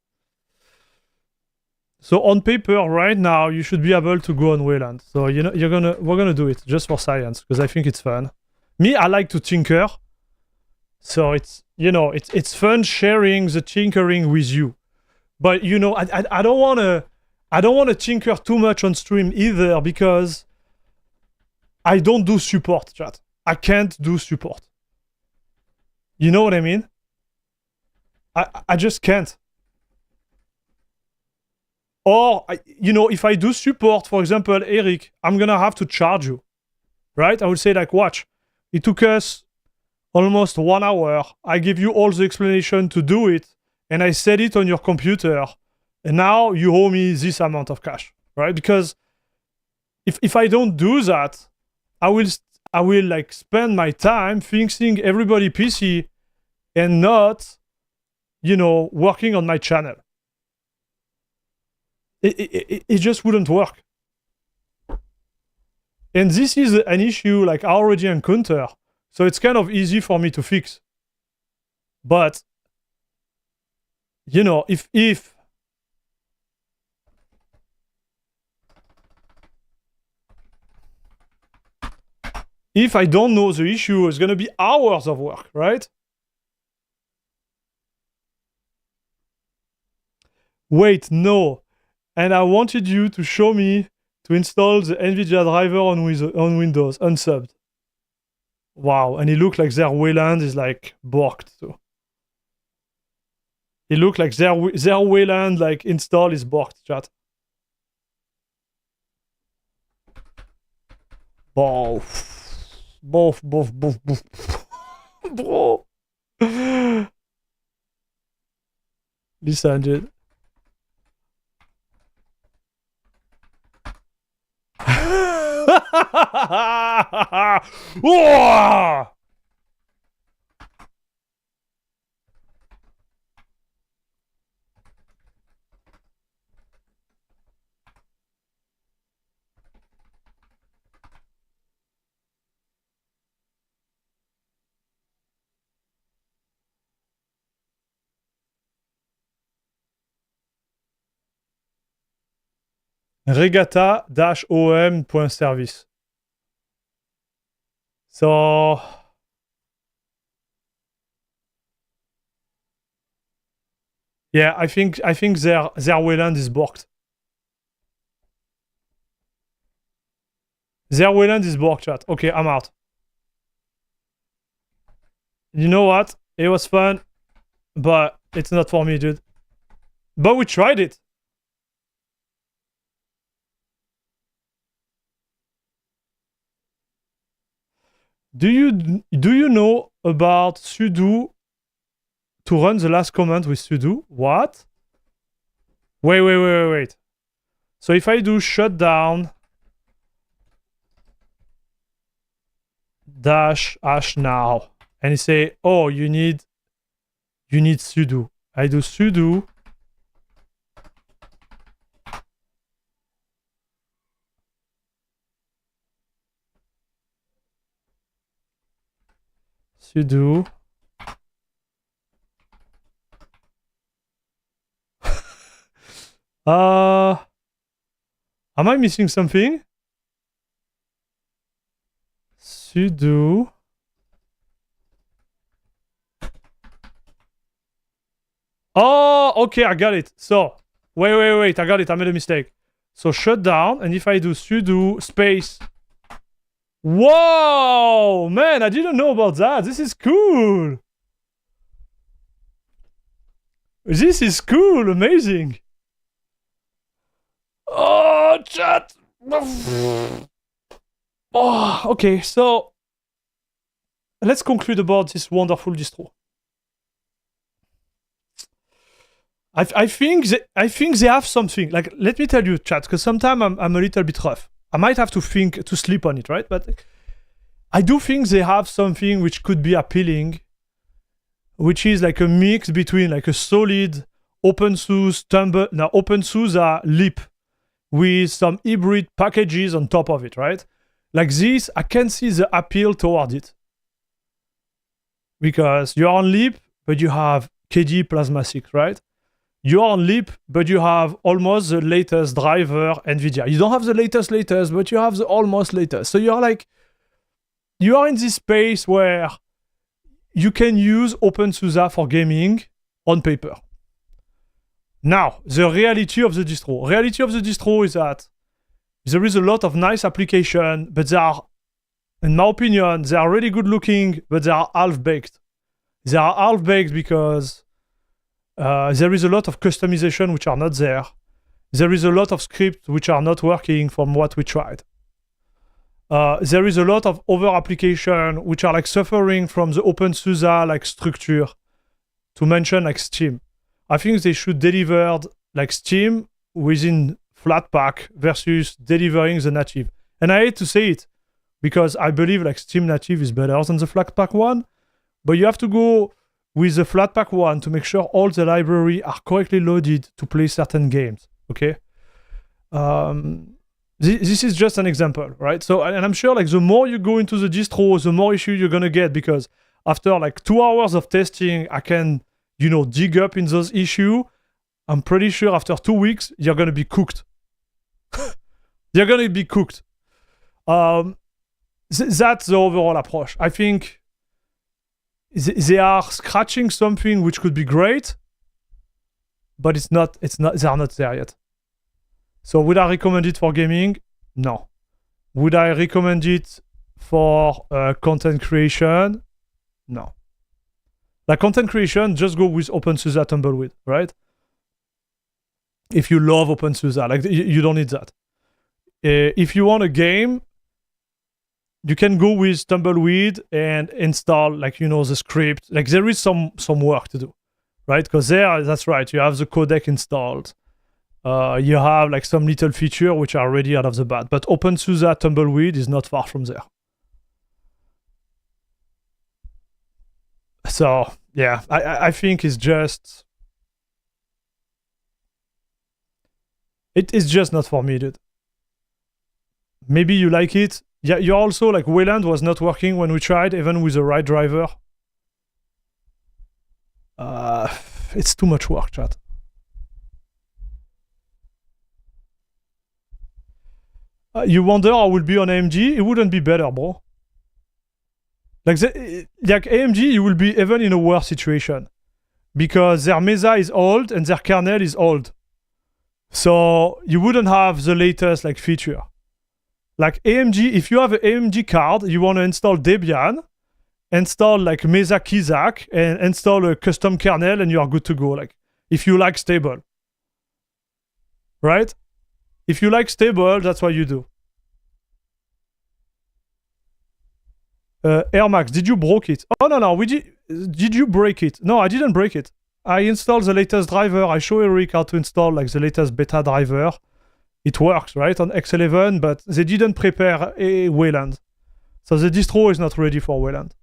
So on paper, right now, you should be able to go on Wayland. So you know, we're gonna do it just for science because I think it's fun. Me, I like to tinker, so it's fun sharing the tinkering with you. But you know, I don't wanna tinker too much on stream either because I don't do support, chat. I can't do support. You know what I mean? I just can't. Or, if I do support, for example, Eric, I'm gonna have to charge you, right? I would say like, watch, it took us almost 1 hour. I give you all the explanation to do it, and I set it on your computer, and now you owe me this amount of cash, right? Because if I don't do that, I will like spend my time fixing everybody PC and not, working on my channel. It just wouldn't work. And this is an issue like I already encounter, so it's kind of easy for me to fix. But if I don't know the issue, it's gonna be hours of work, right? Wait, no. And I wanted you to show me to install the NVIDIA driver on Windows, unsubbed. Wow, and it looked like their Wayland is like borked too. It looked like their Wayland like install is borked, chat. Both. Bro. Listen, dude. Regata-om.service. So yeah, I think their Wayland is borked. Their Wayland is borked, chat. Okay, I'm out. You know what? It was fun, but it's not for me, dude. But we tried it. Do you know about sudo to run the last command with sudo? What? Wait. So if I do shutdown -h now, and you say, oh, you need sudo. I do sudo am I missing something? Sudo oh, okay, I got it. So Wait, I got it, I made a mistake. So shut down, and if I do sudo space... Whoa! Man, I didn't know about that. This is cool. This is cool, amazing. Oh, chat. Oh, okay, so let's conclude about this wonderful distro. I think they have something. Like, let me tell you, chat, because sometimes I'm a little bit rough. I might have to sleep on it, right? But I do think they have something which could be appealing, which is like a mix between like a solid OpenSUSE OpenSUSE lib with some hybrid packages on top of it, right? Like this, I can see the appeal toward it. Because you're on lib, but you have KDE Plasma 6, right? You're on lib, but you have almost the latest driver NVIDIA. You don't have the latest, but you have the almost latest. So you are in this space where you can use OpenSUSE for gaming on paper. Now, the reality of the distro. Reality of the distro is that there is a lot of nice application, but they are, in my opinion, they are really good looking, but they are half-baked. They are half-baked because there is a lot of customization which are not there. There is a lot of scripts which are not working from what we tried. There is a lot of other applications which are like suffering from the OpenSUSE like structure. To mention like Steam. I think they should deliver like Steam within Flatpak versus delivering the native. And I hate to say it because I believe like Steam native is better than the Flatpak one, but you have to go with the Flatpak one to make sure all the library are correctly loaded to play certain games, okay? This is just an example, right? So, and I'm sure like the more you go into the distro, the more issue you're gonna get because after like 2 hours of testing, I can, dig up in those issues. I'm pretty sure after 2 weeks, you're gonna be cooked. You're gonna be cooked. That's the overall approach. I think they are scratching something which could be great, but they are not there yet. So would I recommend it for gaming? No. Would I recommend it for content creation? No. Like content creation, just go with OpenSUSE Tumbleweed, right? If you love OpenSUSE, like you don't need that. If you want a game, you can go with Tumbleweed and install the script. Like there is some work to do, right? Because that's right, you have the codec installed. You have like some little feature which are already out of the bat. But OpenSUSE Tumbleweed is not far from there. So yeah, I think it's just it is just not for me, dude. Maybe you like it. Yeah, you're also like Wayland was not working when we tried, even with the right driver. It's too much work, chat. You wonder I would be on AMG? It wouldn't be better, bro. Like AMG, you will be even in a worse situation because their Mesa is old and their kernel is old. So you wouldn't have the latest like feature. Like AMG, if you have an AMG card, you want to install Debian, install like Mesa Kizak, and install a custom kernel, and you are good to go. Like if you like stable, right? If you like stable, that's what you do. Air Max, did you broke it? Oh no, did you break it? No, I didn't break it. I installed the latest driver. I show Eric how to install like the latest beta driver. It works, right, on X11, but they didn't prepare a Wayland. So the distro is not ready for Wayland.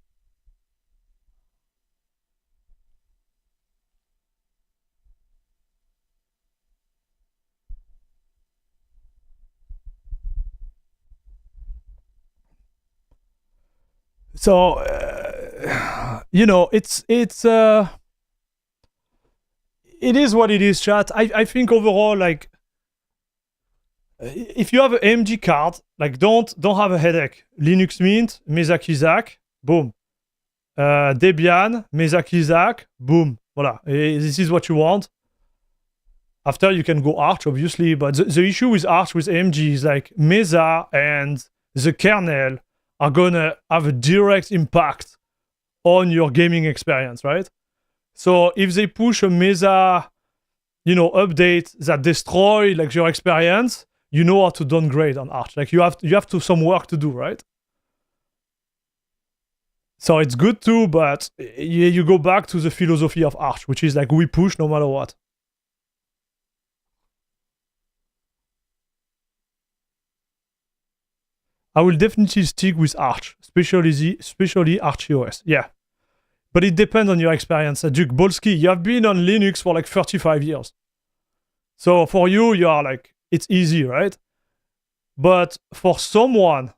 So, it is what it is, chat. I think overall, like, if you have an AMD card, like, don't have a headache. Linux Mint, Mesa Kizak, boom. Debian, Mesa Kizak, boom. Voila. This is what you want. After you can go Arch, obviously, but the issue with Arch with AMG is like Mesa and the kernel are gonna have a direct impact on your gaming experience, right? So if they push a Mesa, update that destroy like your experience, you know how to downgrade on Arch. Like you have to some work to do, right? So it's good too, but you go back to the philosophy of Arch, which is like we push no matter what. I will definitely stick with Arch, especially Arch OS. Yeah. But it depends on your experience. Duke Bolski, you have been on Linux for like 35 years. So for you, you are like, it's easy, right? But for someone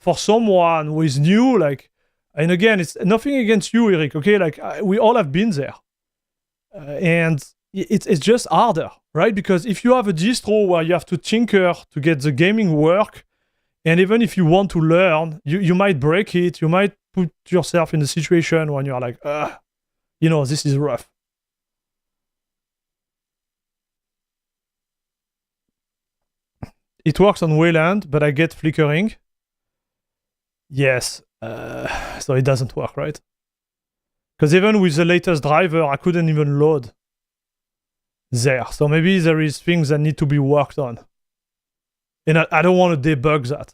who is new, like, and again, it's nothing against you, Eric, okay? Like, we all have been there. And it's just harder, right? Because if you have a distro where you have to tinker to get the gaming work, and even if you want to learn, you might break it. You might put yourself in a situation when you're like, this is rough. It works on Wayland, but I get flickering. Yes. So it doesn't work, right? Because even with the latest driver, I couldn't even load there. So maybe there is things that need to be worked on. And I don't want to debug that.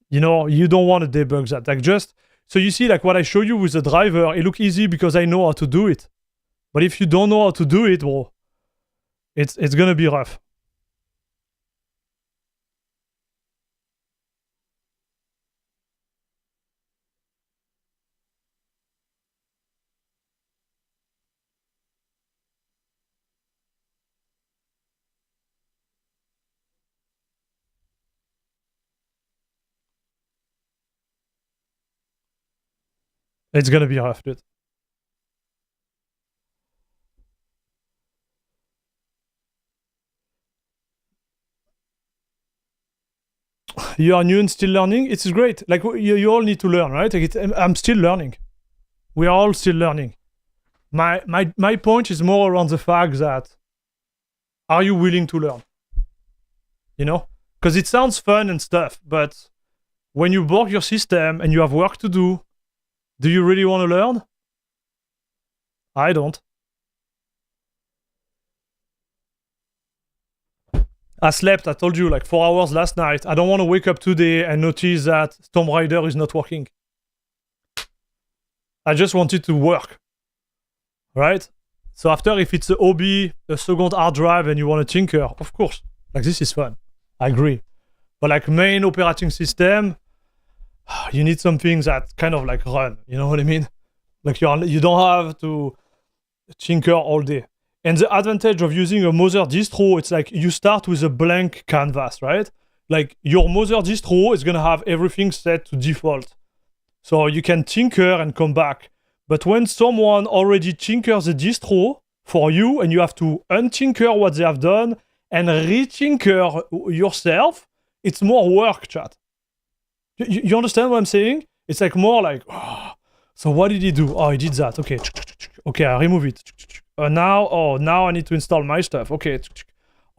You don't want to debug that. Like just, so you see like what I show you with the driver, it looks easy because I know how to do it. But if you don't know how to do it, well, it's going to be rough. It's going to be rough, dude. You are new and still learning. It's great. Like you all need to learn, right? Like I'm still learning. We are all still learning. My point is more around the fact that are you willing to learn? Because it sounds fun and stuff, but when you borg your system and you have work to do you really want to learn? I don't. I slept, I told you, like 4 hours last night. I don't want to wake up today and notice that Tomb Raider is not working. I just want it to work. Right? So after, if it's a hobby, a second hard drive, and you want to tinker, of course. Like, this is fun. I agree. But like main operating system, you need something that kind of like run. You know what I mean? Like you don't have to tinker all day. And the advantage of using a mother distro, it's like you start with a blank canvas, right? Like your mother distro is gonna have everything set to default. So you can tinker and come back. But when someone already tinkers the distro for you and you have to untinker what they have done and retinker yourself, it's more work, chat. You understand what I'm saying? It's like more like, so what did he do? Oh, he did that. Okay. Okay, I remove it. Now I need to install my stuff. Okay.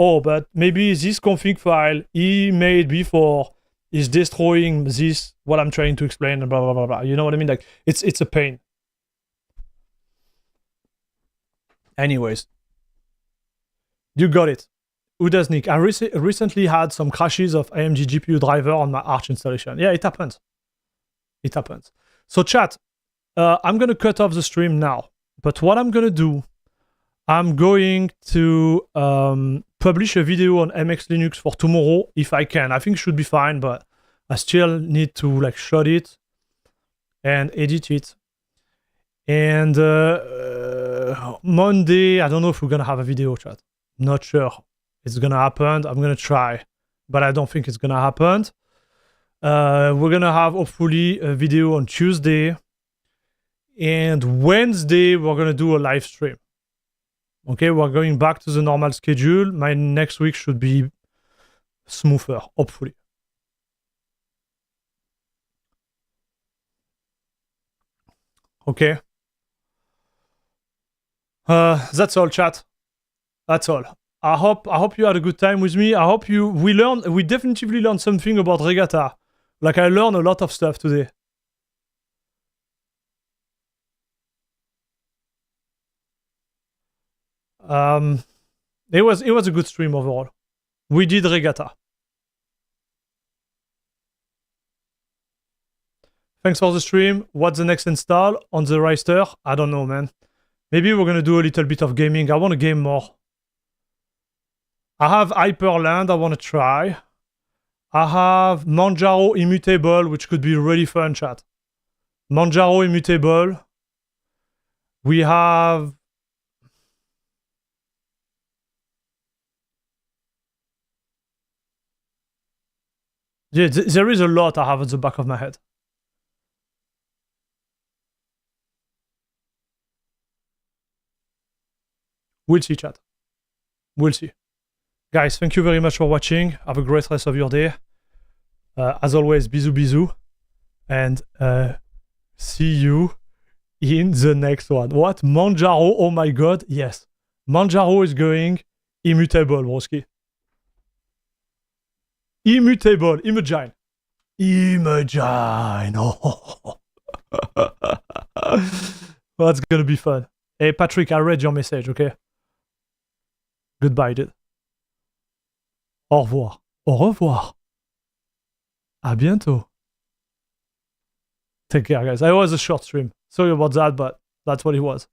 Oh, but maybe this config file he made before is destroying this, what I'm trying to explain, and blah, blah, blah, blah. You know what I mean? Like, it's a pain. Anyways. You got it. Udasnik, I recently had some crashes of AMD GPU driver on my Arch installation. Yeah, it happens. It happens. So chat, I'm going to cut off the stream now. But what I'm going to do, I'm going to publish a video on MX Linux for tomorrow if I can. I think it should be fine, but I still need to like shot it and edit it. And Monday, I don't know if we're going to have a video, chat. Not sure it's going to happen. I'm going to try, but I don't think it's going to happen. We're going to have hopefully a video on Tuesday. And Wednesday, we're going to do a live stream. Okay, we're going back to the normal schedule. My next week should be smoother, hopefully. Okay. That's all, chat. That's all. I hope you had a good time with me. I hope we definitively learned something about Regata. Like I learned a lot of stuff today. It was a good stream overall. We did Regata. Thanks for the stream. What's the next install on the Reister? I don't know, man. Maybe we're gonna do a little bit of gaming. I want to game more. I have Hyperland I want to try. I have Manjaro Immutable, which could be really fun, chat. Manjaro Immutable. We have... Yeah, there is a lot I have at the back of my head. We'll see, chat. We'll see. Guys, thank you very much for watching. Have a great rest of your day. As always, bisous, bisous. And see you in the next one. What? Manjaro? Oh my god, yes. Manjaro is going immutable, broski. Immutable, Imogine. Imogine. Oh. That's gonna be fun. Hey, Patrick, I read your message, okay? Goodbye, dude. Au revoir. Au revoir. À bientôt. Take care, guys. I was a short stream. Sorry about that, but that's what it was.